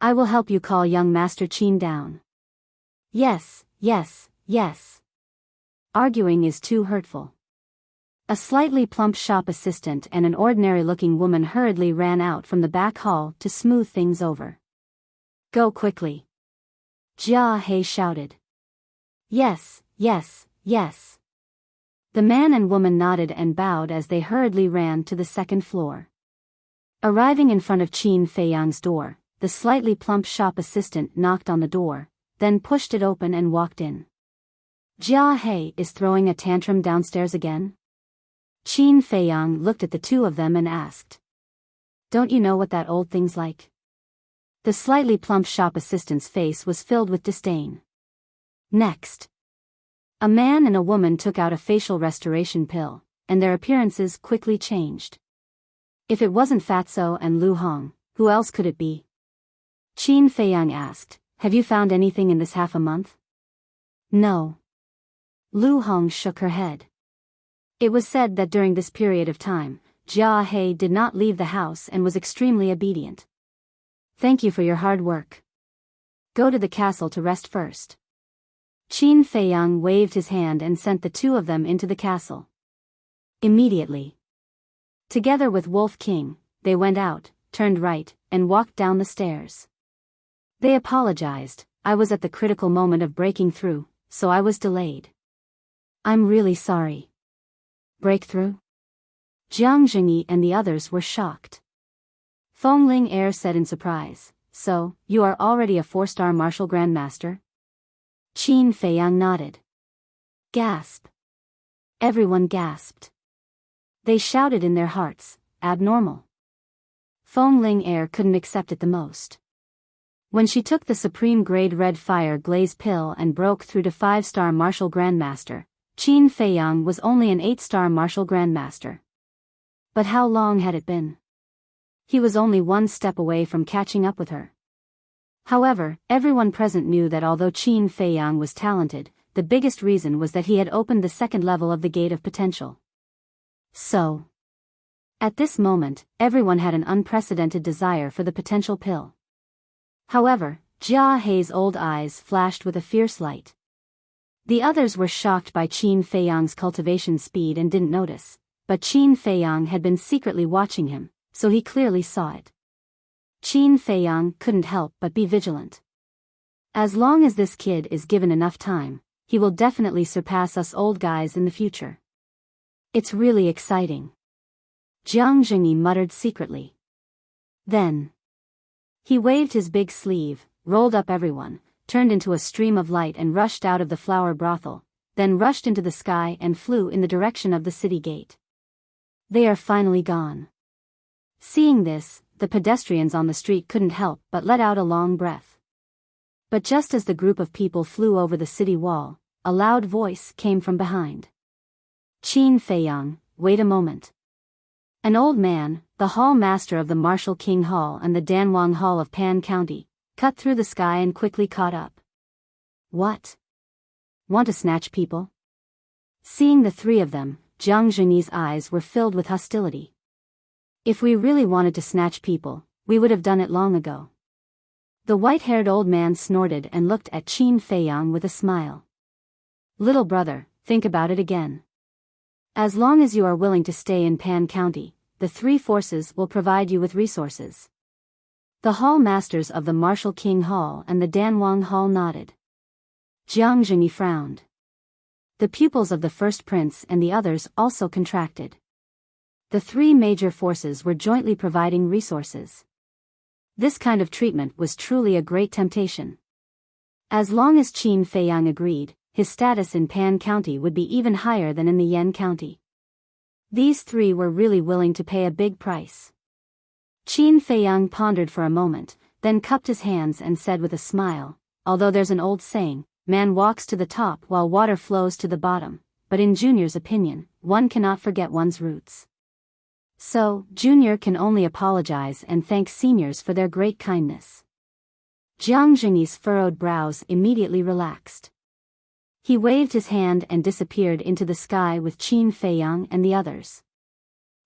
I will help you call young Master Qin down." "Yes, yes, yes. Arguing is too hurtful." A slightly plump shop assistant and an ordinary-looking woman hurriedly ran out from the back hall to smooth things over. "Go quickly," Jia He shouted. "Yes, yes, yes." The man and woman nodded and bowed as they hurriedly ran to the second floor. Arriving in front of Qin Feiyang's door, the slightly plump shop assistant knocked on the door, then pushed it open and walked in. "Jia He is throwing a tantrum downstairs again?" Qin Feiyang looked at the two of them and asked. "Don't you know what that old thing's like?" The slightly plump shop assistant's face was filled with disdain. Next, a man and a woman took out a facial restoration pill, and their appearances quickly changed. If it wasn't Fatso and Lu Hong, who else could it be? Qin Feiyang asked, "Have you found anything in this half a month?" "No." Lu Hong shook her head. It was said that during this period of time, Jia He did not leave the house and was extremely obedient. "Thank you for your hard work. Go to the castle to rest first." Qin Feiyang waved his hand and sent the two of them into the castle. Immediately, together with Wolf King, they went out, turned right, and walked down the stairs. They apologized. "I was at the critical moment of breaking through, so I was delayed." "I'm really sorry." "Breakthrough?" Jiang Zhengyi and the others were shocked. Feng Ling Air said in surprise, "So, you are already a 4-star martial grandmaster?" Qin Feiyang nodded. Gasp. Everyone gasped. They shouted in their hearts, "Abnormal." Feng Ling Air couldn't accept it the most. When she took the supreme grade red fire glaze pill and broke through to 5-star martial grandmaster, Qin Feiyang was only an 8-star martial grandmaster. But how long had it been? He was only one step away from catching up with her. However, everyone present knew that although Qin Feiyang was talented, the biggest reason was that he had opened the second level of the Gate of Potential. So, at this moment, everyone had an unprecedented desire for the potential pill. However, Jia He's old eyes flashed with a fierce light. The others were shocked by Qin Feiyang's cultivation speed and didn't notice, but Qin Feiyang had been secretly watching him, so he clearly saw it. Qin Feiyang couldn't help but be vigilant. As long as this kid is given enough time, he will definitely surpass us old guys in the future. It's really exciting. Jiang Zhengyi muttered secretly. Then, he waved his big sleeve, rolled up everyone, turned into a stream of light and rushed out of the flower brothel, then rushed into the sky and flew in the direction of the city gate. They are finally gone. Seeing this, the pedestrians on the street couldn't help but let out a long breath. But just as the group of people flew over the city wall, a loud voice came from behind. "Qin Feiyang, wait a moment." An old man, the hall master of the Martial King Hall and the Danwang Hall of Pan County, cut through the sky and quickly caught up. "What? Want to snatch people?" Seeing the three of them, Jiang Zhengyi's eyes were filled with hostility. "If we really wanted to snatch people, we would have done it long ago." The white-haired old man snorted and looked at Qin Feiyang with a smile. "Little brother, think about it again. As long as you are willing to stay in Pan County, the three forces will provide you with resources." The hall masters of the Martial King Hall and the Danwang Hall nodded. Jiang Zhengyi frowned. The pupils of the first prince and the others also contracted. The three major forces were jointly providing resources. This kind of treatment was truly a great temptation. As long as Qin Feiyang agreed, his status in Pan County would be even higher than in the Yan County. These three were really willing to pay a big price. Qin Feiyang pondered for a moment, then cupped his hands and said with a smile, although there's an old saying, man walks to the top while water flows to the bottom, but in Junior's opinion, one cannot forget one's roots. So, Junior can only apologize and thank seniors for their great kindness. Jiang Jingyi's furrowed brows immediately relaxed. He waved his hand and disappeared into the sky with Qin Feiyang and the others.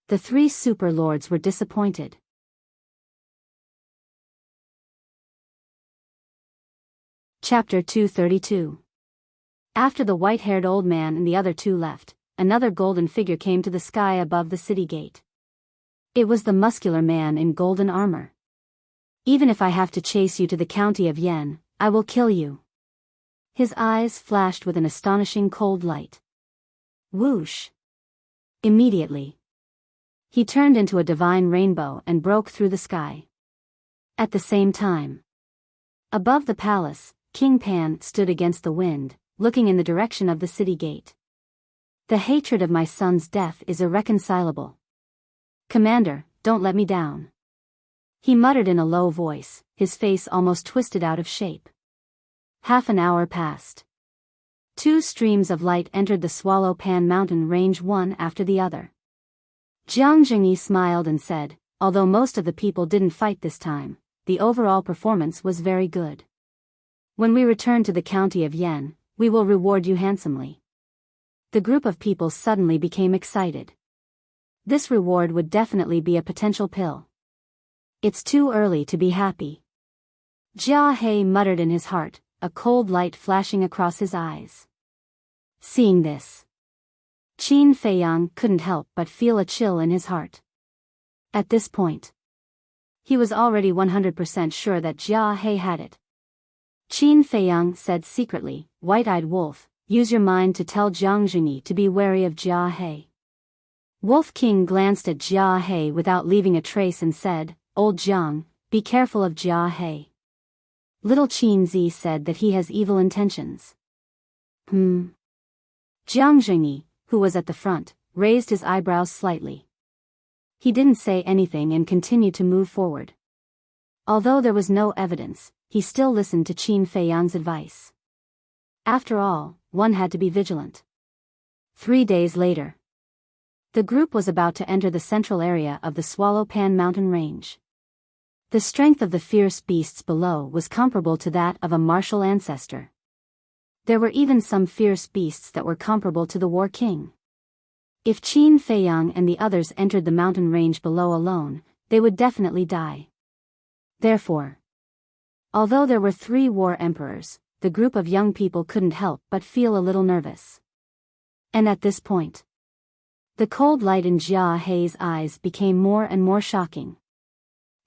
The three super lords were disappointed. Chapter 232. After the white-haired old man and the other two left, another golden figure came to the sky above the city gate. It was the muscular man in golden armor. Even if I have to chase you to the county of Yan, I will kill you. His eyes flashed with an astonishing cold light. Whoosh! Immediately, he turned into a divine rainbow and broke through the sky. At the same time, above the palace, King Pan stood against the wind, looking in the direction of the city gate. The hatred of my son's death is irreconcilable. Commander, don't let me down. He muttered in a low voice, his face almost twisted out of shape. Half an hour passed. Two streams of light entered the Swallow Pan mountain range one after the other. Jiang Jingyi smiled and said, although most of the people didn't fight this time, the overall performance was very good. When we return to the county of Yan, we will reward you handsomely. The group of people suddenly became excited. This reward would definitely be a potential pill. It's too early to be happy. Jia He muttered in his heart, a cold light flashing across his eyes. Seeing this, Qin Feiyang couldn't help but feel a chill in his heart. At this point, he was already 100% sure that Jia He had it. Qin Feiyang said secretly, White-eyed wolf, use your mind to tell Jiang Jingyi to be wary of Jia He. Wolf King glanced at Jia He without leaving a trace and said, Old Jiang, be careful of Jia He. Little Qin Zi said that he has evil intentions. Jiang Jingyi, who was at the front, raised his eyebrows slightly. He didn't say anything and continued to move forward. Although there was no evidence, he still listened to Qin Feiyang's advice. After all, one had to be vigilant. 3 days later, the group was about to enter the central area of the Swallow Pan mountain range. The strength of the fierce beasts below was comparable to that of a martial ancestor. There were even some fierce beasts that were comparable to the War King. If Qin Feiyang and the others entered the mountain range below alone, they would definitely die. Therefore, although there were 3 war emperors, the group of young people couldn't help but feel a little nervous. And at this point, the cold light in Jia He's eyes became more and more shocking.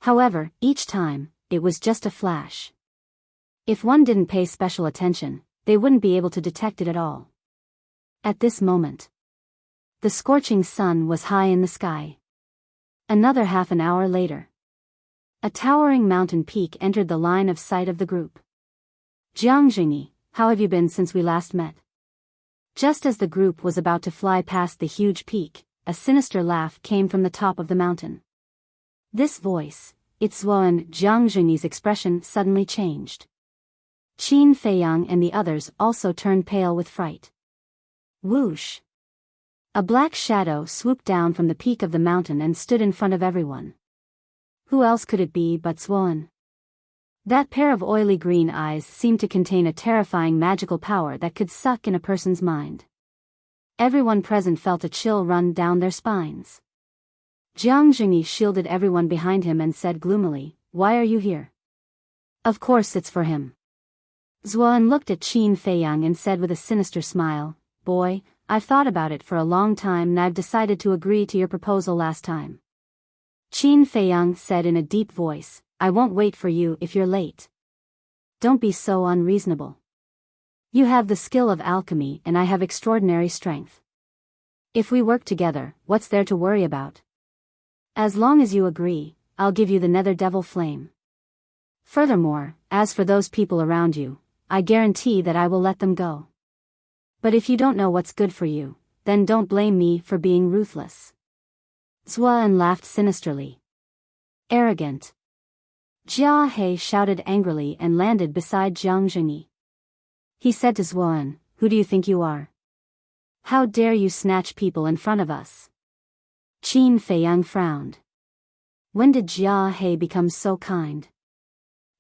However, each time, it was just a flash. If one didn't pay special attention, they wouldn't be able to detect it at all. At this moment, the scorching sun was high in the sky. Another half an hour later, a towering mountain peak entered the line of sight of the group. Jiang Jingyi, how have you been since we last met? Just as the group was about to fly past the huge peak, a sinister laugh came from the top of the mountain. This voice, its Zuoan. Jiang Jingyi's expression suddenly changed. Qin Feiyang and the others also turned pale with fright. Whoosh! A black shadow swooped down from the peak of the mountain and stood in front of everyone. Who else could it be but Zuoan? That pair of oily green eyes seemed to contain a terrifying magical power that could suck in a person's mind. Everyone present felt a chill run down their spines. Jiang Jingyi shielded everyone behind him and said gloomily, Why are you here? Of course it's for him. Zuoan looked at Qin Feiyang and said with a sinister smile, Boy, I've thought about it for a long time and I've decided to agree to your proposal last time. Qin Feiyang said in a deep voice, I won't wait for you if you're late. Don't be so unreasonable. You have the skill of alchemy and I have extraordinary strength. If we work together, what's there to worry about? As long as you agree, I'll give you the Nether Devil Flame. Furthermore, as for those people around you, I guarantee that I will let them go. But if you don't know what's good for you, then don't blame me for being ruthless. Zuan laughed sinisterly. Arrogant. Jia He shouted angrily and landed beside Jiang Zhengyi. He said to Zuan, "Who do you think you are? How dare you snatch people in front of us?" Qin Feiyang frowned. When did Jia He become so kind?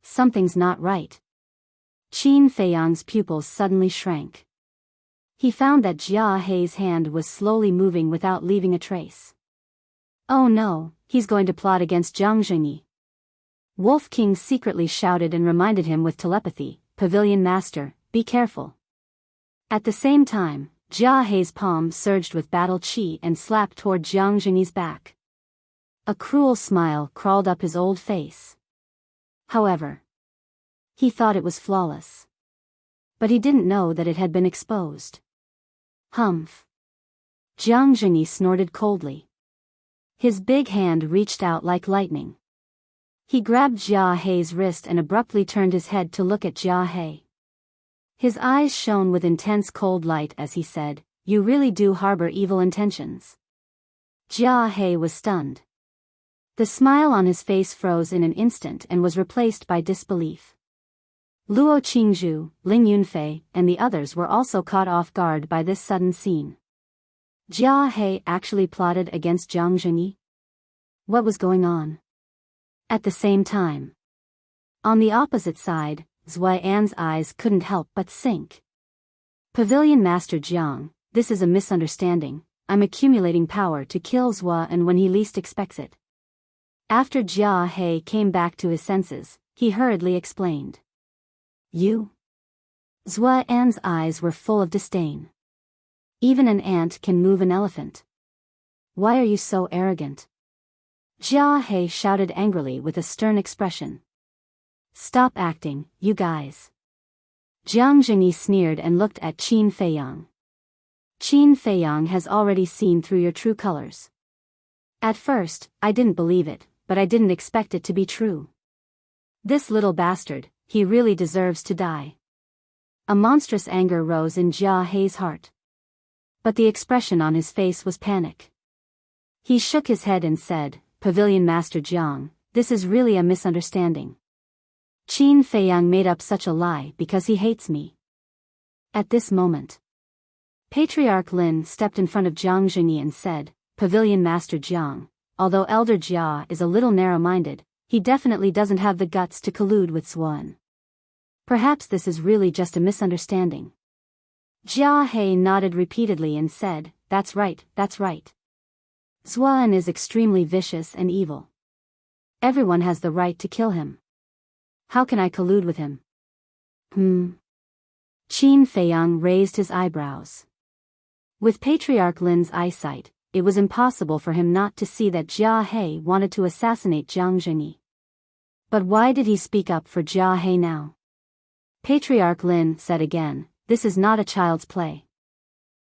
Something's not right. Qin Feiyang's pupils suddenly shrank. He found that Jia He's hand was slowly moving without leaving a trace. Oh no, he's going to plot against Jiang Zhengyi. Wolf King secretly shouted and reminded him with telepathy, "Pavilion Master, be careful." At the same time, Jia He's palm surged with battle chi and slapped toward Jiang Zhengyi's back. A cruel smile crawled up his old face. However, he thought it was flawless. But he didn't know that it had been exposed. Humph. Jiang Zhengyi snorted coldly. His big hand reached out like lightning. He grabbed Jia He's wrist and abruptly turned his head to look at Jia He. His eyes shone with intense cold light as he said, "You really do harbor evil intentions." Jia He was stunned. The smile on his face froze in an instant and was replaced by disbelief. Luo Qingzhu, Ling Yunfei, and the others were also caught off guard by this sudden scene. Jia He actually plotted against Jiang Zhengyi? What was going on? At the same time, on the opposite side, Zuian's eyes couldn't help but sink. Pavilion Master Jiang, this is a misunderstanding. I'm accumulating power to kill Zuan when he least expects it. After Jia He came back to his senses, he hurriedly explained. You? Zuian's eyes were full of disdain. Even an ant can move an elephant. Why are you so arrogant? Jia He shouted angrily with a stern expression. Stop acting, you guys. Jiang Zhengyi sneered and looked at Qin Feiyang. Qin Feiyang has already seen through your true colors. At first, I didn't believe it, but I didn't expect it to be true. This little bastard, he really deserves to die. A monstrous anger rose in Jia He's heart. But the expression on his face was panic. He shook his head and said, "Pavilion Master Jiang, this is really a misunderstanding. Qin Feiyang made up such a lie because he hates me." At this moment, Patriarch Lin stepped in front of Jiang Zhengyi and said, "Pavilion Master Jiang, although Elder Jia is a little narrow-minded, he definitely doesn't have the guts to collude with Zuan. Perhaps this is really just a misunderstanding." Jia He nodded repeatedly and said, that's right. Zuan is extremely vicious and evil. Everyone has the right to kill him. How can I collude with him? Qin Feiyang raised his eyebrows. With Patriarch Lin's eyesight, it was impossible for him not to see that Jia He wanted to assassinate Jiang Zhengyi. But why did he speak up for Jia He now? Patriarch Lin said again, "This is not a child's play.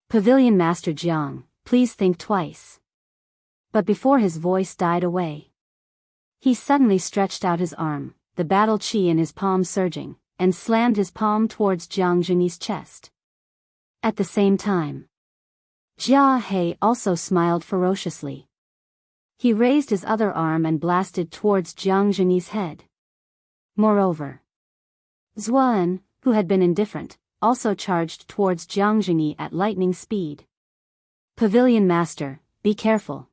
Pavilion Master Jiang, please think twice." But before his voice died away, he suddenly stretched out his arm, the battle chi in his palm surging, and slammed his palm towards Jiang Zhengyi's chest. At the same time, Jia He also smiled ferociously. He raised his other arm and blasted towards Jiang Zhengyi's head. Moreover, Zuan, who had been indifferent, also charged towards Jiang Zhengyi at lightning speed. "Pavilion Master, be careful."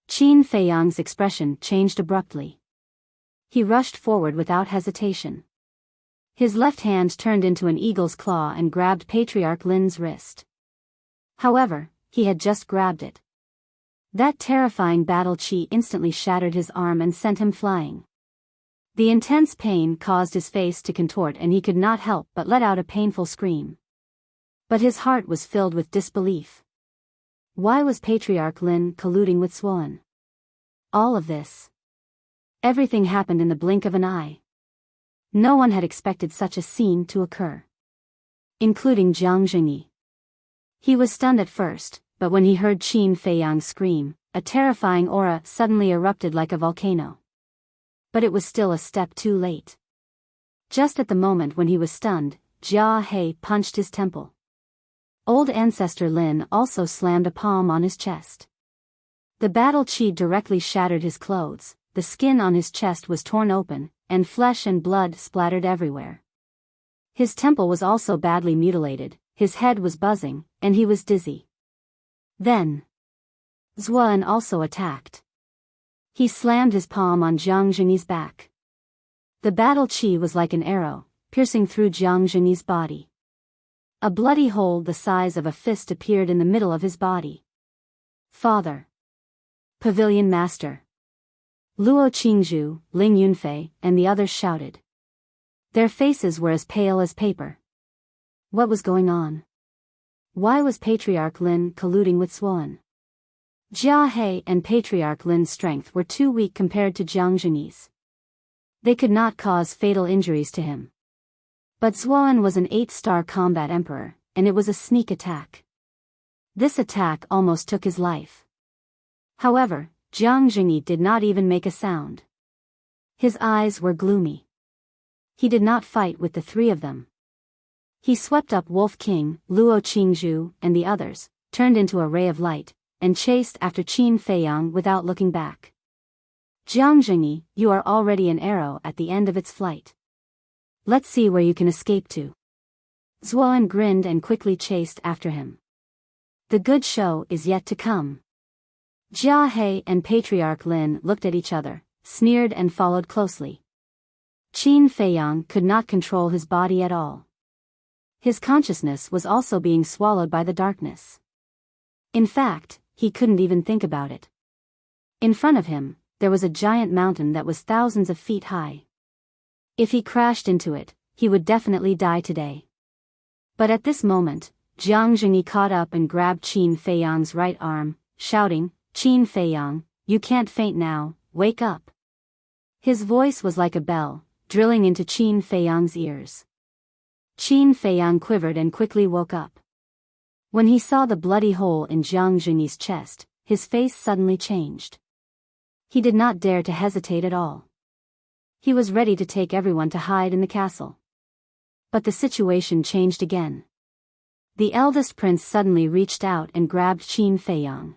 Qin Feiyang's expression changed abruptly. He rushed forward without hesitation. His left hand turned into an eagle's claw and grabbed Patriarch Lin's wrist. However, he had just grabbed it. That terrifying battle chi instantly shattered his arm and sent him flying. The intense pain caused his face to contort and he could not help but let out a painful scream. But his heart was filled with disbelief. Why was Patriarch Lin colluding with Zuan? All of this. Everything happened in the blink of an eye. No one had expected such a scene to occur. including Jiang Jingyi. He was stunned at first, but when he heard Qin Feiyang scream, a terrifying aura suddenly erupted like a volcano. But it was still a step too late. Just at the moment when he was stunned, Jia He punched his temple. Old Ancestor Lin also slammed a palm on his chest. The battle chi directly shattered his clothes, the skin on his chest was torn open, and flesh and blood splattered everywhere. His temple was also badly mutilated, his head was buzzing, and he was dizzy. Then, Zuan also attacked. He slammed his palm on Jiang Jingyi's back. The battle chi was like an arrow, piercing through Jiang Jingyi's body. A bloody hole the size of a fist appeared in the middle of his body. Father! Pavilion Master! Luo Qingzhu, Ling Yunfei, and the others shouted. Their faces were as pale as paper. What was going on? Why was Patriarch Lin colluding with Zuan? Jia He and Patriarch Lin's strength were too weak compared to Jiang Jingyi's. They could not cause fatal injuries to him. But Zuan was an 8-star combat emperor, and it was a sneak attack. This attack almost took his life. However, Jiang Jingyi did not even make a sound. His eyes were gloomy. He did not fight with the three of them. He swept up Wolf King, Luo Qingzhu, and the others, turned into a ray of light, and chased after Qin Feiyang without looking back. Jiang Jingyi, you are already an arrow at the end of its flight. Let's see where you can escape to. Zuan grinned and quickly chased after him. The good show is yet to come. Jia He and Patriarch Lin looked at each other, sneered and followed closely. Qin Feiyang could not control his body at all. His consciousness was also being swallowed by the darkness. In fact, he couldn't even think about it. In front of him, there was a giant mountain that was thousands of feet high. If he crashed into it, he would definitely die today. But at this moment, Jiang Jingyi caught up and grabbed Qin Feiyang's right arm, shouting, Qin Feiyang, you can't faint now, wake up. His voice was like a bell, drilling into Qin Feiyang's ears. Qin Feiyang quivered and quickly woke up. When he saw the bloody hole in Jiang Jingyi's chest, his face suddenly changed. He did not dare to hesitate at all. He was ready to take everyone to hide in the castle. But the situation changed again. The eldest prince suddenly reached out and grabbed Qin Feiyang.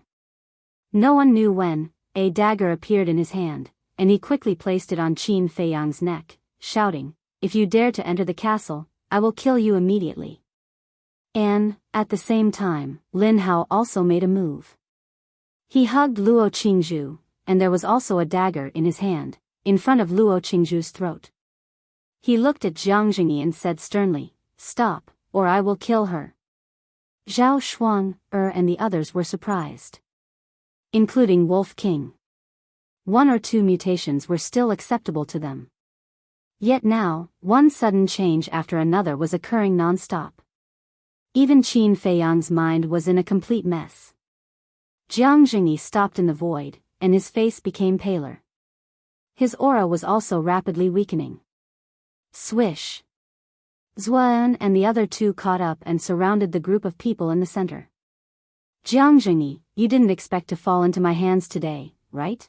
No one knew when, a dagger appeared in his hand, and he quickly placed it on Qin Feiyang's neck, shouting, if you dare to enter the castle, I will kill you immediately. And, at the same time, Lin Hao also made a move. He hugged Luo Qingzhu, and there was also a dagger in his hand, in front of Luo Qingzhu's throat. He looked at Jiang Jingyi and said sternly, stop, or I will kill her. Zhao Shuang, and the others were surprised. Including Wolf King. 1 or 2 mutations were still acceptable to them. Yet now, one sudden change after another was occurring non-stop. Even Qin Feiyang's mind was in a complete mess. Jiang Jingyi stopped in the void, and his face became paler. His aura was also rapidly weakening. Swish! Zuan and the other two caught up and surrounded the group of people in the center. Jiang Jingyi, you didn't expect to fall into my hands today, right?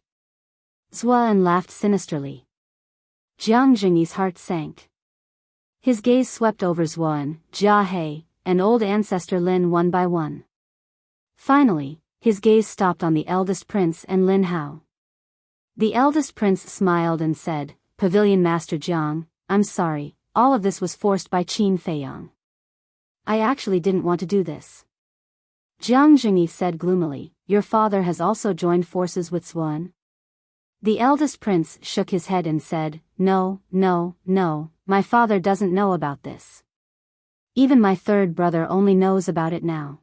Zuan laughed sinisterly. Jiang Jingyi's heart sank. His gaze swept over Zuan, Jia He, and old ancestor Lin one by one. Finally, his gaze stopped on the eldest prince and Lin Hao. The eldest prince smiled and said, Pavilion Master Jiang, I'm sorry, all of this was forced by Qin Feiyang. I actually didn't want to do this. Jiang Jingyi said gloomily, your father has also joined forces with Zuan? The eldest prince shook his head and said, no, my father doesn't know about this. Even my third brother only knows about it now.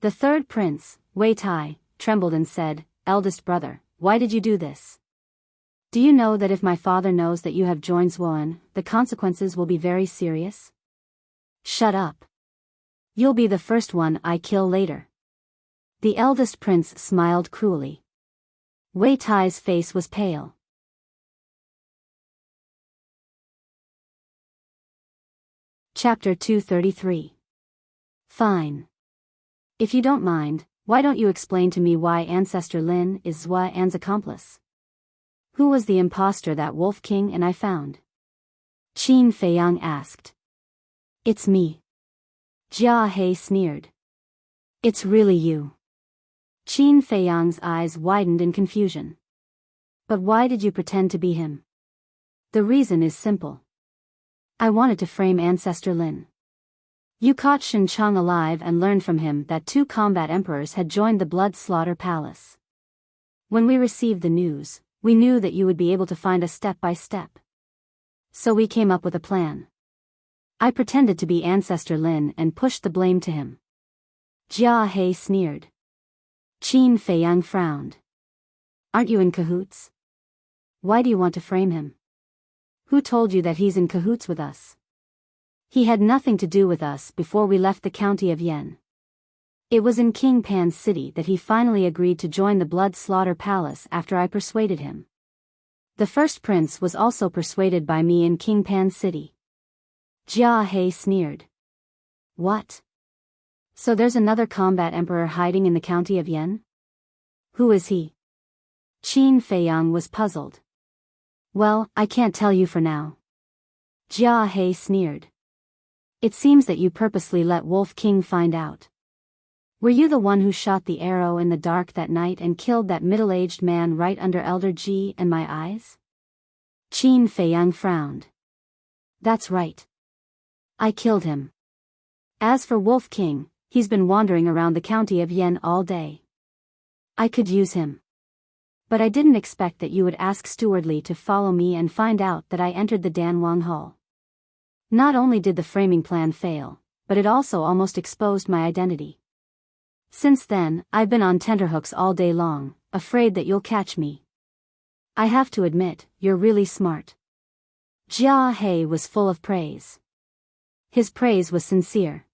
The third prince, Wei Tai, trembled and said, eldest brother, why did you do this? Do you know that if my father knows that you have joined Zuan, the consequences will be very serious? Shut up. You'll be the first one I kill later. The eldest prince smiled cruelly. Wei Tai's face was pale. Chapter 233. Fine. If you don't mind, why don't you explain to me why Ancestor Lin is Zhua An's accomplice? Who was the impostor that Wolf King and I found? Qin Feiyang asked. It's me. Jia He sneered. It's really you. Qin Feiyang's eyes widened in confusion. But why did you pretend to be him? The reason is simple. I wanted to frame Ancestor Lin. You caught Shen Chang alive and learned from him that 2 combat emperors had joined the Blood Slaughter Palace. When we received the news, we knew that you would be able to find us step by step. So we came up with a plan. I pretended to be Ancestor Lin and pushed the blame to him. Jia He sneered. Qin Feiyang frowned. Aren't you in cahoots? Why do you want to frame him? Who told you that he's in cahoots with us? He had nothing to do with us before we left the county of Yan. It was in King Pan's city that he finally agreed to join the Blood Slaughter Palace after I persuaded him. The first prince was also persuaded by me in King Pan's city. Jia He sneered. What? So there's another combat emperor hiding in the county of Yan? Who is he? Qin Feiyang was puzzled. Well, I can't tell you for now. Jia He sneered. It seems that you purposely let Wolf King find out. Were you the one who shot the arrow in the dark that night and killed that middle-aged man right under Elder Ji and my eyes? Qin Feiyang frowned. That's right. I killed him. As for Wolf King, he's been wandering around the county of Yan all day. I could use him. But I didn't expect that you would ask Steward Li to follow me and find out that I entered the Danwang Hall. Not only did the framing plan fail, but it also almost exposed my identity. Since then, I've been on tenterhooks all day long, afraid that you'll catch me. I have to admit, you're really smart. Jia He was full of praise. His praise was sincere.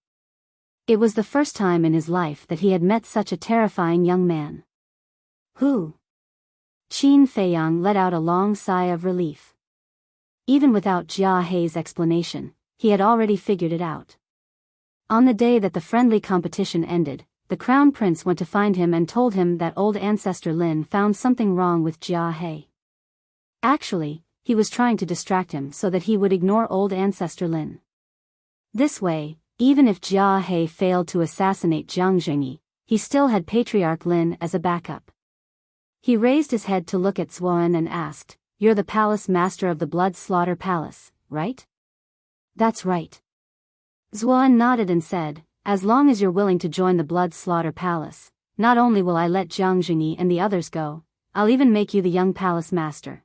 It was the first time in his life that he had met such a terrifying young man. Who? Qin Feiyang let out a long sigh of relief. Even without Jia He's explanation, he had already figured it out. On the day that the friendly competition ended, the Crown Prince went to find him and told him that old Ancestor Lin found something wrong with Jia He. Actually, he was trying to distract him so that he would ignore old Ancestor Lin. This way, even if Jia He failed to assassinate Jiang Zhengyi, he still had Patriarch Lin as a backup. He raised his head to look at Zuoan and asked, You're the palace master of the Blood Slaughter Palace, right? That's right. Zuoan nodded and said, As long as you're willing to join the Blood Slaughter Palace, not only will I let Jiang Zhengyi and the others go, I'll even make you the young palace master.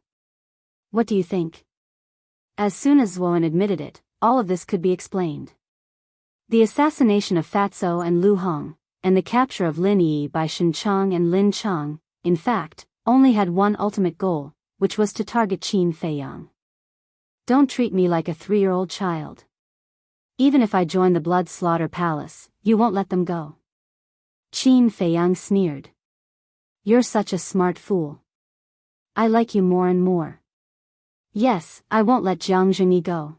What do you think? As soon as Zuoan admitted it, all of this could be explained. The assassination of Fatso and Lu Hong, and the capture of Lin Yi by Shen Chang and Lin Chang, in fact, only had one ultimate goal, which was to target Qin Feiyang. Don't treat me like a 3-year-old child. Even if I join the Blood Slaughter Palace, you won't let them go. Qin Feiyang sneered. You're such a smart fool. I like you more and more. Yes, I won't let Jiang Zhengyi go.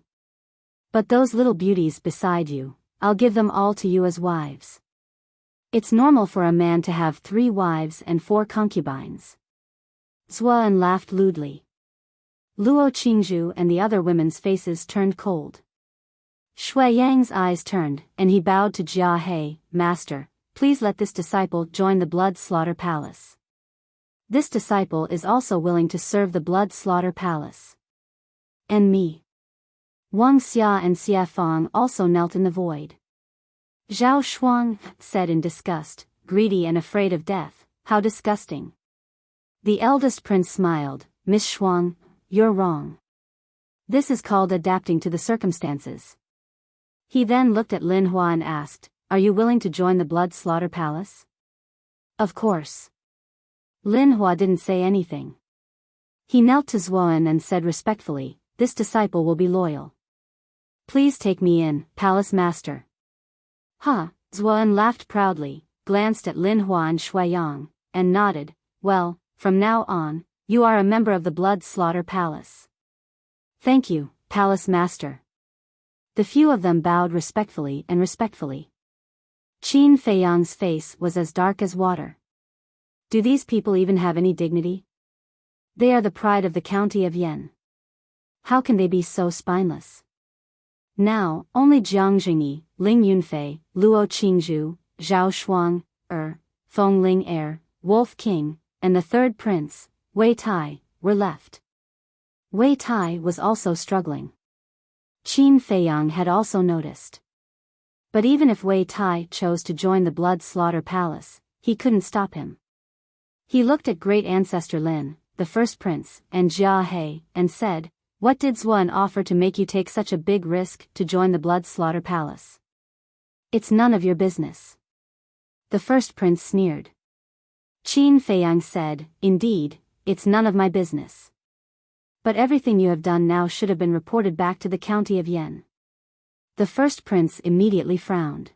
But those little beauties beside you, I'll give them all to you as wives. It's normal for a man to have 3 wives and 4 concubines. Zuoan laughed lewdly. Luo Qingzhu and the other women's faces turned cold. Shui Yang's eyes turned, and he bowed to Jia He, Master, please let this disciple join the Blood Slaughter Palace. This disciple is also willing to serve the Blood Slaughter Palace. And me. Wang Xia and Xie Fang also knelt in the void. Zhao Shuang said in disgust, greedy and afraid of death, how disgusting. The eldest prince smiled, Miss Shuang, you're wrong. This is called adapting to the circumstances. He then looked at Lin Hua and asked, Are you willing to join the Blood Slaughter Palace? Of course. Lin Hua didn't say anything. He knelt to Zuoan and said respectfully, This disciple will be loyal. Please take me in, Palace Master. Zuoan laughed proudly, glanced at Lin Hua and Shui Yang, and nodded, Well, from now on, you are a member of the Blood Slaughter Palace. Thank you, Palace Master. The few of them bowed respectfully. Qin Feiyang's face was as dark as water. Do these people even have any dignity? They are the pride of the county of Yan. How can they be so spineless? Now, only Jiang Jingyi, Ling Yunfei, Luo Qingzhu, Zhao Shuang, Feng Ling Wolf King, and the third prince, Wei Tai, were left. Wei Tai was also struggling. Qin Feiyang had also noticed. But even if Wei Tai chose to join the Blood Slaughter Palace, he couldn't stop him. He looked at Great Ancestor Lin, the first prince, and Jia He, and said, "What did Zuan offer to make you take such a big risk to join the Blood Slaughter Palace?" "It's none of your business." The first prince sneered. Qin Feiyang said, "Indeed, it's none of my business. But everything you have done now should have been reported back to the county of Yan." The first prince immediately frowned.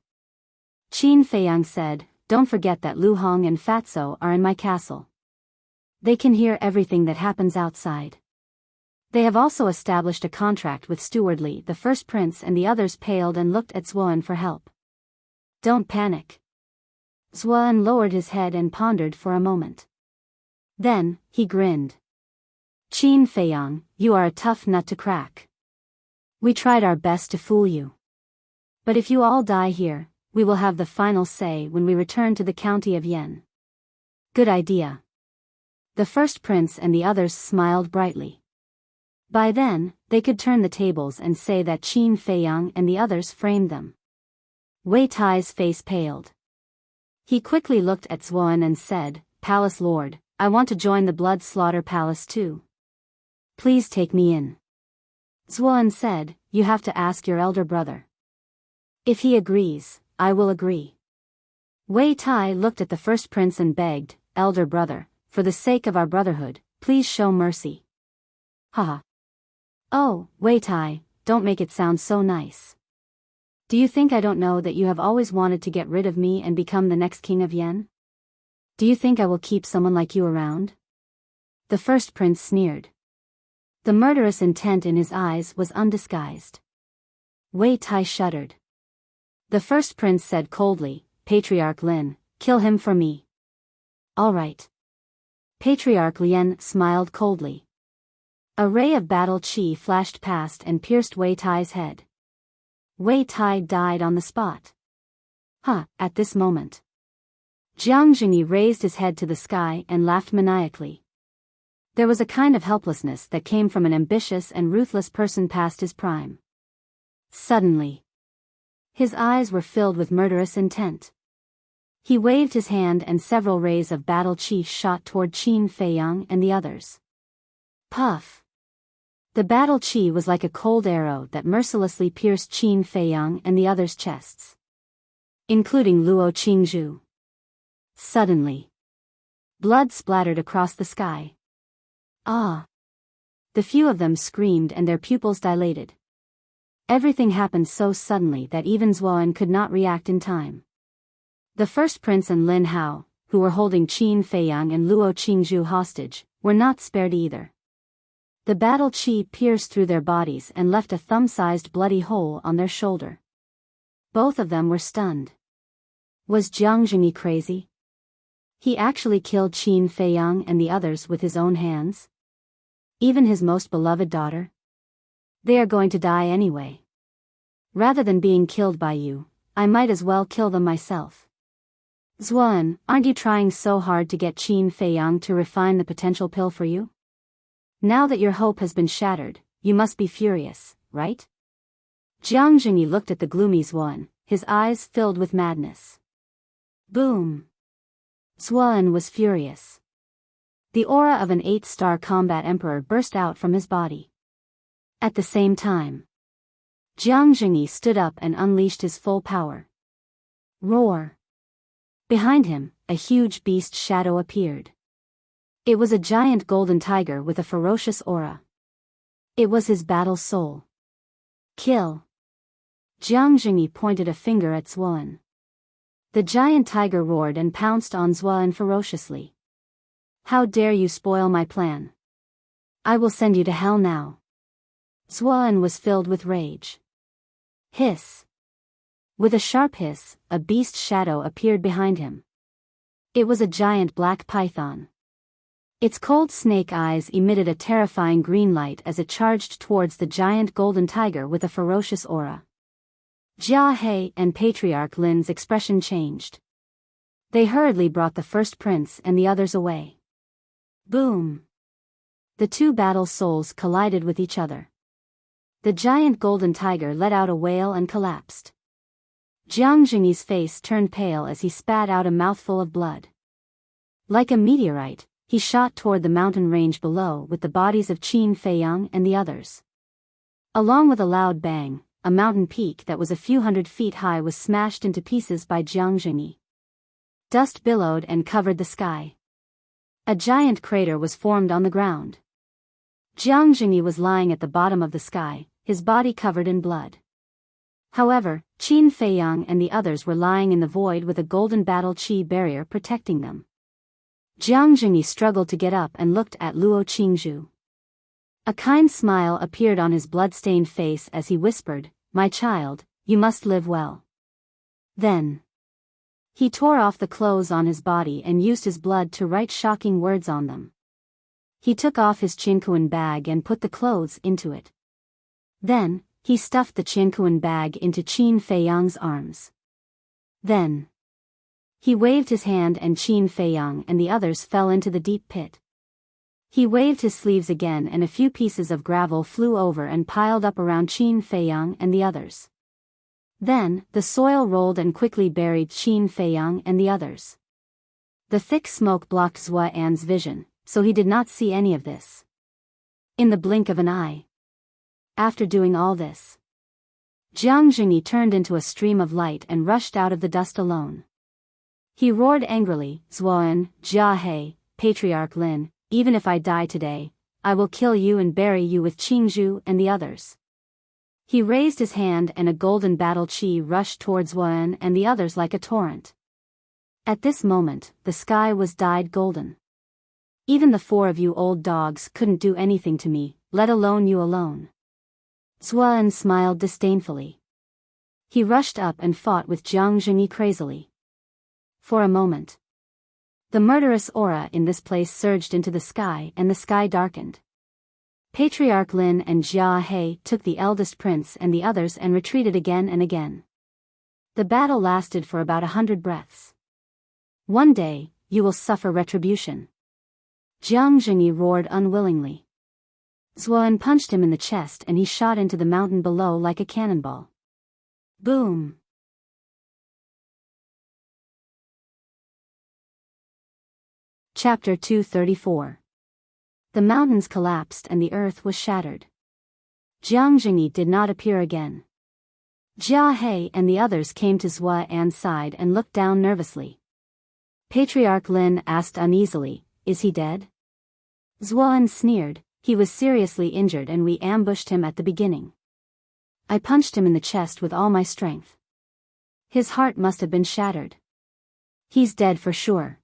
Qin Feiyang said, "Don't forget that Lu Hong and Fatso are in my castle. They can hear everything that happens outside. They have also established a contract with Steward Li." The first prince and the others paled and looked at Zuan for help. "Don't panic." Zuan lowered his head and pondered for a moment. Then, he grinned. "Qin Feiyang, you are a tough nut to crack. We tried our best to fool you. But if you all die here, we will have the final say when we return to the county of Yan." "Good idea." The first prince and the others smiled brightly. By then, they could turn the tables and say that Qin Feiyang and the others framed them. Wei Tai's face paled. He quickly looked at Zuan and said, "Palace Lord, I want to join the Blood Slaughter Palace too. Please take me in." Zuan said, "You have to ask your elder brother. If he agrees, I will agree." Wei Tai looked at the first prince and begged, "Elder brother, for the sake of our brotherhood, please show mercy." Haha. "Oh, Wei Tai, don't make it sound so nice. Do you think I don't know that you have always wanted to get rid of me and become the next king of Yan? Do you think I will keep someone like you around?" The first prince sneered. The murderous intent in his eyes was undisguised. Wei Tai shuddered. The first prince said coldly, "Patriarch Lin, kill him for me." "All right." Patriarch Lien smiled coldly. A ray of battle chi flashed past and pierced Wei Tai's head. Wei Tai died on the spot. At this moment, Jiang Jingyi raised his head to the sky and laughed maniacally. There was a kind of helplessness that came from an ambitious and ruthless person past his prime. Suddenly, his eyes were filled with murderous intent. He waved his hand and several rays of battle chi shot toward Qin Feiyang and the others. Puff! The battle chi was like a cold arrow that mercilessly pierced Qin Feiyang and the others' chests, including Luo Qingzhu. Suddenly, blood splattered across the sky. "Ah!" The few of them screamed and their pupils dilated. Everything happened so suddenly that even Zuan could not react in time. The first prince and Lin Hao, who were holding Qin Feiyang and Luo Qingzhu hostage, were not spared either. The battle chi pierced through their bodies and left a thumb-sized bloody hole on their shoulder. Both of them were stunned. Was Jiang Jingyi crazy? He actually killed Qin Feiyang and the others with his own hands? Even his most beloved daughter? They are going to die anyway. Rather than being killed by you, I might as well kill them myself. Zuan, aren't you trying so hard to get Qin Feiyang to refine the potential pill for you? Now that your hope has been shattered, you must be furious, right? Jiang Jingyi looked at the gloomy Zuan, his eyes filled with madness. Boom! Zuan was furious. The aura of an 8-star combat emperor burst out from his body. At the same time, Jiang Jingyi stood up and unleashed his full power. Roar! Behind him, a huge beast shadow appeared. It was a giant golden tiger with a ferocious aura. It was his battle soul. Kill! Jiang Jingyi pointed a finger at Zuan. The giant tiger roared and pounced on Zuan ferociously. How dare you spoil my plan? I will send you to hell now. Zuan was filled with rage. Hiss. With a sharp hiss, a beast shadow appeared behind him. It was a giant black python. Its cold snake eyes emitted a terrifying green light as it charged towards the giant golden tiger with a ferocious aura. Jia He and Patriarch Lin's expression changed. They hurriedly brought the first prince and the others away. Boom! The two battle souls collided with each other. The giant golden tiger let out a wail and collapsed. Jiang Jingyi's face turned pale as he spat out a mouthful of blood. Like a meteorite, he shot toward the mountain range below with the bodies of Qin Feiyang and the others. Along with a loud bang, a mountain peak that was a few hundred feet high was smashed into pieces by Jiang Jingyi. Dust billowed and covered the sky. A giant crater was formed on the ground. Jiang Jingyi was lying at the bottom of the sky, his body covered in blood. However, Qin Feiyang and the others were lying in the void with a golden battle chi barrier protecting them. Jiang Jingyi struggled to get up and looked at Luo Qingzhu. A kind smile appeared on his blood-stained face as he whispered, "My child, you must live well." Then he tore off the clothes on his body and used his blood to write shocking words on them. He took off his Qinkuan bag and put the clothes into it. Then he stuffed the Qinkuan bag into Qin Feiyang's arms. Then he waved his hand and Qin Feiyang and the others fell into the deep pit. He waved his sleeves again and a few pieces of gravel flew over and piled up around Qin Feiyang and the others. Then the soil rolled and quickly buried Qin Feiyang and the others. The thick smoke blocked Zhua An's vision, so he did not see any of this. In the blink of an eye. After doing all this, Jiang Jingyi turned into a stream of light and rushed out of the dust alone. He roared angrily, "Zuoan, Jia He, Patriarch Lin, even if I die today, I will kill you and bury you with Qingzhu and the others." He raised his hand and a golden battle chi rushed towards Zuoan and the others like a torrent. At this moment, the sky was dyed golden. "Even the four of you old dogs couldn't do anything to me, let alone you alone." Zuoan smiled disdainfully. He rushed up and fought with Jiang Jingyi crazily. For a moment, the murderous aura in this place surged into the sky and the sky darkened. Patriarch Lin and Jia He took the eldest prince and the others and retreated again and again. The battle lasted for about 100 breaths. "One day, you will suffer retribution." Jiang Jingyi roared unwillingly. Zuoan punched him in the chest and he shot into the mountain below like a cannonball. Boom! Chapter 234. The mountains collapsed and the earth was shattered. Jiang Jingyi did not appear again. Jia He and the others came to Zhua An's side and looked down nervously. Patriarch Lin asked uneasily, "Is he dead?" Zuoan sneered, "He was seriously injured and we ambushed him at the beginning. I punched him in the chest with all my strength. His heart must have been shattered. He's dead for sure."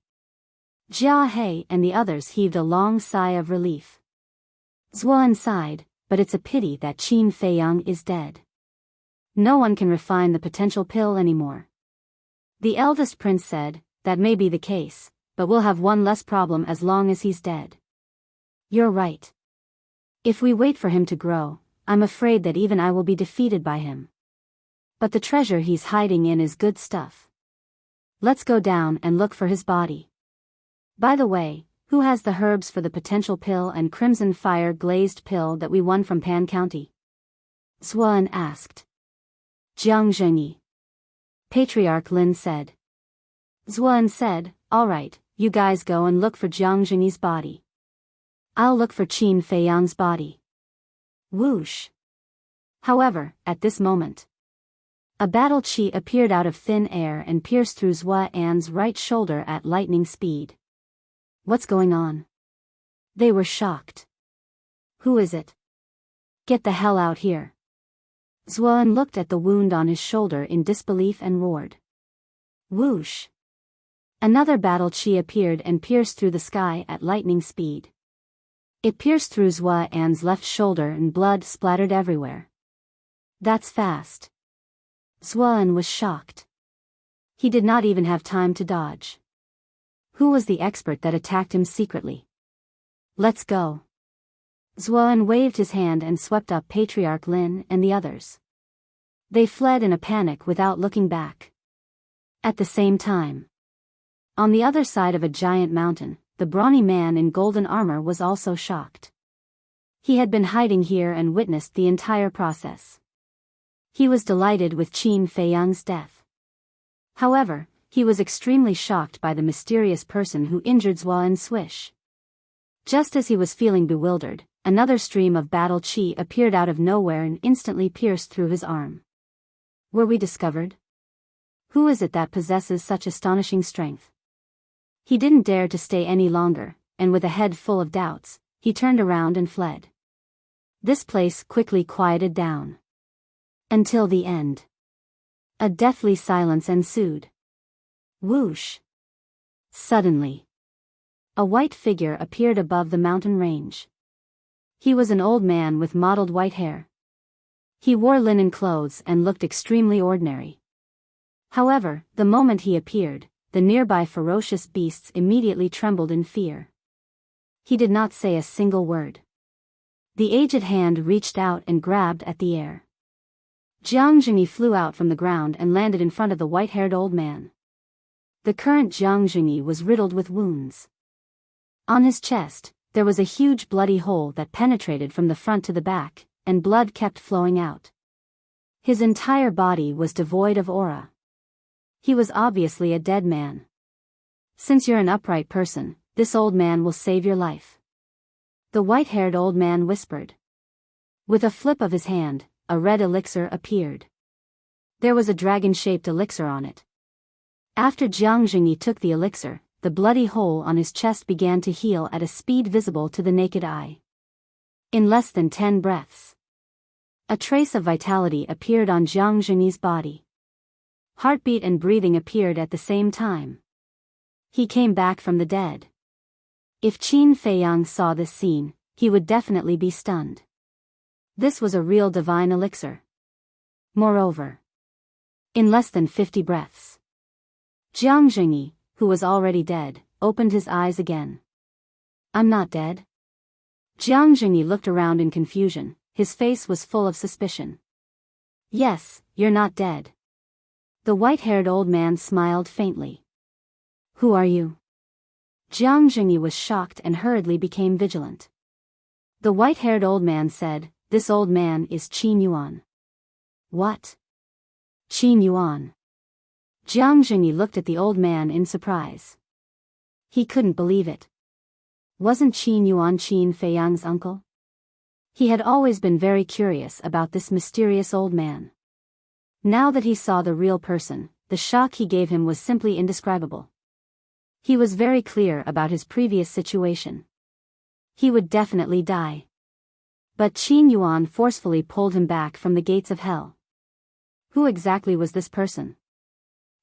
Jia He and the others heaved a long sigh of relief. Zuoan sighed, "But it's a pity that Qin Feiyang is dead. No one can refine the potential pill anymore." The eldest prince said, "That may be the case, but we'll have one less problem as long as he's dead." "You're right. If we wait for him to grow, I'm afraid that even I will be defeated by him. But the treasure he's hiding in is good stuff. Let's go down and look for his body. By the way, who has the herbs for the potential pill and crimson fire glazed pill that we won from Pan County?" Zuoan asked. "Jiang Zhengyi." Patriarch Lin said. Zuoan said, "All right, you guys go and look for Jiang Zhengyi's body. I'll look for Qin Feiyang's body." Whoosh! However, at this moment, a battle chi appeared out of thin air and pierced through Zhua An's right shoulder at lightning speed. "What's going on?" They were shocked. "Who is it? Get the hell out here." Zuoan looked at the wound on his shoulder in disbelief and roared. Whoosh! Another battle chi appeared and pierced through the sky at lightning speed. It pierced through Zhua An's left shoulder and blood splattered everywhere. "That's fast." Zuan was shocked. He did not even have time to dodge. Who was the expert that attacked him secretly? Let's go. Zuan waved his hand and swept up Patriarch Lin and the others. They fled in a panic without looking back. At the same time, on the other side of a giant mountain, the brawny man in golden armor was also shocked. He had been hiding here and witnessed the entire process. He was delighted with Qin Feiyang's death. However, he was extremely shocked by the mysterious person who injured Zuan Swish. Just as he was feeling bewildered, another stream of battle chi appeared out of nowhere and instantly pierced through his arm. Were we discovered? Who is it that possesses such astonishing strength? He didn't dare to stay any longer, and with a head full of doubts, he turned around and fled. This place quickly quieted down. Until the end. A deathly silence ensued. Whoosh! Suddenly, a white figure appeared above the mountain range. He was an old man with mottled white hair. He wore linen clothes and looked extremely ordinary. However, the moment he appeared, the nearby ferocious beasts immediately trembled in fear. He did not say a single word. The aged hand reached out and grabbed at the air. Jiang Jingyi flew out from the ground and landed in front of the white-haired old man. The current Jiang Jingyi was riddled with wounds. On his chest, there was a huge bloody hole that penetrated from the front to the back, and blood kept flowing out. His entire body was devoid of aura. He was obviously a dead man. Since you're an upright person, this old man will save your life. The white-haired old man whispered. With a flip of his hand, a red elixir appeared. There was a dragon-shaped elixir on it. After Jiang Jingyi took the elixir, the bloody hole on his chest began to heal at a speed visible to the naked eye. In less than 10 breaths, a trace of vitality appeared on Jiang Jingyi's body. Heartbeat and breathing appeared at the same time. He came back from the dead. If Qin Feiyang saw this scene, he would definitely be stunned. This was a real divine elixir. Moreover, in less than 50 breaths, Jiang Jingyi, who was already dead, opened his eyes again. I'm not dead? Jiang Jingyi looked around in confusion, his face was full of suspicion. Yes, you're not dead. The white-haired old man smiled faintly. Who are you? Jiang Jingyi was shocked and hurriedly became vigilant. The white-haired old man said, This old man is Qin Yuan. What? Qin Yuan. Jiang Jingyi looked at the old man in surprise. He couldn't believe it. Wasn't Qin Yuan Qin Feiyang's uncle? He had always been very curious about this mysterious old man. Now that he saw the real person, the shock he gave him was simply indescribable. He was very clear about his previous situation. He would definitely die. But Qin Yuan forcefully pulled him back from the gates of hell. Who exactly was this person?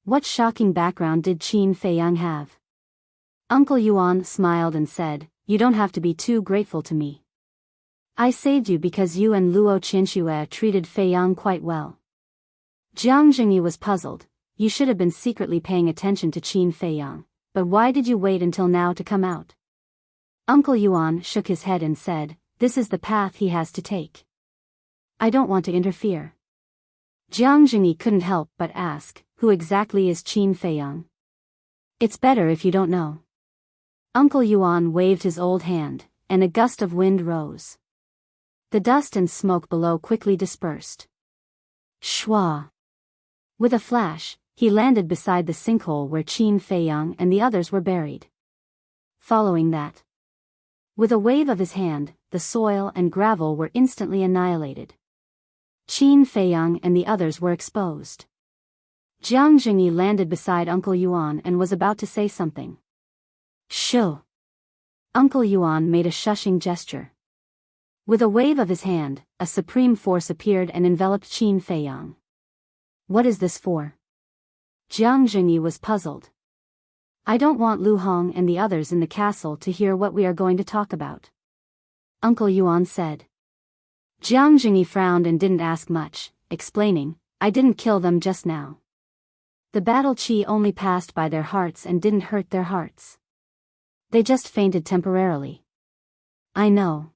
What shocking background did Qin Feiyang have? Uncle Yuan smiled and said, You don't have to be too grateful to me. I saved you because you and Luo Qianxue treated Feiyang quite well. Jiang Jingyi was puzzled. You should have been secretly paying attention to Qin Feiyang, but why did you wait until now to come out? Uncle Yuan shook his head and said, This is the path he has to take. I don't want to interfere. Jiang Jingyi couldn't help but ask, Who exactly is Qin Feiyang? It's better if you don't know. Uncle Yuan waved his old hand, and a gust of wind rose. The dust and smoke below quickly dispersed. Shwa! With a flash, he landed beside the sinkhole where Qin Feiyang and the others were buried. Following that, with a wave of his hand, the soil and gravel were instantly annihilated. Qin Feiyang and the others were exposed. Jiang Jingyi landed beside Uncle Yuan and was about to say something. Shoo! Uncle Yuan made a shushing gesture. With a wave of his hand, a supreme force appeared and enveloped Qin Feiyang. What is this for? Jiang Jingyi was puzzled. I don't want Lu Hong and the others in the castle to hear what we are going to talk about. Uncle Yuan said. Jiang Jingyi frowned and didn't ask much, explaining, I didn't kill them just now. The battle chi only passed by their hearts and didn't hurt their hearts. They just fainted temporarily. I know.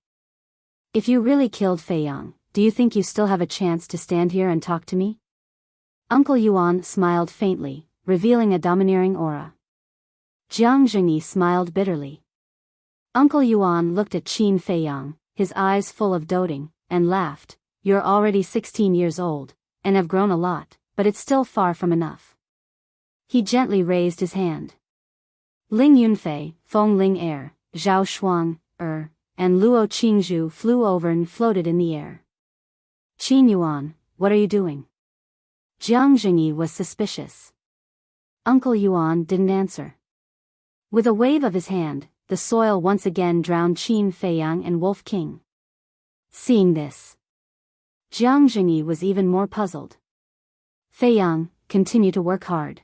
If you really killed Fei Yang, do you think you still have a chance to stand here and talk to me? Uncle Yuan smiled faintly, revealing a domineering aura. Jiang Jingyi smiled bitterly. Uncle Yuan looked at Qin Fei Yang, his eyes full of doting, and laughed. You're already 16 years old, and have grown a lot, but it's still far from enough. He gently raised his hand. Ling Yunfei, Feng Ling Er, Zhao Shuang, and Luo Qingzhu flew over and floated in the air. Qin Yuan, what are you doing? Jiang Jingyi was suspicious. Uncle Yuan didn't answer. With a wave of his hand, the soil once again drowned Qin Fei Yang and Wolf King. Seeing this, Jiang Jingyi was even more puzzled. Fei Yang, continue to work hard.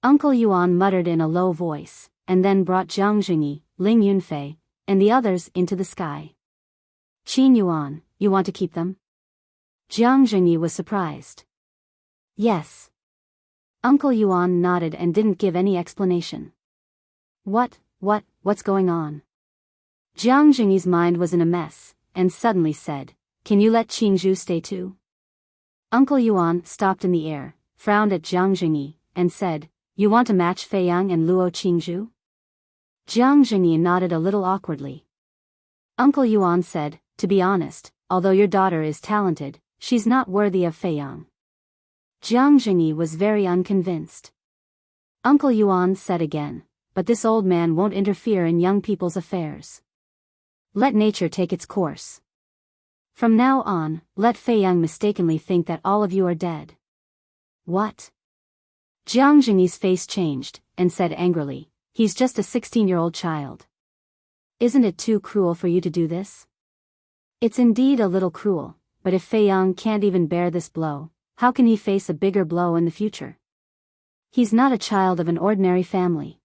Uncle Yuan muttered in a low voice, and then brought Jiang Jingyi, Ling Yunfei, and the others into the sky. Qin Yuan, you want to keep them? Jiang Jingyi was surprised. Yes. Uncle Yuan nodded and didn't give any explanation. What's going on? Jiang Jingyi's mind was in a mess, and suddenly said, can you let Qingzhu stay too? Uncle Yuan stopped in the air, frowned at Jiang Jingyi, and said, you want to match Fei Yang and Luo Qingzhu? Jiang Jingyi nodded a little awkwardly. Uncle Yuan said, to be honest, although your daughter is talented, she's not worthy of Fei Yang. Jiang Jingyi was very unconvinced. Uncle Yuan said again, but this old man won't interfere in young people's affairs. Let nature take its course. From now on, let Fei Yang mistakenly think that all of you are dead. What? Jiang Jingyi's face changed, and said angrily, he's just a 16-year-old child. Isn't it too cruel for you to do this? It's indeed a little cruel, but if Fei Yang can't even bear this blow, how can he face a bigger blow in the future? He's not a child of an ordinary family.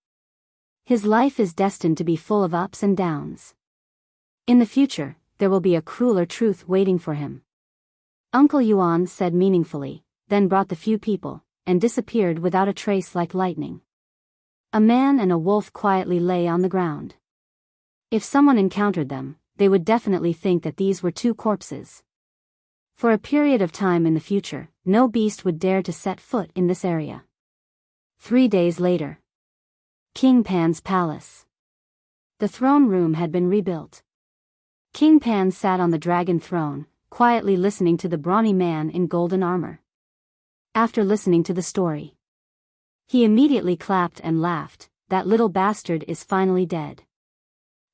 His life is destined to be full of ups and downs. In the future, there will be a crueler truth waiting for him. Uncle Yuan said meaningfully, then brought the few people, and disappeared without a trace like lightning. A man and a wolf quietly lay on the ground. If someone encountered them, they would definitely think that these were two corpses. For a period of time in the future, no beast would dare to set foot in this area. 3 days later. King Pan's palace. The throne room had been rebuilt. King Pan sat on the dragon throne, quietly listening to the brawny man in golden armor. After listening to the story, he immediately clapped and laughed, that little bastard is finally dead.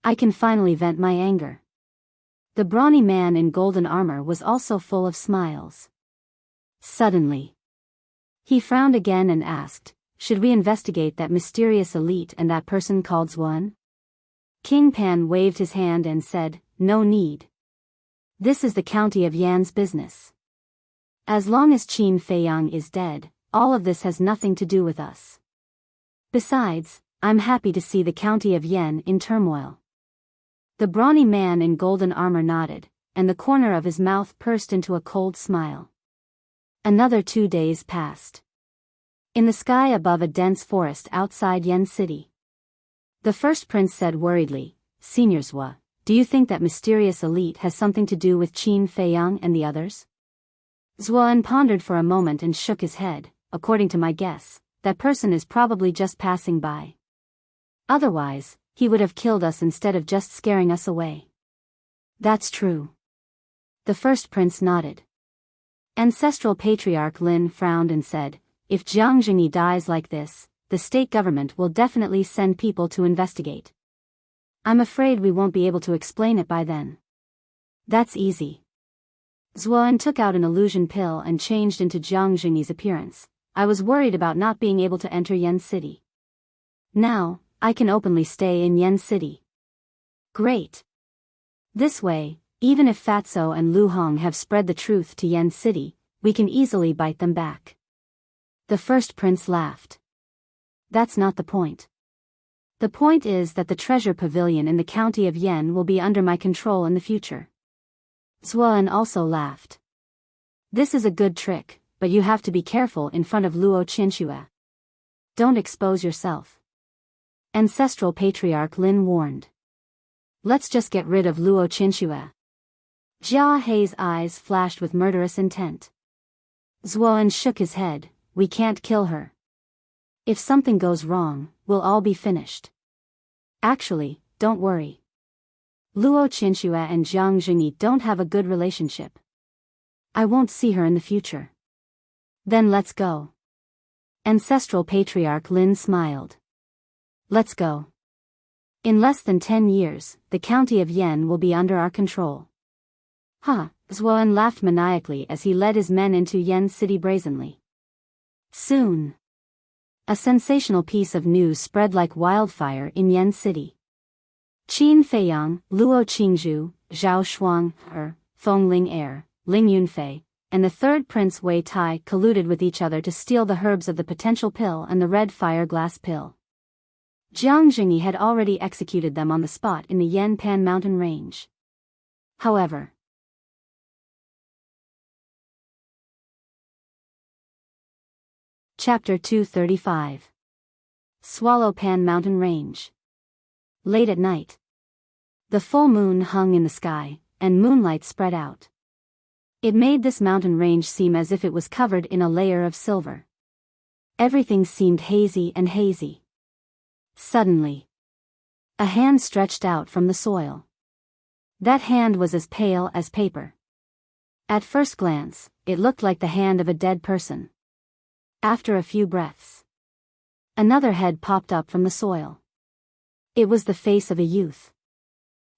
I can finally vent my anger. The brawny man in golden armor was also full of smiles. Suddenly, he frowned again and asked, should we investigate that mysterious elite and that person called Zhuan? King Pan waved his hand and said, no need. This is the county of Yan's business. As long as Qin Fei Yang is dead, all of this has nothing to do with us. Besides, I'm happy to see the county of Yan in turmoil. The brawny man in golden armor nodded, and the corner of his mouth pursed into a cold smile. Another 2 days passed. In the sky above a dense forest outside Yan City, the first prince said worriedly, Senior Zhua, do you think that mysterious elite has something to do with Qin Fei Yang and the others? Zhuan pondered for a moment and shook his head. According to my guess, that person is probably just passing by. Otherwise, he would have killed us instead of just scaring us away. That's true. The first prince nodded. Ancestral patriarch Lin frowned and said, if Jiang Jingyi dies like this, the state government will definitely send people to investigate. I'm afraid we won't be able to explain it by then. That's easy. Zhuan took out an illusion pill and changed into Jiang Jingyi's appearance. I was worried about not being able to enter Yan City. Now, I can openly stay in Yan City. Great. This way, even if Fatso and Lu Hong have spread the truth to Yan City, we can easily bite them back. The first prince laughed. That's not the point. The point is that the treasure pavilion in the county of Yan will be under my control in the future. Zhuan also laughed. This is a good trick, but you have to be careful in front of Luo Qinxue. Don't expose yourself. Ancestral Patriarch Lin warned. Let's just get rid of Luo Qinxue. Jia Hei's eyes flashed with murderous intent. Zuoan shook his head. We can't kill her. If something goes wrong, we'll all be finished. Actually, don't worry. Luo Qinxue and Jiang Jingyi don't have a good relationship. I won't see her in the future. Then let's go. Ancestral Patriarch Lin smiled. Let's go. In less than 10 years, the county of Yan will be under our control. Zuoan laughed maniacally as he led his men into Yan City brazenly. Soon. A sensational piece of news spread like wildfire in Yan City. Qin Feiyang, Luo Qingzhu, Zhao Shuang, Feng Ling Ling Yunfei, and the third prince Wei Tai colluded with each other to steal the herbs of the potential pill and the red fire glass pill. Jiang Jingyi had already executed them on the spot in the Yanpan mountain range. However, Chapter 235. Swallow Pan Mountain Range. Late at night. The full moon hung in the sky, and moonlight spread out. It made this mountain range seem as if it was covered in a layer of silver. Everything seemed hazy and hazy. Suddenly, a hand stretched out from the soil. That hand was as pale as paper. At first glance, it looked like the hand of a dead person. After a few breaths, another head popped up from the soil. It was the face of a youth.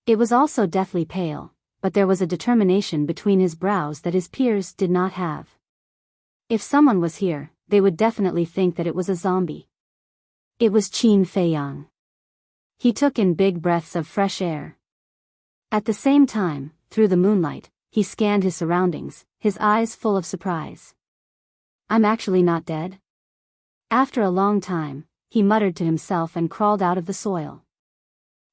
It was also deathly pale, but there was a determination between his brows that his peers did not have. If someone was here, they would definitely think that it was a zombie. It was Qin Feiyang. He took in big breaths of fresh air. At the same time, through the moonlight, he scanned his surroundings, his eyes full of surprise. I'm actually not dead? After a long time, he muttered to himself and crawled out of the soil.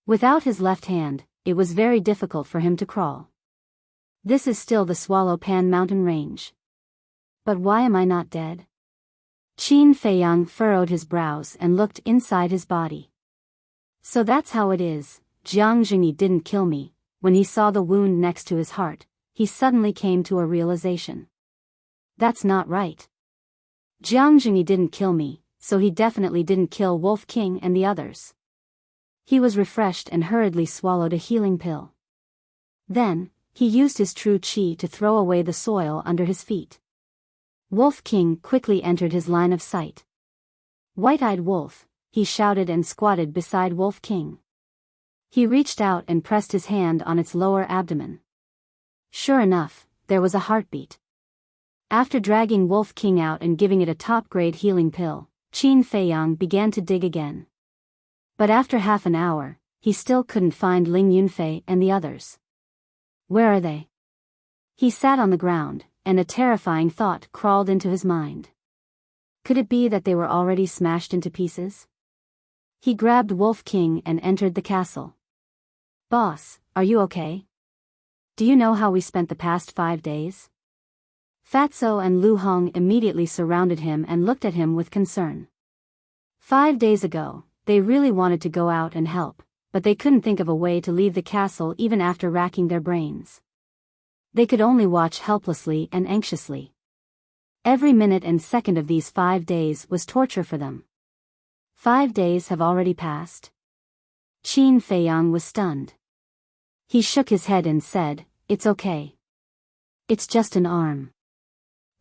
Without his left hand, it was very difficult for him to crawl. This is still the Swallow Pan mountain range. But why am I not dead? Qin Feiyang furrowed his brows and looked inside his body. So that's how it is, Jiang Jingyi didn't kill me. When he saw the wound next to his heart, he suddenly came to a realization. That's not right. Jiang Jingyi didn't kill me, so he definitely didn't kill Wolf King and the others. He was refreshed and hurriedly swallowed a healing pill. Then, he used his true qi to throw away the soil under his feet. Wolf King quickly entered his line of sight. White-eyed wolf, he shouted and squatted beside Wolf King. He reached out and pressed his hand on its lower abdomen. Sure enough, there was a heartbeat. After dragging Wolf King out and giving it a top-grade healing pill, Qin Feiyang began to dig again. But after half an hour, he still couldn't find Ling Yunfei and the others. Where are they? He sat on the ground, and a terrifying thought crawled into his mind. Could it be that they were already smashed into pieces? He grabbed Wolf King and entered the castle. Boss, are you okay? Do you know how we spent the past 5 days? Fatso and Lu Hong immediately surrounded him and looked at him with concern. 5 days ago, they really wanted to go out and help, but they couldn't think of a way to leave the castle even after racking their brains. They could only watch helplessly and anxiously. Every minute and second of these 5 days was torture for them. 5 days have already passed? Qin Feiyang was stunned. He shook his head and said, "It's okay. It's just an arm."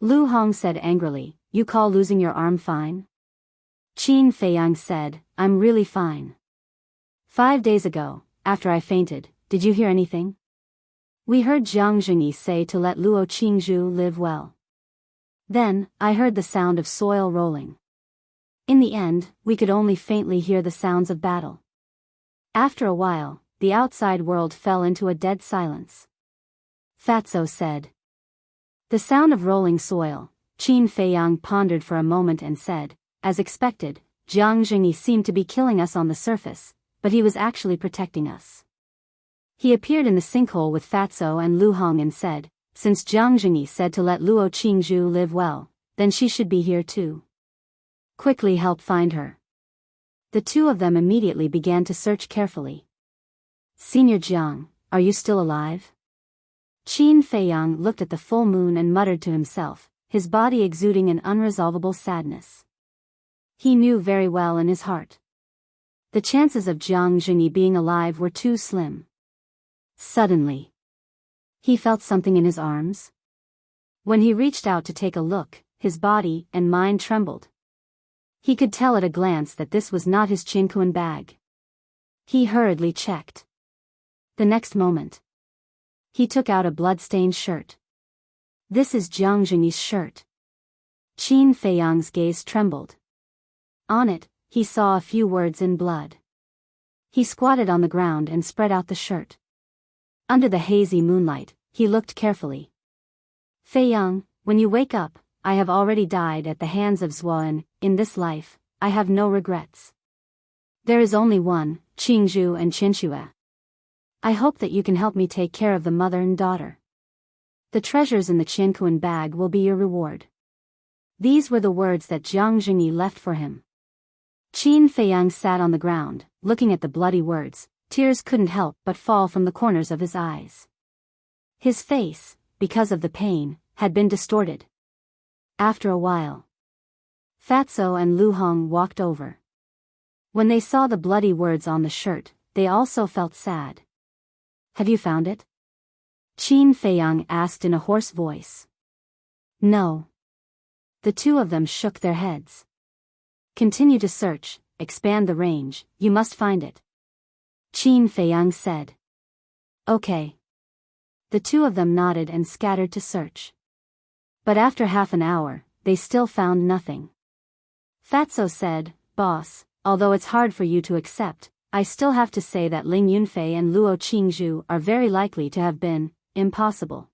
Lu Hong said angrily, "You call losing your arm fine?" Qin Feiyang said, "I'm really fine. 5 days ago, after I fainted, did you hear anything? We heard Jiang Jingyi say to let Luo Qingzhu live well. Then, I heard the sound of soil rolling. In the end, we could only faintly hear the sounds of battle. After a while, the outside world fell into a dead silence." Fatso said. The sound of rolling soil. Qin Feiyang pondered for a moment and said, "As expected, Jiang Jingyi seemed to be killing us on the surface, but he was actually protecting us." He appeared in the sinkhole with Fatso and Lu Hong and said, "Since Jiang Jingyi said to let Luo Qingzhu live well, then she should be here too. Quickly help find her. The two of them immediately began to search carefully. Senior Jiang, are you still alive? Qin Feiyang looked at the full moon and muttered to himself, his body exuding an unresolvable sadness. He knew very well in his heart. The chances of Jiang Jingyi being alive were too slim. Suddenly, he felt something in his arms. When he reached out to take a look, his body and mind trembled. He could tell at a glance that this was not his Qinkuan bag. He hurriedly checked. The next moment, he took out a blood-stained shirt. This is Jiang Jingyi's shirt. Qin Feiyang's gaze trembled. On it, he saw a few words in blood. He squatted on the ground and spread out the shirt. Under the hazy moonlight, he looked carefully. Feiyang, when you wake up, I have already died at the hands of Zuan. In this life, I have no regrets. There is only one, Qingzhu and Qinxue. I hope that you can help me take care of the mother and daughter. The treasures in the Qinkuan bag will be your reward. These were the words that Jiang Jingyi left for him. Qin Feiyang sat on the ground, looking at the bloody words. Tears couldn't help but fall from the corners of his eyes. His face, because of the pain, had been distorted. After a while, Fatso and Lu Hong walked over. When they saw the bloody words on the shirt, they also felt sad. Have you found it? Qin Feiyang asked in a hoarse voice. No. The two of them shook their heads. Continue to search, expand the range, you must find it. Qin Feiyang said. Okay. The two of them nodded and scattered to search. But after half an hour, they still found nothing. Fatso said, Boss, although it's hard for you to accept, I still have to say that Ling Yunfei and Luo Qingzhu are very likely to have been impossible.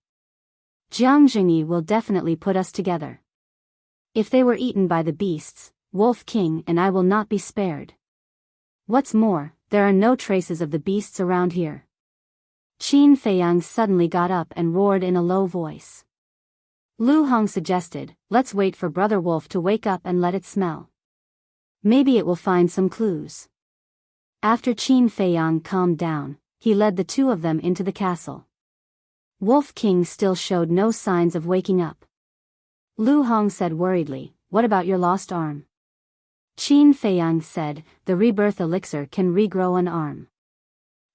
Jiang Jingyi will definitely put us together. If they were eaten by the beasts, Wolf King and I will not be spared. What's more, there are no traces of the beasts around here. Qin Feiyang suddenly got up and roared in a low voice. Lu Hong suggested, let's wait for Brother Wolf to wake up and let it smell. Maybe it will find some clues. After Qin Feiyang calmed down, he led the two of them into the castle. Wolf King still showed no signs of waking up. Lu Hong said worriedly, what about your lost arm? Qin Feiyang said, the rebirth elixir can regrow an arm.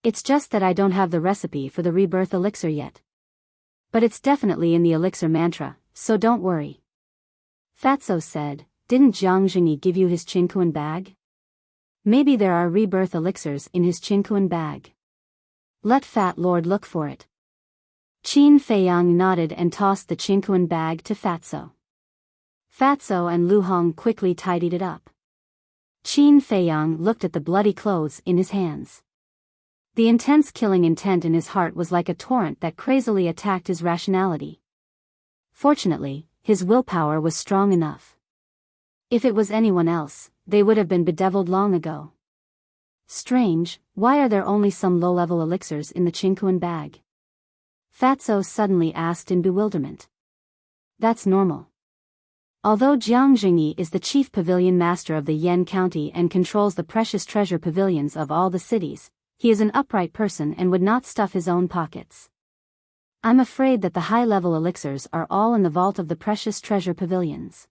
It's just that I don't have the recipe for the rebirth elixir yet. But it's definitely in the elixir mantra, so don't worry. Fatso said, didn't Jiang Jingyi give you his Qinkuan bag? Maybe there are rebirth elixirs in his Qinkuan bag. Let Fat Lord look for it. Qin Feiyang nodded and tossed the Qinkuan bag to Fatso. Fatso and Lu Hong quickly tidied it up. Qin Feiyang looked at the bloody clothes in his hands. The intense killing intent in his heart was like a torrent that crazily attacked his rationality. Fortunately, his willpower was strong enough. If it was anyone else, they would have been bedeviled long ago. Strange, why are there only some low-level elixirs in the Qinkuan bag? Fatso suddenly asked in bewilderment. That's normal. Although Jiang Jingyi is the chief pavilion master of the Yan County and controls the precious treasure pavilions of all the cities, he is an upright person and would not stuff his own pockets. I'm afraid that the high-level elixirs are all in the vault of the precious treasure pavilions.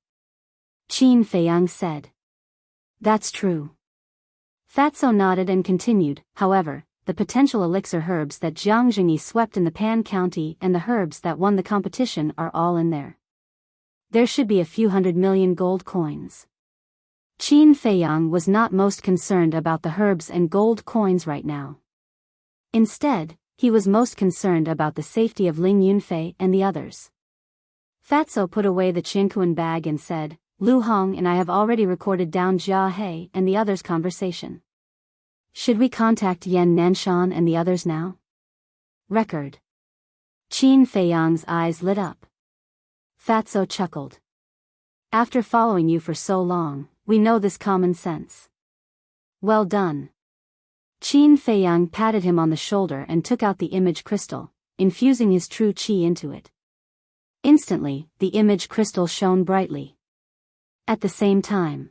Qin Feiyang said. That's true. Fatso nodded and continued, however, the potential elixir herbs that Jiang Jingyi swept in the Pan County and the herbs that won the competition are all in there. There should be a few 100 million gold coins. Qin Feiyang was not most concerned about the herbs and gold coins right now. Instead, he was most concerned about the safety of Ling Yunfei and the others. Fatso put away the Qinkuan bag and said, Lu Hong and I have already recorded down Jia He and the others' conversation. Should we contact Yan Nanshan and the others now? Record. Qin Feiyang's eyes lit up. Fatso chuckled. After following you for so long, we know this common sense. Well done. Qin Feiyang patted him on the shoulder and took out the image crystal, infusing his true qi into it. Instantly, the image crystal shone brightly. At the same time,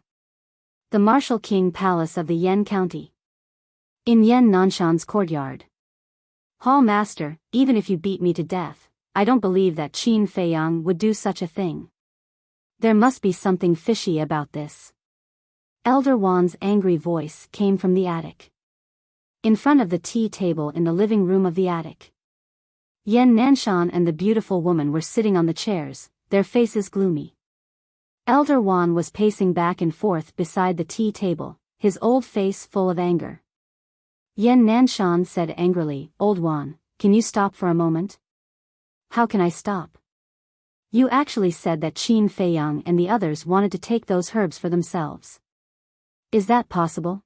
the Martial King Palace of the Yan County. In Yan Nanshan's courtyard. Hall Master, even if you beat me to death, I don't believe that Qin Feiyang would do such a thing. There must be something fishy about this. Elder Wan's angry voice came from the attic. In front of the tea table in the living room of the attic. Yan Nanshan and the beautiful woman were sitting on the chairs, their faces gloomy. Elder Wan was pacing back and forth beside the tea table, his old face full of anger. Yan Nanshan said angrily, "Old Wan, can you stop for a moment?" "How can I stop? You actually said that Qin Feiyang and the others wanted to take those herbs for themselves. Is that possible?"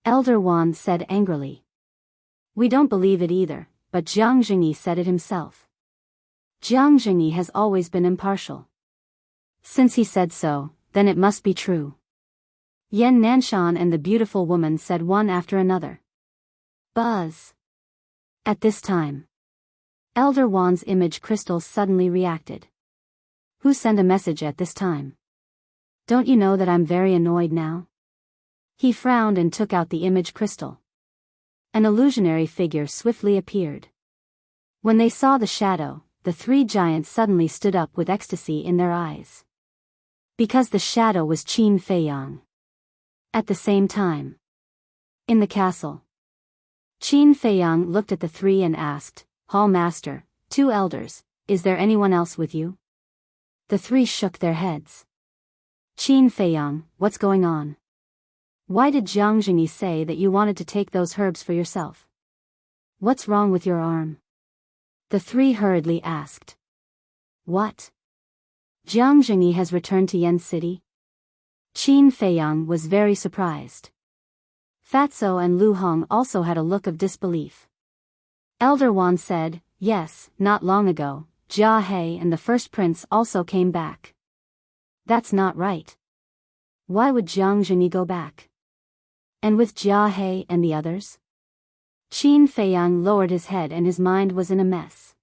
Elder Wan said angrily. "We don't believe it either, but Jiang Jingyi said it himself. Jiang Jingyi has always been impartial. Since he said so, then it must be true." Yan Nanshan and the beautiful woman said one after another. Buzz. At this time, Elder Wan's image crystal suddenly reacted. "Who sent a message at this time? Don't you know that I'm very annoyed now?" He frowned and took out the image crystal. An illusionary figure swiftly appeared. When they saw the shadow, the three giants suddenly stood up with ecstasy in their eyes. Because the shadow was Qin Feiyang. At the same time, in the castle, Qin Feiyang looked at the three and asked, "Hall Master, two elders, is there anyone else with you?" The three shook their heads. "Qin Feiyang, what's going on? Why did Jiang Jingyi say that you wanted to take those herbs for yourself? What's wrong with your arm?" The three hurriedly asked. "What? Jiang Jingyi has returned to Yan City?" Qin Feiyang was very surprised. Fatso and Lu Hong also had a look of disbelief. Elder Wan said, "Yes, not long ago, Jia He and the first prince also came back." "That's not right. Why would Jiang Jingyi go back? And with Jia He and the others?" Qin Feiyang lowered his head and his mind was in a mess.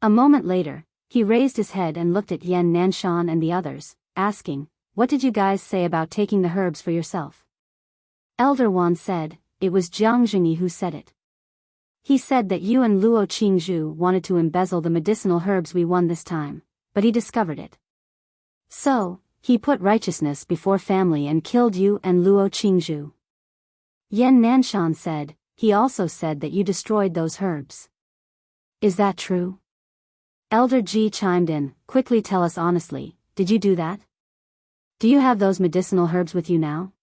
A moment later, he raised his head and looked at Yan Nanshan and the others, asking, "What did you guys say about taking the herbs for yourself?" Elder Wan said, "It was Jiang Jingyi who said it. He said that you and Luo Qingzhu wanted to embezzle the medicinal herbs we won this time, but he discovered it. So, he put righteousness before family and killed you and Luo Qingzhu." Yan Nanshan said, "He also said that you destroyed those herbs. Is that true?" Elder Ji chimed in, "Quickly tell us honestly, did you do that? Do you have those medicinal herbs with you now?"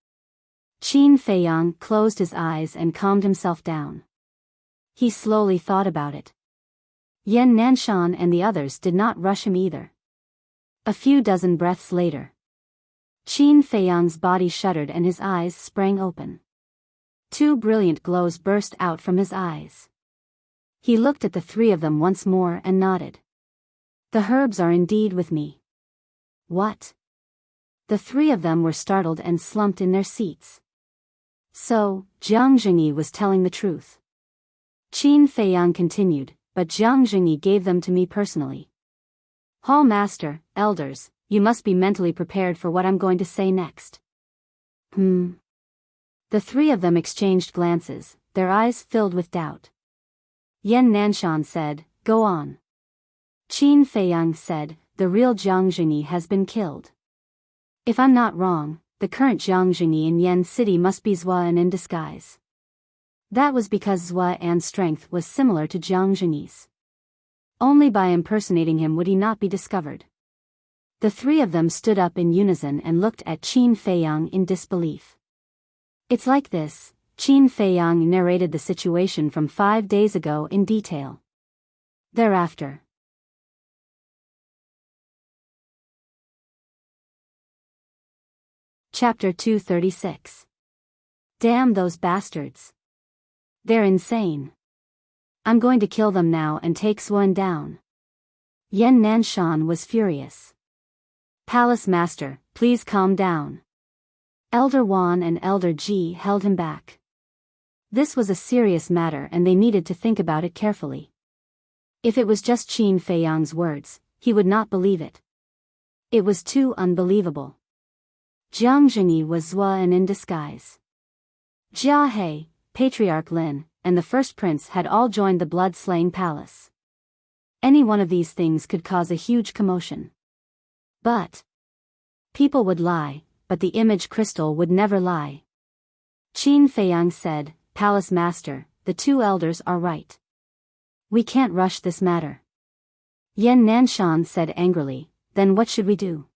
Qin Feiyang closed his eyes and calmed himself down. He slowly thought about it. Yan Nanshan and the others did not rush him either. A few dozen breaths later, Qin Feiyang's body shuddered and his eyes sprang open. Two brilliant glows burst out from his eyes. He looked at the three of them once more and nodded. "The herbs are indeed with me." "What?" The three of them were startled and slumped in their seats. So, Jiang Jingyi was telling the truth. Qin Feiyang continued, "But Jiang Jingyi gave them to me personally." "Hall Master, elders, you must be mentally prepared for what I'm going to say next." The three of them exchanged glances, their eyes filled with doubt. Yan Nanshan said, "Go on." Qin Feiyang said, "The real Jiang Jingyi has been killed. If I'm not wrong, the current Jiang Jingyi in Yan City must be Zuan in disguise. That was because Zuan's strength was similar to Jiang Jingyi's. Only by impersonating him would he not be discovered." The three of them stood up in unison and looked at Qin Feiyang in disbelief. "It's like this," Qin Feiyang narrated the situation from 5 days ago in detail. Thereafter, Chapter 236. Damn those bastards. They're insane. I'm going to kill them now and take Xuan down. Yan Nanshan was furious. "Palace Master, please calm down." Elder Wan and Elder Ji held him back. This was a serious matter and they needed to think about it carefully. If it was just Qin Feiyang's words, he would not believe it. It was too unbelievable. Jiang Zhengyi was Zuan in disguise. Jia He, Patriarch Lin, and the first prince had all joined the blood-slaying palace. Any one of these things could cause a huge commotion. But people would lie, but the image crystal would never lie. Qin Feiyang said, "Palace Master, the two elders are right. We can't rush this matter." Yan Nanshan said angrily, "Then what should we do?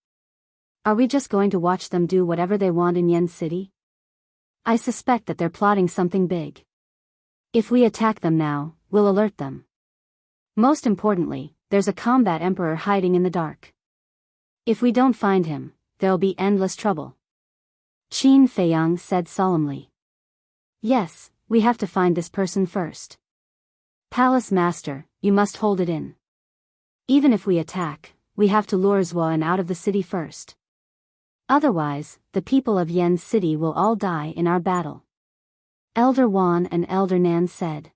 Are we just going to watch them do whatever they want in Yen City? I suspect that they're plotting something big. If we attack them now, we'll alert them. Most importantly, there's a combat emperor hiding in the dark. If we don't find him, there'll be endless trouble." Qin Feiyang said solemnly. "Yes, we have to find this person first. Palace Master, you must hold it in. Even if we attack, we have to lure Zuan out of the city first. Otherwise, the people of Yen City will all die in our battle." Elder Wan and Elder Nan said.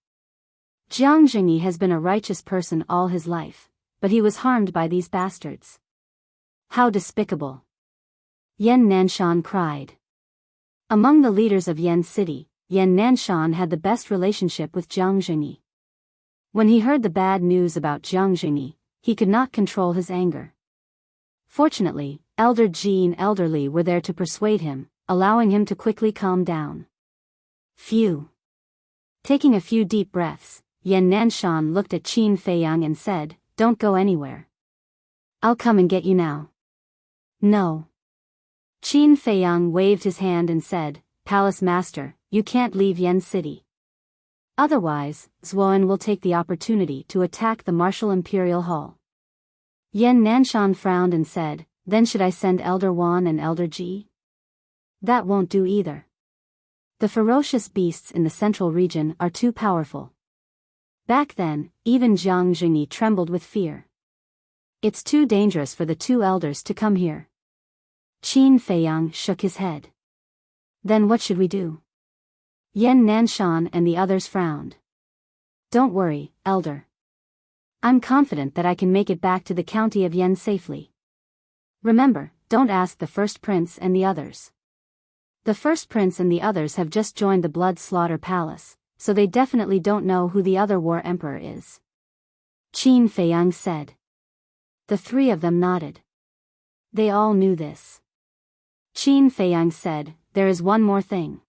Jiang Zhengyi has been a righteous person all his life, but he was harmed by these bastards. How despicable! Yan Nanshan cried. Among the leaders of Yen City, Yan Nanshan had the best relationship with Jiang Zhengyi. When he heard the bad news about Jiang Zhengyi, he could not control his anger. Fortunately, Elder Ji and Elder Li were there to persuade him, allowing him to quickly calm down. Phew! Taking a few deep breaths, Yan Nanshan looked at Qin Feiyang and said, "Don't go anywhere. I'll come and get you now." "No." Qin Feiyang waved his hand and said, "Palace Master, you can't leave Yen City. Otherwise, Zuan will take the opportunity to attack the Martial Imperial Hall." Yan Nanshan frowned and said, "Then should I send Elder Wan and Elder Ji?" "That won't do either. The ferocious beasts in the central region are too powerful." Back then, even Jiang Zhengyi trembled with fear. "It's too dangerous for the two elders to come here." Qin Feiyang shook his head. "Then what should we do?" Yan Nanshan and the others frowned. "Don't worry, Elder. I'm confident that I can make it back to the county of Yen safely. Remember, don't ask the first prince and the others. The first prince and the others have just joined the Blood Slaughter Palace, so they definitely don't know who the other war emperor is." Qin Feiyang said. The three of them nodded. They all knew this. Qin Feiyang said, "There is one more thing.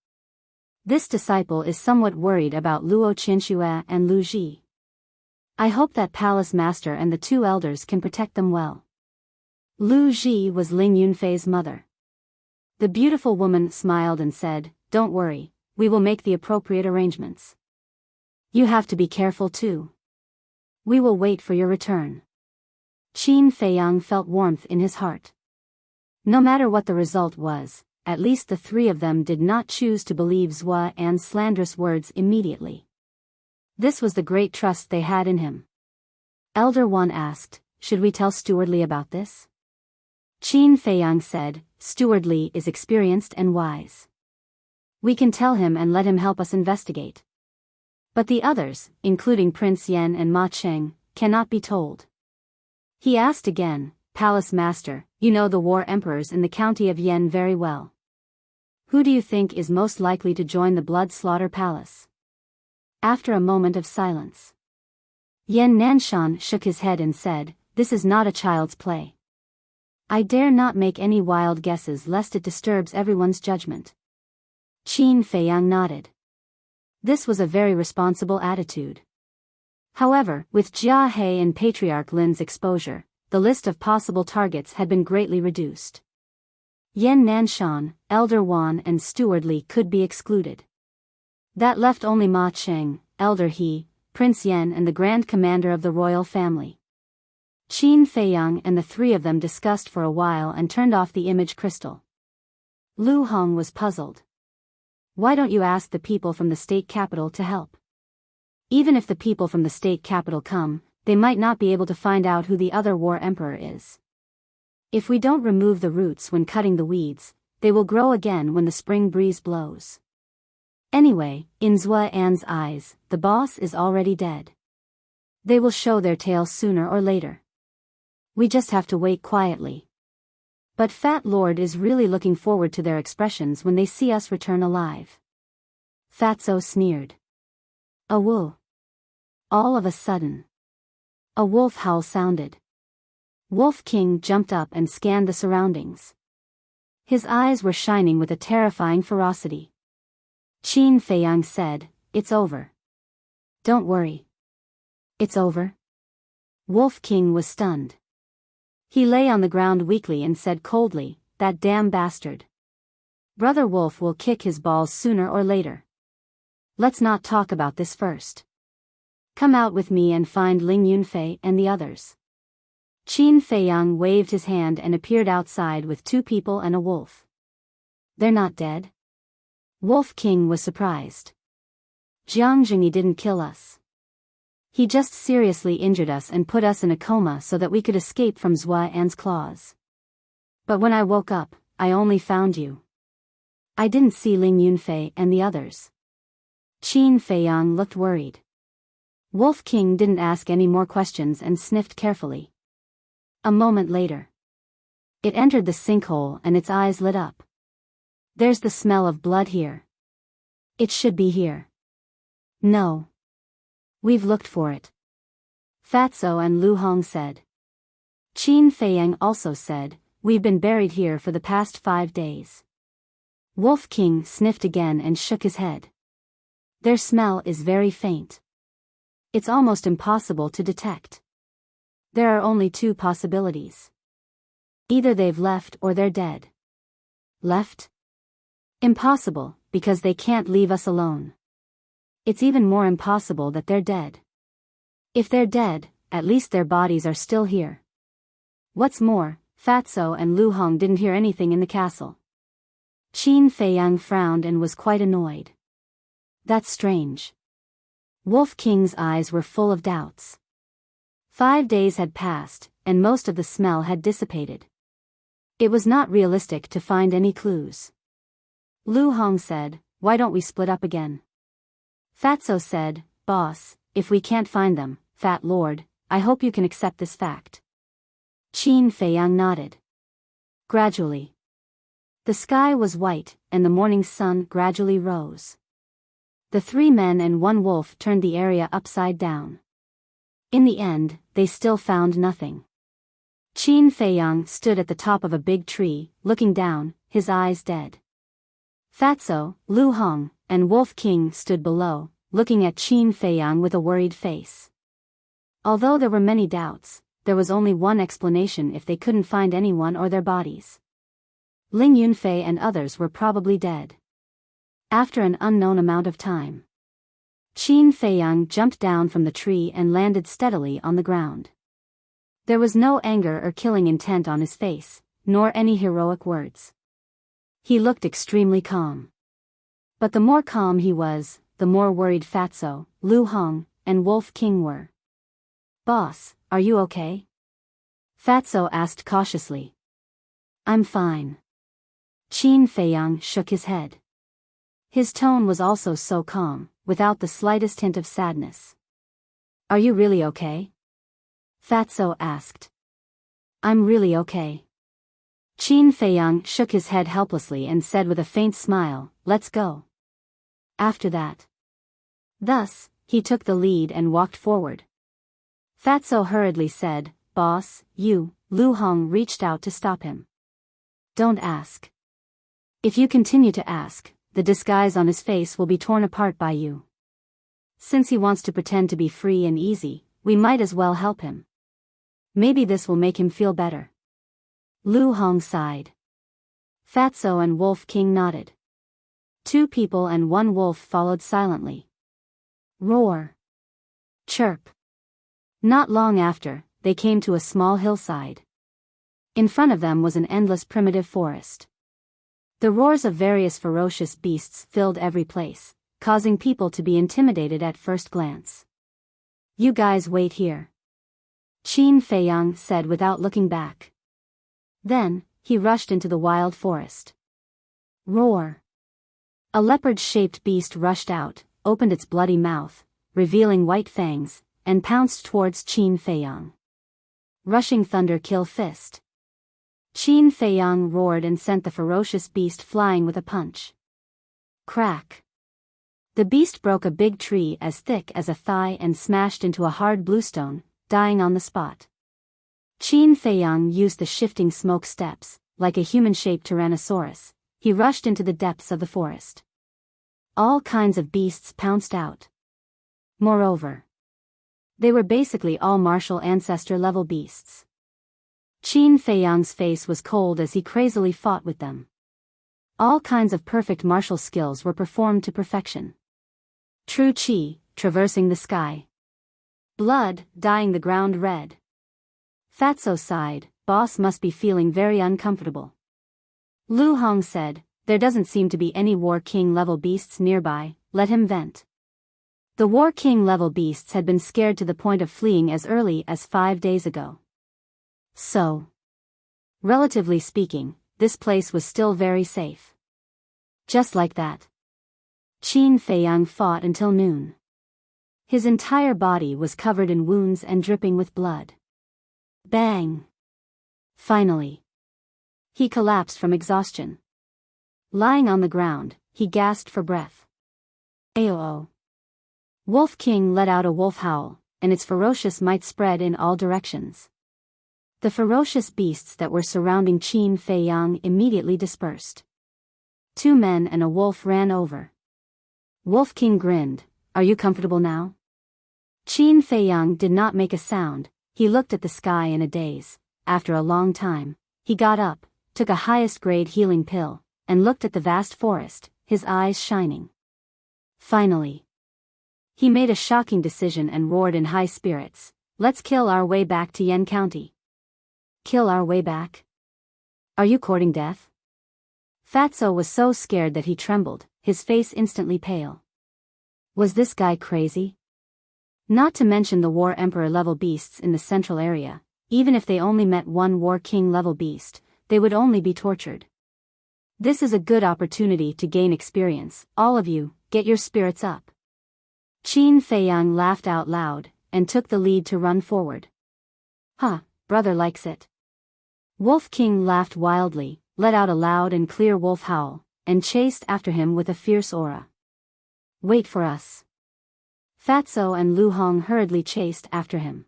This disciple is somewhat worried about Luo Qianxue and Lu Ji. I hope that Palace Master and the two elders can protect them well." Lu Ji was Ling Yunfei's mother. The beautiful woman smiled and said, "Don't worry, we will make the appropriate arrangements. You have to be careful too. We will wait for your return." Qin Feiyang felt warmth in his heart. No matter what the result was, at least the three of them did not choose to believe Zhua An's slanderous words immediately. This was the great trust they had in him. Elder Wan asked, "Should we tell Steward Li about this?" Qin Feiyang said, "Steward Li is experienced and wise. We can tell him and let him help us investigate. But the others, including Prince Yan and Ma Cheng, cannot be told." He asked again, "Palace Master, you know the war emperors in the county of Yen very well. Who do you think is most likely to join the Blood Slaughter Palace?" After a moment of silence, Yan Nanshan shook his head and said, "This is not a child's play. I dare not make any wild guesses lest it disturbs everyone's judgment." Qin Feiyang nodded. This was a very responsible attitude. However, with Jia He and Patriarch Lin's exposure, the list of possible targets had been greatly reduced. Yan Nanshan, Elder Wan and Steward Li could be excluded. That left only Ma Cheng, Elder He, Prince Yan and the Grand Commander of the royal family. Qin Feiyang and the three of them discussed for a while and turned off the image crystal. Lu Hong was puzzled. "Why don't you ask the people from the state capital to help? Even if the people from the state capital come, they might not be able to find out who the other war emperor is. If we don't remove the roots when cutting the weeds, they will grow again when the spring breeze blows. Anyway, in Zhua An's eyes, the boss is already dead. They will show their tail sooner or later." We just have to wait quietly. But Fat Lord is really looking forward to their expressions when they see us return alive. Fatso sneered. A woo. All of a sudden, a wolf howl sounded. Wolf King jumped up and scanned the surroundings. His eyes were shining with a terrifying ferocity. Qin Feiyang said, "It's over." "Don't worry. It's over?" Wolf King was stunned. He lay on the ground weakly and said coldly, "That damn bastard. Brother Wolf will kick his balls sooner or later. Let's not talk about this first. Come out with me and find Ling Yunfei and the others." Qin Feiyang waved his hand and appeared outside with 2 people and a wolf. "They're not dead?" Wolf King was surprised. "Jiang Jingyi didn't kill us. He just seriously injured us and put us in a coma so that we could escape from Zhua An's claws. But when I woke up, I only found you. I didn't see Ling Yunfei and the others." Qin Feiyang looked worried. Wolf King didn't ask any more questions and sniffed carefully. A moment later, it entered the sinkhole and its eyes lit up. "There's the smell of blood here. It should be here." "No. We've looked for it," Fatso and Lu Hong said. Qin Feiyang also said, "We've been buried here for the past 5 days." Wolf King sniffed again and shook his head. "Their smell is very faint. It's almost impossible to detect. There are only 2 possibilities. Either they've left or they're dead." "Left? Impossible, because they can't leave us alone. It's even more impossible that they're dead. If they're dead, at least their bodies are still here." What's more, Fatso and Lu Hong didn't hear anything in the castle. Qin Feiyang frowned and was quite annoyed. "That's strange." Wolf King's eyes were full of doubts. 5 days had passed, and most of the smell had dissipated. It was not realistic to find any clues. Lu Hong said, "Why don't we split up again?" Fatso said, "Boss, if we can't find them, Fat Lord, I hope you can accept this fact." Qin Feiyang nodded. Gradually, the sky was white, and the morning sun gradually rose. The 3 men and 1 wolf turned the area upside down. In the end, they still found nothing. Qin Feiyang stood at the top of a big tree, looking down, his eyes dead. Fatso, Lu Hong, and Wolf King stood below, looking at Qin Feiyang with a worried face. Although there were many doubts, there was only one explanation if they couldn't find anyone or their bodies. Ling Yunfei and others were probably dead. After an unknown amount of time, Qin Feiyang jumped down from the tree and landed steadily on the ground. There was no anger or killing intent on his face, nor any heroic words. He looked extremely calm. But the more calm he was, the more worried Fatso, Lu Hong, and Wolf King were. "Boss, are you okay?" Fatso asked cautiously. "I'm fine." Qin Feiyang shook his head. His tone was also so calm, without the slightest hint of sadness. "Are you really okay?" Fatso asked. "I'm really okay." Qin Feiyang shook his head helplessly and said with a faint smile, "Let's go." After that. Thus, he took the lead and walked forward. Fatso hurriedly said, "Boss, you." Lu Hong reached out to stop him. "Don't ask. If you continue to ask, the disguise on his face will be torn apart by you. Since he wants to pretend to be free and easy, we might as well help him. Maybe this will make him feel better." Lu Hong sighed. Fatso and Wolf King nodded. 2 people and 1 wolf followed silently. Roar. Chirp. Not long after, they came to a small hillside. In front of them was an endless primitive forest. The roars of various ferocious beasts filled every place, causing people to be intimidated at first glance. "You guys wait here," Qin Feiyang said without looking back. Then, he rushed into the wild forest. Roar. A leopard-shaped beast rushed out, opened its bloody mouth, revealing white fangs, and pounced towards Qin Feiyang. rushing thunder kill fist. Qin Feiyang roared and sent the ferocious beast flying with a punch. Crack. The beast broke a big tree as thick as a thigh and smashed into a hard bluestone, dying on the spot. Qin Feiyang used the shifting smoke steps, like a human-shaped tyrannosaurus. He rushed into the depths of the forest. All kinds of beasts pounced out. Moreover, they were basically all martial ancestor-level beasts. Qin Feiyang's face was cold as he crazily fought with them. All kinds of perfect martial skills were performed to perfection. True qi, traversing the sky. Blood, dyeing the ground red. Fatso sighed, boss must be feeling very uncomfortable. Lu Hong said, there doesn't seem to be any War King level beasts nearby, let him vent. The War King level beasts had been scared to the point of fleeing as early as 5 days ago. So, relatively speaking, this place was still very safe. Just like that, Qin Feiyang fought until noon. His entire body was covered in wounds and dripping with blood. Bang! Finally, he collapsed from exhaustion. Lying on the ground, he gasped for breath. Aoo! Wolf King let out a wolf howl, and its ferocious might spread in all directions. The ferocious beasts that were surrounding Qin Feiyang immediately dispersed. 2 men and a wolf ran over. Wolf King grinned, are you comfortable now? Qin Feiyang did not make a sound. He looked at the sky in a daze. After a long time, he got up, took a highest-grade healing pill, and looked at the vast forest, his eyes shining. Finally, he made a shocking decision and roared in high spirits, let's kill our way back to Yen County. Kill our way back? Are you courting death? Fatso was so scared that he trembled, his face instantly pale. Was this guy crazy? Not to mention the War Emperor level beasts in the central area, even if they only met one War King level beast, they would only be tortured. This is a good opportunity to gain experience, all of you, get your spirits up. Qin Feiyang laughed out loud, and took the lead to run forward. Huh, brother likes it. Wolf King laughed wildly, let out a loud and clear wolf howl, and chased after him with a fierce aura. Wait for us. Fatso and Lu Hong hurriedly chased after him.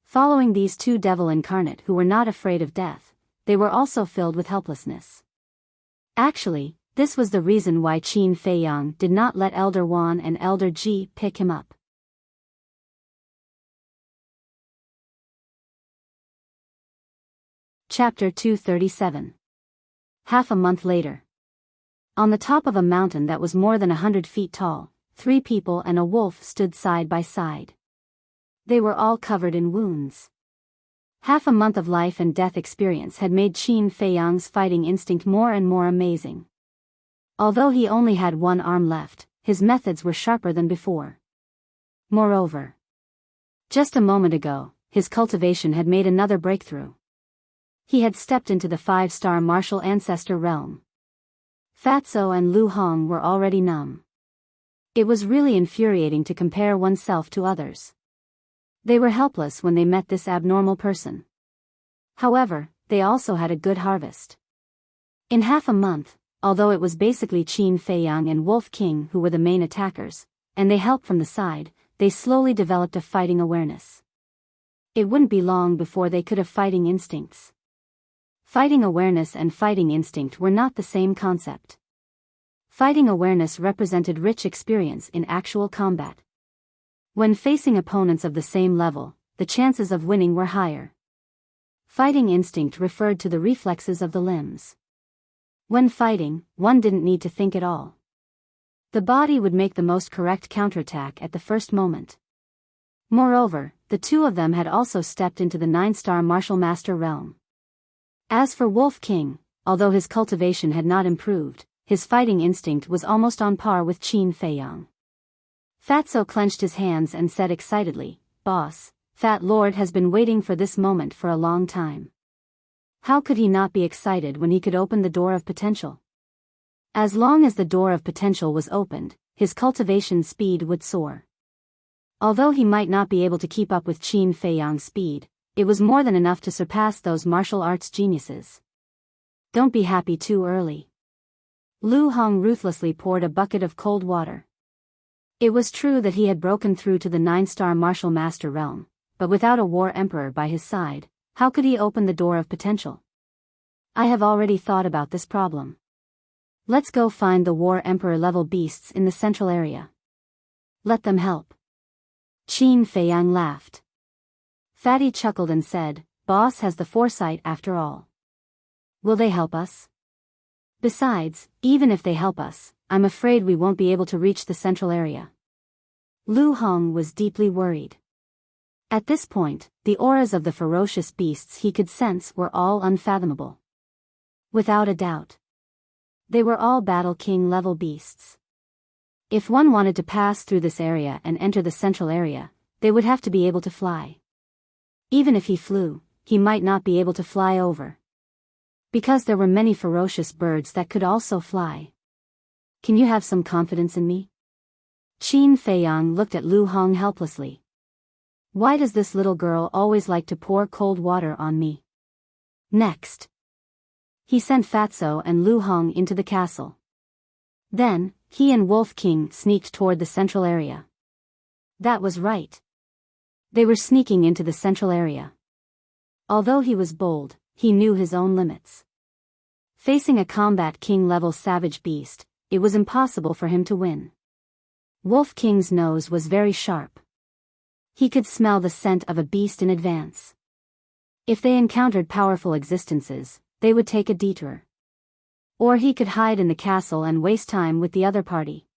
Following these 2 devil incarnate who were not afraid of death, they were also filled with helplessness. Actually, this was the reason why Qin Feiyang did not let Elder Wan and Elder Ji pick him up. Chapter 237. Half a month later. On the top of a mountain that was more than 100 feet tall, 3 people and a wolf stood side by side. They were all covered in wounds. Half a month of life and death experience had made Qin Feiyang's fighting instinct more and more amazing. Although he only had 1 arm left, his methods were sharper than before. Moreover, just a moment ago, his cultivation had made another breakthrough. He had stepped into the 5-star martial ancestor realm. Fatso and Lu Hong were already numb. It was really infuriating to compare oneself to others. They were helpless when they met this abnormal person. However, they also had a good harvest. In half a month, although it was basically Qin Feiyang and Wolf King who were the main attackers, and they helped from the side, they slowly developed a fighting awareness. It wouldn't be long before they could have fighting instincts. Fighting awareness and fighting instinct were not the same concept. Fighting awareness represented rich experience in actual combat. When facing opponents of the same level, the chances of winning were higher. Fighting instinct referred to the reflexes of the limbs. When fighting, one didn't need to think at all. The body would make the most correct counterattack at the first moment. Moreover, the 2 of them had also stepped into the 9-star martial master realm. As for Wolf King, although his cultivation had not improved, his fighting instinct was almost on par with Qin Feiyang. Fatso clenched his hands and said excitedly, "Boss, Fat Lord has been waiting for this moment for a long time." How could he not be excited when he could open the door of potential? As long as the door of potential was opened, his cultivation speed would soar. Although he might not be able to keep up with Qin Feiyang's speed, it was more than enough to surpass those martial arts geniuses. Don't be happy too early. Lu Hong ruthlessly poured a bucket of cold water. It was true that he had broken through to the 9-star martial master realm, but without a war emperor by his side, how could he open the door of potential? I have already thought about this problem. Let's go find the war emperor level beasts in the central area. Let them help. Qin Feiyang laughed. Fatty chuckled and said, Boss has the foresight after all. Will they help us? Besides, even if they help us, I'm afraid we won't be able to reach the central area. Lu Hong was deeply worried. At this point, the auras of the ferocious beasts he could sense were all unfathomable. Without a doubt. They were all Battle King level beasts. If one wanted to pass through this area and enter the central area, they would have to be able to fly. Even if he flew, he might not be able to fly over. Because there were many ferocious birds that could also fly. Can you have some confidence in me? Qin Feiyang looked at Lu Hong helplessly. Why does this little girl always like to pour cold water on me? Next. He sent Fatso and Lu Hong into the castle. Then, he and Wolf King sneaked toward the central area. That was right. They were sneaking into the central area. Although he was bold, he knew his own limits. Facing a combat king-level savage beast, it was impossible for him to win. Wolf King's nose was very sharp. He could smell the scent of a beast in advance. If they encountered powerful existences, they would take a detour. Or he could hide in the castle and waste time with the other party.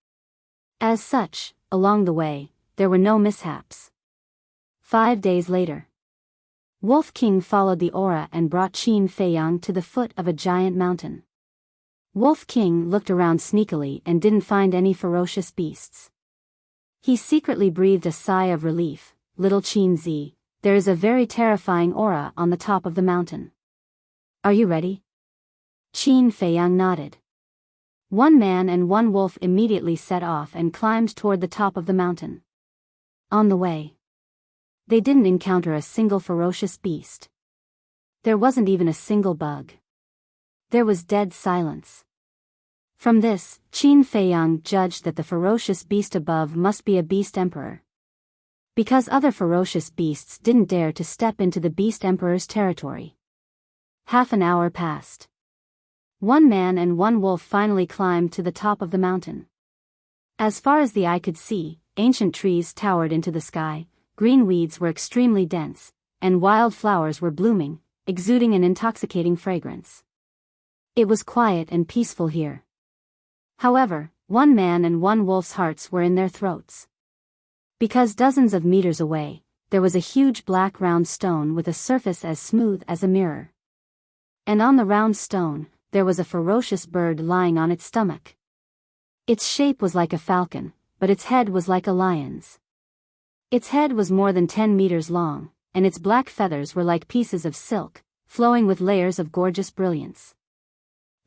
As such, along the way, there were no mishaps. 5 days later, Wolf King followed the aura and brought Qin Feiyang to the foot of a giant mountain. Wolf King looked around sneakily and didn't find any ferocious beasts. He secretly breathed a sigh of relief. Little Qin Zi, there is a very terrifying aura on the top of the mountain. Are you ready? Qin Feiyang nodded. One man and one wolf immediately set off and climbed toward the top of the mountain. On the way, they didn't encounter a single ferocious beast. There wasn't even a single bug. There was dead silence. From this, Qin Feiyang judged that the ferocious beast above must be a beast emperor. Because other ferocious beasts didn't dare to step into the beast emperor's territory. Half an hour passed. One man and one wolf finally climbed to the top of the mountain. As far as the eye could see, ancient trees towered into the sky, green weeds were extremely dense, and wild flowers were blooming, exuding an intoxicating fragrance. It was quiet and peaceful here. However, one man and one wolf's hearts were in their throats. Because dozens of meters away, there was a huge black round stone with a surface as smooth as a mirror. And on the round stone, there was a ferocious bird lying on its stomach. Its shape was like a falcon, but its head was like a lion's. Its head was more than 10 meters long, and its black feathers were like pieces of silk, flowing with layers of gorgeous brilliance.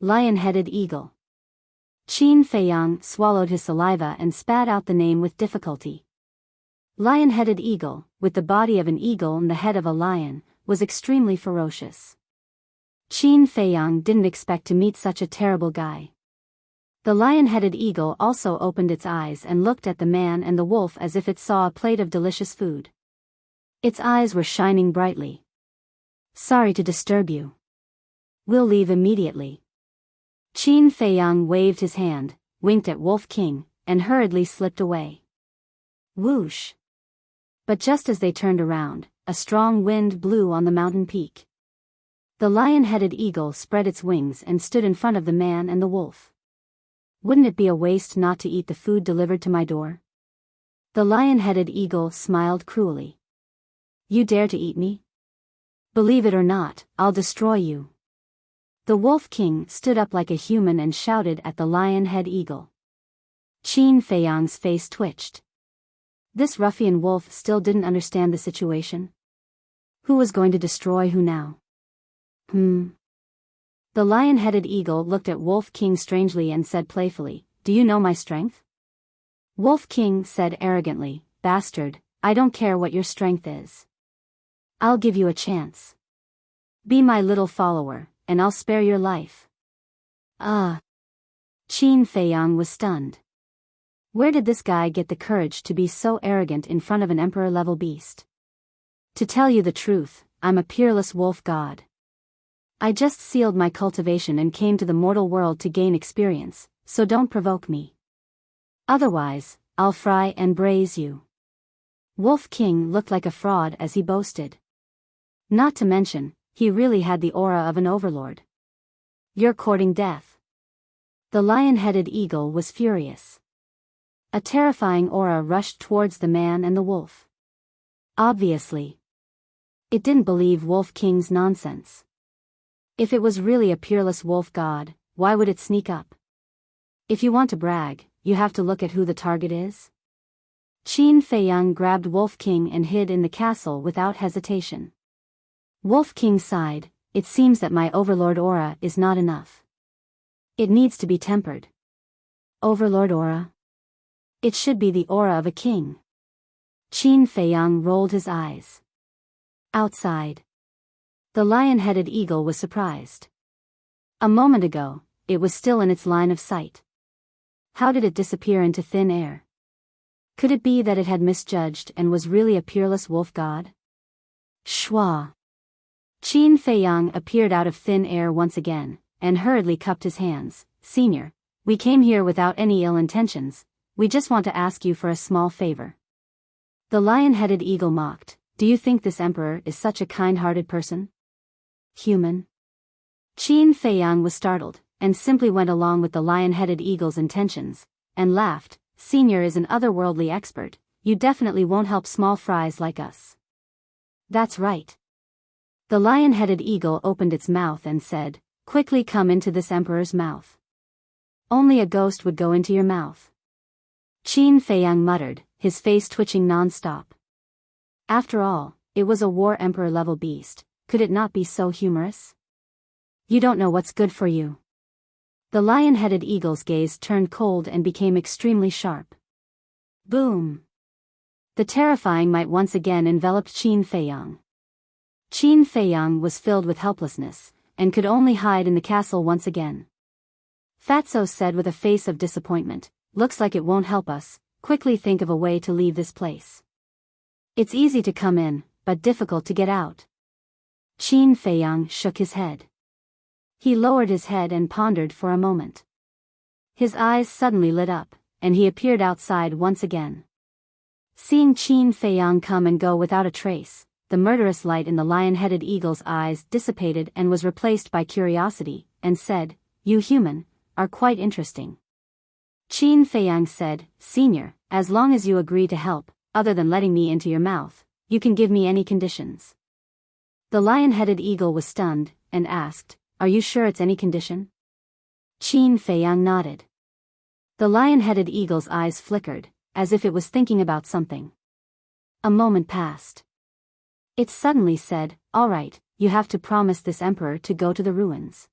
Lion-headed eagle. Qin Feiyang swallowed his saliva and spat out the name with difficulty. Lion-headed eagle, with the body of an eagle and the head of a lion, was extremely ferocious. Qin Feiyang didn't expect to meet such a terrible guy. The lion-headed eagle also opened its eyes and looked at the man and the wolf as if it saw a plate of delicious food. Its eyes were shining brightly. Sorry to disturb you. We'll leave immediately. Qin Feiyang waved his hand, winked at Wolf King, and hurriedly slipped away. Whoosh! But just as they turned around, a strong wind blew on the mountain peak. The lion-headed eagle spread its wings and stood in front of the man and the wolf. Wouldn't it be a waste not to eat the food delivered to my door? The lion-headed eagle smiled cruelly. You dare to eat me? Believe it or not, I'll destroy you. The Wolf King stood up like a human and shouted at the lion-head eagle. Qin Feiyang's face twitched. This ruffian wolf still didn't understand the situation. Who was going to destroy who now? The lion-headed eagle looked at Wolf King strangely and said playfully, Do you know my strength? Wolf King said arrogantly, Bastard, I don't care what your strength is. I'll give you a chance. Be my little follower, and I'll spare your life. Ah. Qin Feiyang was stunned. Where did this guy get the courage to be so arrogant in front of an emperor-level beast? To tell you the truth, I'm a peerless wolf god. I just sealed my cultivation and came to the mortal world to gain experience, so don't provoke me. Otherwise, I'll fry and braise you. Wolf King looked like a fraud as he boasted. Not to mention, he really had the aura of an overlord. You're courting death. The lion-headed eagle was furious. A terrifying aura rushed towards the man and the wolf. Obviously, it didn't believe Wolf King's nonsense. If it was really a peerless wolf god, why would it sneak up? If you want to brag, you have to look at who the target is. Qin Feiyang grabbed Wolf King and hid in the castle without hesitation. Wolf King sighed, it seems that my overlord aura is not enough. It needs to be tempered. Overlord aura? It should be the aura of a king. Qin Feiyang rolled his eyes. Outside, the lion-headed eagle was surprised. A moment ago, it was still in its line of sight. How did it disappear into thin air? Could it be that it had misjudged and was really a peerless wolf god? Shwa. Qin Feiyang appeared out of thin air once again, and hurriedly cupped his hands. Senior, we came here without any ill intentions, we just want to ask you for a small favor. The lion-headed eagle mocked, do you think this emperor is such a kind-hearted person? Human? Qin Feiyang was startled, and simply went along with the lion-headed eagle's intentions, and laughed, Senior is an otherworldly expert, you definitely won't help small fries like us. That's right. The lion-headed eagle opened its mouth and said, quickly come into this emperor's mouth. Only a ghost would go into your mouth. Qin Feiyang muttered, his face twitching non-stop. After all, it was a war emperor-level beast, could it not be so humorous? You don't know what's good for you. The lion-headed eagle's gaze turned cold and became extremely sharp. Boom! The terrifying might once again enveloped Qin Feiyang. Qin Feiyang was filled with helplessness, and could only hide in the castle once again. Fatso said with a face of disappointment, looks like it won't help us, quickly think of a way to leave this place. It's easy to come in, but difficult to get out. Qin Feiyang shook his head. He lowered his head and pondered for a moment. His eyes suddenly lit up, and he appeared outside once again. Seeing Qin Feiyang come and go without a trace, the murderous light in the lion-headed eagle's eyes dissipated and was replaced by curiosity, and said, you human, are quite interesting. Qin Feiyang said, Senior, as long as you agree to help, other than letting me into your mouth, you can give me any conditions. The lion-headed eagle was stunned, and asked, are you sure it's any condition? Qin Feiyang nodded. The lion-headed eagle's eyes flickered, as if it was thinking about something. A moment passed. It suddenly said, all right, you have to promise this emperor to go to the ruins.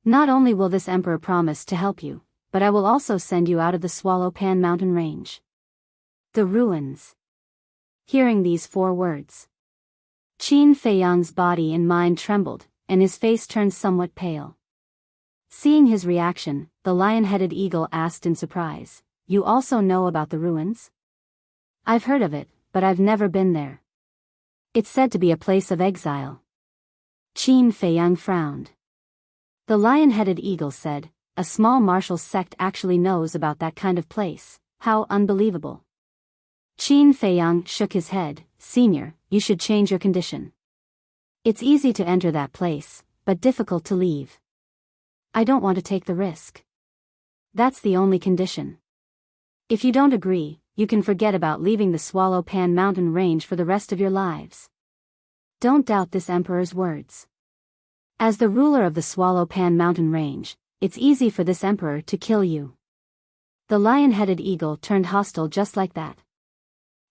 Not only will this emperor promise to help you, but I will also send you out of the Swallow Pan mountain range. The ruins. Hearing these 4 words, Qin Feiyang's body and mind trembled, and his face turned somewhat pale. Seeing his reaction, the lion-headed eagle asked in surprise, you also know about the ruins? I've heard of it, but I've never been there. It's said to be a place of exile. Qin Feiyang frowned. The lion-headed eagle said, a small martial sect actually knows about that kind of place, how unbelievable. Qin Feiyang shook his head, Senior, you should change your condition. It's easy to enter that place, but difficult to leave. I don't want to take the risk. That's the only condition. If you don't agree, you can forget about leaving the Swallow Pan mountain range for the rest of your lives. Don't doubt this emperor's words. As the ruler of the Swallow Pan mountain range, it's easy for this emperor to kill you. The lion-headed eagle turned hostile just like that.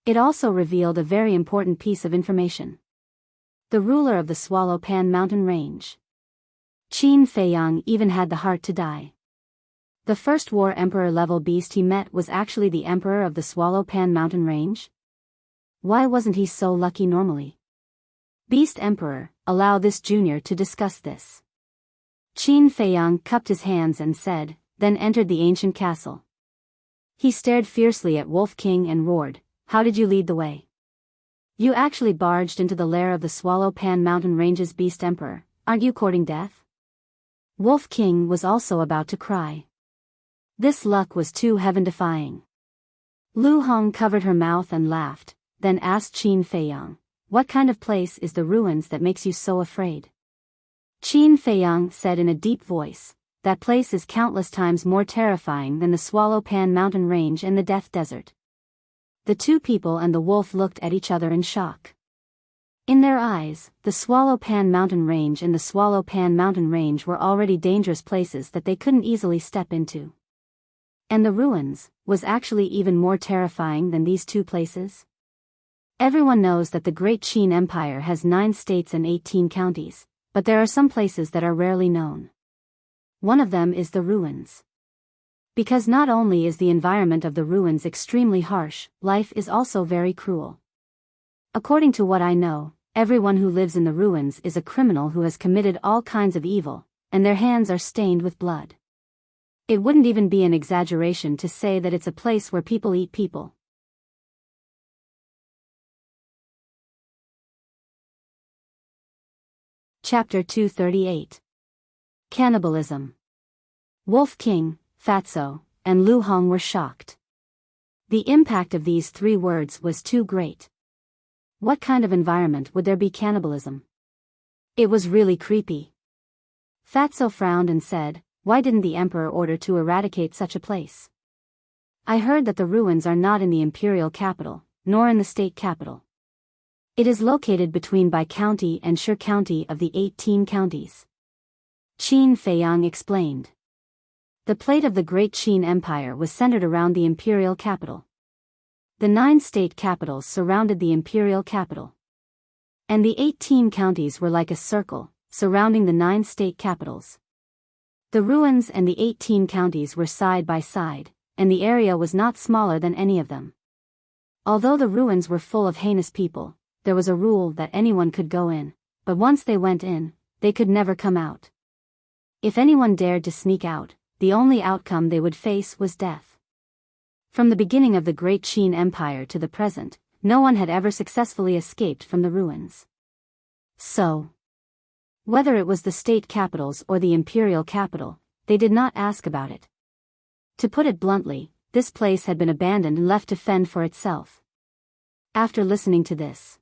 It also revealed a very important piece of information. The ruler of the Swallow Pan mountain range. Qin Feiyang even had the heart to die. The first war emperor-level beast he met was actually the emperor of the Swallow Pan mountain range? Why wasn't he so lucky normally? Beast Emperor, allow this junior to discuss this. Qin Feiyang cupped his hands and said, then entered the ancient castle. He stared fiercely at Wolf King and roared, how did you lead the way? You actually barged into the lair of the Swallow Pan Mountain Range's Beast Emperor, aren't you courting death? Wolf King was also about to cry. This luck was too heaven-defying. Lu Hong covered her mouth and laughed, then asked Qin Feiyang, what kind of place is the ruins that makes you so afraid? Qin Feiyang said in a deep voice, that place is countless times more terrifying than the Swallow Pan Mountain Range and the Death Desert. The two people and the wolf looked at each other in shock. In their eyes, the Swallow Pan Mountain Range and the Swallow Pan Mountain Range were already dangerous places that they couldn't easily step into. And the ruins was actually even more terrifying than these two places. Everyone knows that the Great Qin Empire has 9 states and 18 counties, but there are some places that are rarely known. One of them is the ruins. Because not only is the environment of the ruins extremely harsh, life is also very cruel. According to what I know, everyone who lives in the ruins is a criminal who has committed all kinds of evil, and their hands are stained with blood. It wouldn't even be an exaggeration to say that it's a place where people eat people. Chapter 238. Cannibalism. Wolf King, Fatso, and Lu Hong were shocked. The impact of these 3 words was too great. What kind of environment would there be cannibalism? It was really creepy. Fatso frowned and said, why didn't the emperor order to eradicate such a place? I heard that the ruins are not in the imperial capital, nor in the state capital. It is located between Bai County and Shi County of the 18 counties. Qin Feiyang explained. The plate of the Great Qin Empire was centered around the imperial capital. The 9 state capitals surrounded the imperial capital. And the 18 counties were like a circle, surrounding the 9 state capitals. The ruins and the 18 counties were side by side, and the area was not smaller than any of them. Although the ruins were full of heinous people, there was a rule that anyone could go in, but once they went in, they could never come out. If anyone dared to sneak out, the only outcome they would face was death. From the beginning of the Great Qin Empire to the present, no one had ever successfully escaped from the ruins. So, whether it was the state capitals or the imperial capital, they did not ask about it. To put it bluntly, this place had been abandoned and left to fend for itself. After listening to this,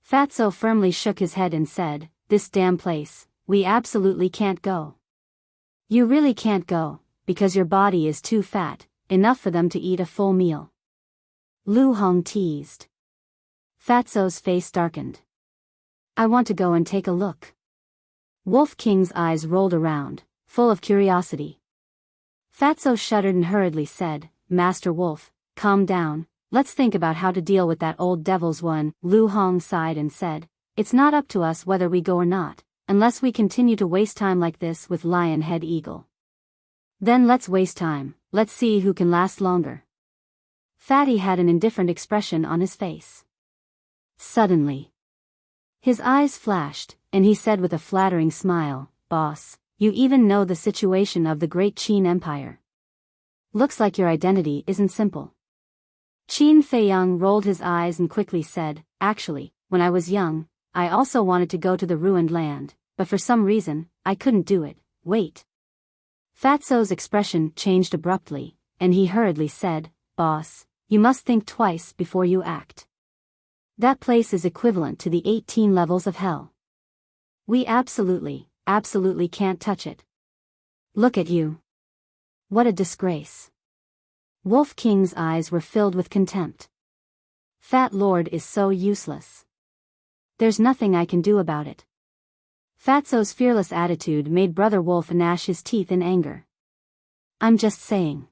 Fatso firmly shook his head and said, this damn place, we absolutely can't go. You really can't go, because your body is too fat, enough for them to eat a full meal. Lu Hong teased. Fatso's face darkened. I want to go and take a look. Wolf King's eyes rolled around, full of curiosity. Fatso shuddered and hurriedly said, Master Wolf, calm down, let's think about how to deal with that old devil's one. Lu Hong sighed and said, it's not up to us whether we go or not, unless we continue to waste time like this with Lion Head Eagle. Then let's waste time, let's see who can last longer. Fatty had an indifferent expression on his face. Suddenly, his eyes flashed, and he said with a flattering smile, Boss, you even know the situation of the Great Qin Empire. Looks like your identity isn't simple. Qin Feiyang rolled his eyes and quickly said, actually, when I was young, I also wanted to go to the ruined land, but for some reason, I couldn't do it. Wait. Fatso's expression changed abruptly, and he hurriedly said, Boss, you must think twice before you act. That place is equivalent to the 18 levels of hell. We absolutely can't touch it. Look at you. What a disgrace. Wolf King's eyes were filled with contempt. Fat Lord is so useless. There's nothing I can do about it. Fatso's fearless attitude made Brother Wolf gnash his teeth in anger. I'm just saying.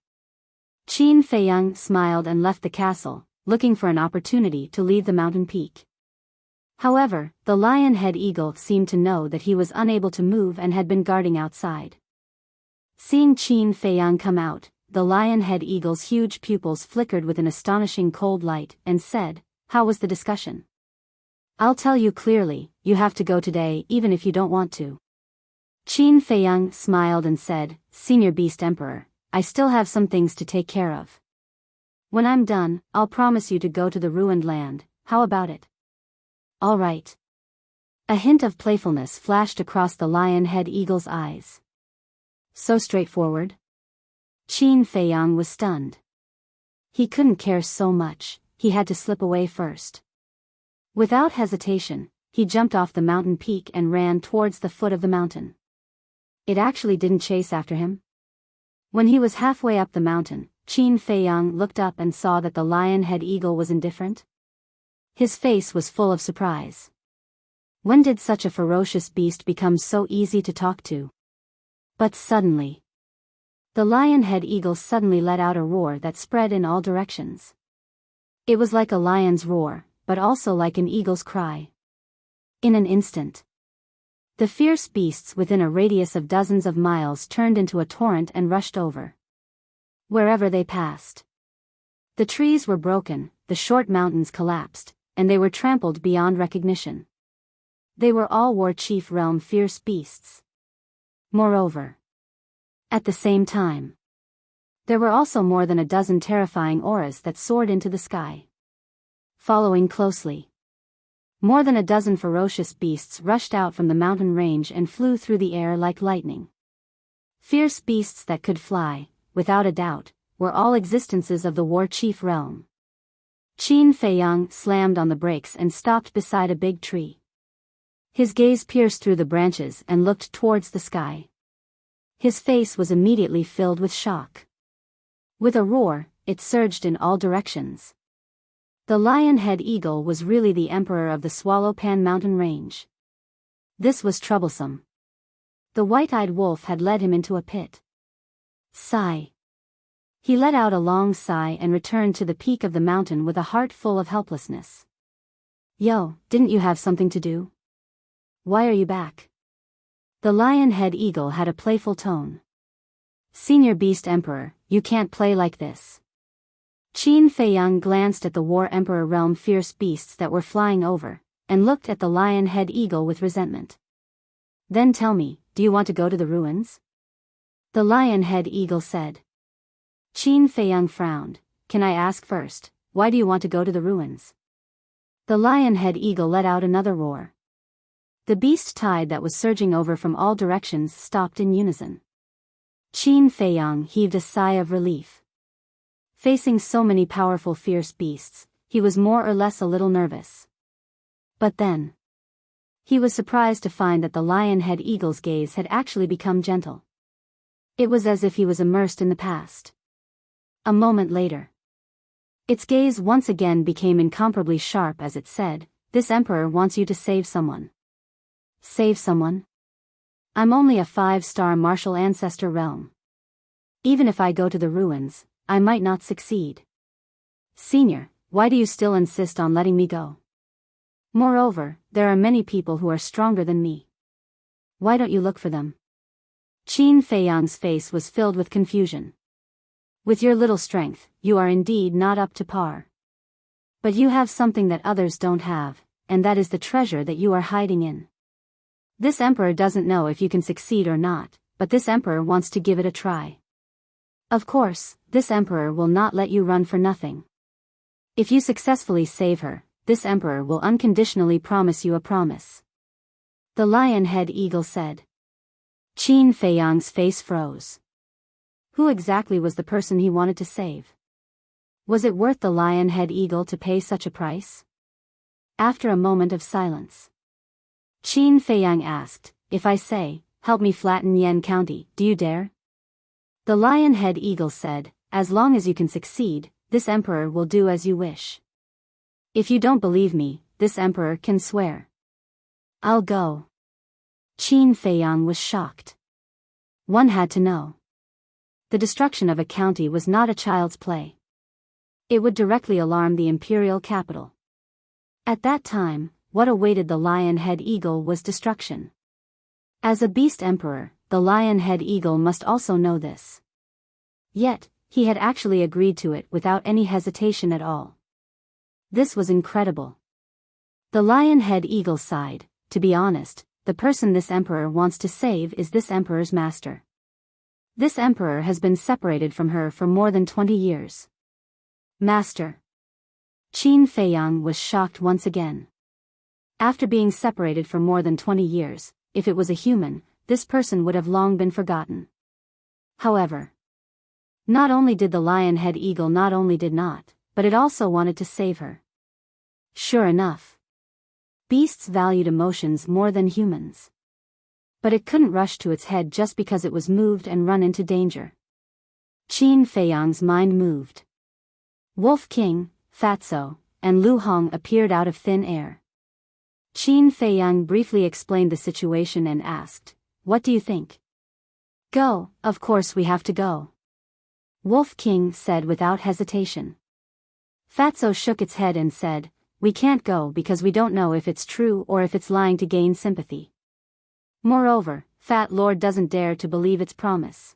Qin Feiyang smiled and left the castle, looking for an opportunity to leave the mountain peak. However, the lion-head eagle seemed to know that he was unable to move and had been guarding outside. Seeing Qin Feiyang come out, the lion-head eagle's huge pupils flickered with an astonishing cold light and said, how was the discussion? I'll tell you clearly, you have to go today even if you don't want to. Qin Feiyang smiled and said, Senior Beast Emperor, I still have some things to take care of. When I'm done, I'll promise you to go to the ruined land, how about it? All right. A hint of playfulness flashed across the lion-head eagle's eyes. So straightforward? Qin Feiyang was stunned. He couldn't care so much, he had to slip away first. Without hesitation, he jumped off the mountain peak and ran towards the foot of the mountain. It actually didn't chase after him. When he was halfway up the mountain, Qin Feiyang looked up and saw that the lion-head eagle was indifferent. His face was full of surprise. When did such a ferocious beast become so easy to talk to? But suddenly, the lion-head eagle suddenly let out a roar that spread in all directions. It was like a lion's roar, but also like an eagle's cry. In an instant, the fierce beasts within a radius of dozens of miles turned into a torrent and rushed over. Wherever they passed, the trees were broken, the short mountains collapsed, and they were trampled beyond recognition. They were all War Chief Realm fierce beasts. Moreover, at the same time, there were also more than a dozen terrifying auras that soared into the sky. Following closely, more than a dozen ferocious beasts rushed out from the mountain range and flew through the air like lightning. Fierce beasts that could fly, without a doubt, were all existences of the War Chief Realm. Qin Feiyang slammed on the brakes and stopped beside a big tree. His gaze pierced through the branches and looked towards the sky. His face was immediately filled with shock. With a roar, it surged in all directions. The lion-head eagle was really the emperor of the Swallowpan mountain range. This was troublesome. The white-eyed wolf had led him into a pit. Sigh. He let out a long sigh and returned to the peak of the mountain with a heart full of helplessness. Yo, didn't you have something to do? Why are you back? The lion-head eagle had a playful tone. Senior Beast Emperor, you can't play like this. Qin Feiyang glanced at the War Emperor realm fierce beasts that were flying over, and looked at the lion-head eagle with resentment. Then tell me, do you want to go to the ruins? The lion-head eagle said. Qin Feiyang frowned. Can I ask first, why do you want to go to the ruins? The lion-head eagle let out another roar. The beast tide that was surging over from all directions stopped in unison. Qin Feiyang heaved a sigh of relief. Facing so many powerful fierce beasts, he was more or less a little nervous. But then, he was surprised to find that the lion-head eagle's gaze had actually become gentle. It was as if he was immersed in the past. A moment later, its gaze once again became incomparably sharp as it said, "This emperor wants you to save someone." Save someone? I'm only a 5-star martial ancestor realm. Even if I go to the ruins, I might not succeed. Senior, why do you still insist on letting me go? Moreover, there are many people who are stronger than me. Why don't you look for them? Qin Feiyang's face was filled with confusion. With your little strength, you are indeed not up to par. But you have something that others don't have, and that is the treasure that you are hiding in. This emperor doesn't know if you can succeed or not, but this emperor wants to give it a try. Of course, this emperor will not let you run for nothing. If you successfully save her, this emperor will unconditionally promise you a promise. The lion-head eagle said. Qin Feiyang's face froze. Who exactly was the person he wanted to save? Was it worth the lion-head eagle to pay such a price? After a moment of silence, Qin Feiyang asked, if I say, help me flatten Yan County, do you dare? The lion-head eagle said, as long as you can succeed, this emperor will do as you wish. If you don't believe me, this emperor can swear. I'll go. Qin Feiyang was shocked. One had to know. The destruction of a county was not a child's play. It would directly alarm the imperial capital. At that time, what awaited the lion-head eagle was destruction. As a beast emperor, the lion-head eagle must also know this. Yet, he had actually agreed to it without any hesitation at all. This was incredible. The lion-head eagle sighed. To be honest, the person this emperor wants to save is this emperor's master. This emperor has been separated from her for more than 20 years. Master. Qin Feiyang was shocked once again. After being separated for more than 20 years, if it was a human, this person would have long been forgotten. However, not only did the lion-head eagle but it also wanted to save her. Sure enough. Beasts valued emotions more than humans. But it couldn't rush to its head just because it was moved and run into danger. Qin Feiyang's mind moved. Wolf King, Fatso, and Lu Hong appeared out of thin air. Qin Feiyang briefly explained the situation and asked, "What do you think?" "Go, of course we have to go," Wolf King said without hesitation. Fatso shook its head and said, "We can't go because we don't know if it's true or if it's lying to gain sympathy. Moreover, Fat Lord doesn't dare to believe its promise."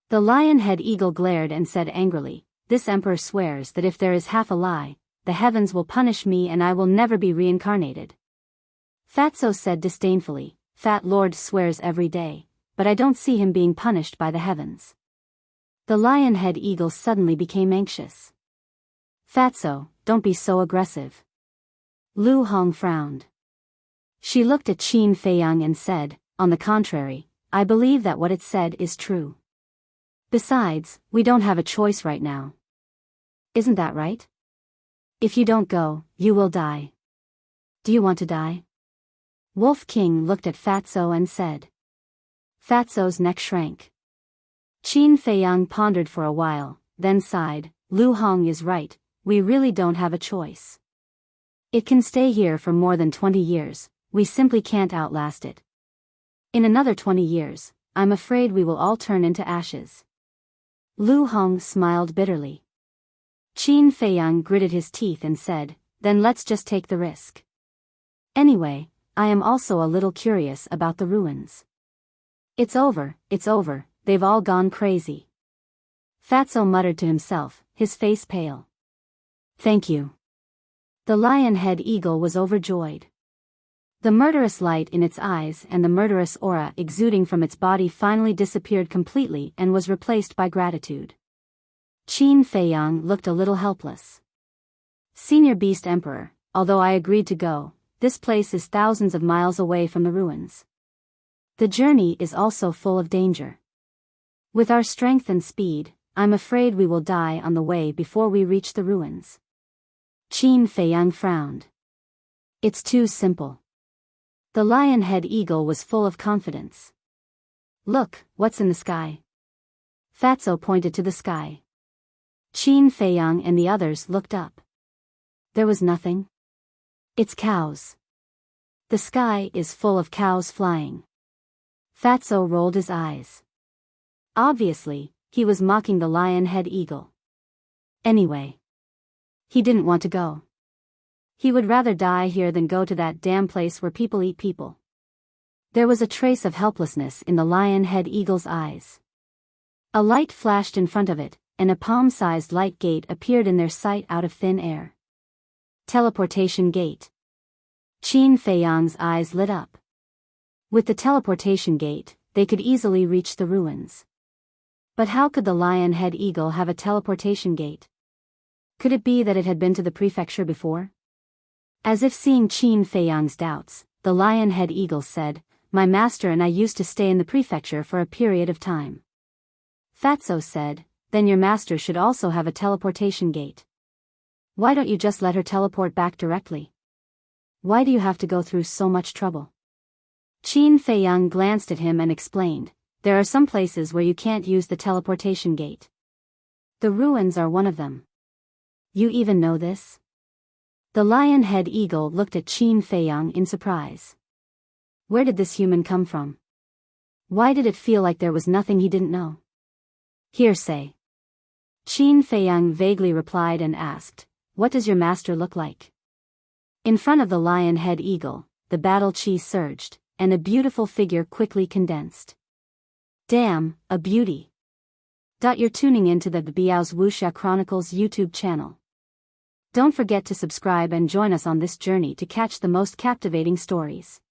The lion-head eagle glared and said angrily, "This emperor swears that if there is half a lie, the heavens will punish me and I will never be reincarnated." Fatso said disdainfully, "Fat Lord swears every day, but I don't see him being punished by the heavens." The lion-head eagle suddenly became anxious. "Fatso, don't be so aggressive." Lu Hong frowned. She looked at Qin Feiyang and said, "On the contrary, I believe that what it said is true. Besides, we don't have a choice right now. Isn't that right? If you don't go, you will die. Do you want to die?" Wolf King looked at Fatso and said. Fatso's neck shrank. Qin Feiyang pondered for a while, then sighed, "Lu Hong is right, we really don't have a choice. It can stay here for more than 20 years, we simply can't outlast it. In another 20 years, I'm afraid we will all turn into ashes." Lu Hong smiled bitterly. Qin Feiyang gritted his teeth and said, "Then let's just take the risk. Anyway, I am also a little curious about the ruins." It's over, they've all gone crazy." Fatso muttered to himself, his face pale. "Thank you." The lion-head eagle was overjoyed. The murderous light in its eyes and the murderous aura exuding from its body finally disappeared completely and was replaced by gratitude. Qin Feiyang looked a little helpless. "Senior Beast Emperor, although I agreed to go, this place is thousands of miles away from the ruins. The journey is also full of danger. With our strength and speed, I'm afraid we will die on the way before we reach the ruins." Qin Feiyang frowned. "It's too simple." The lion-head eagle was full of confidence. "Look, what's in the sky?" Fatso pointed to the sky. Qin Feiyang and the others looked up. There was nothing. "It's cows. The sky is full of cows flying." Fatso rolled his eyes. Obviously, he was mocking the lion-head eagle. Anyway, he didn't want to go. He would rather die here than go to that damn place where people eat people. There was a trace of helplessness in the lion-head eagle's eyes. A light flashed in front of it, and a palm-sized light gate appeared in their sight out of thin air. Teleportation gate. Qin Feiyang's eyes lit up. With the teleportation gate, they could easily reach the ruins. But how could the lion-head eagle have a teleportation gate? Could it be that it had been to the prefecture before? As if seeing Qin Feiyang's doubts, the lion-head eagle said, "My master and I used to stay in the prefecture for a period of time." Fatso said, "Then your master should also have a teleportation gate. Why don't you just let her teleport back directly? Why do you have to go through so much trouble?" Qin Feiyang glanced at him and explained, "There are some places where you can't use the teleportation gate. The ruins are one of them." "You even know this?" The lion-head eagle looked at Qin Feiyang in surprise. Where did this human come from? Why did it feel like there was nothing he didn't know? "Hearsay." Qin Feiyang vaguely replied and asked, "What does your master look like?" In front of the lion-head eagle, the battle chi surged, and a beautiful figure quickly condensed. Damn, a beauty. You're tuning into the Biyao's Wuxia Chronicles YouTube channel. Don't forget to subscribe and join us on this journey to catch the most captivating stories.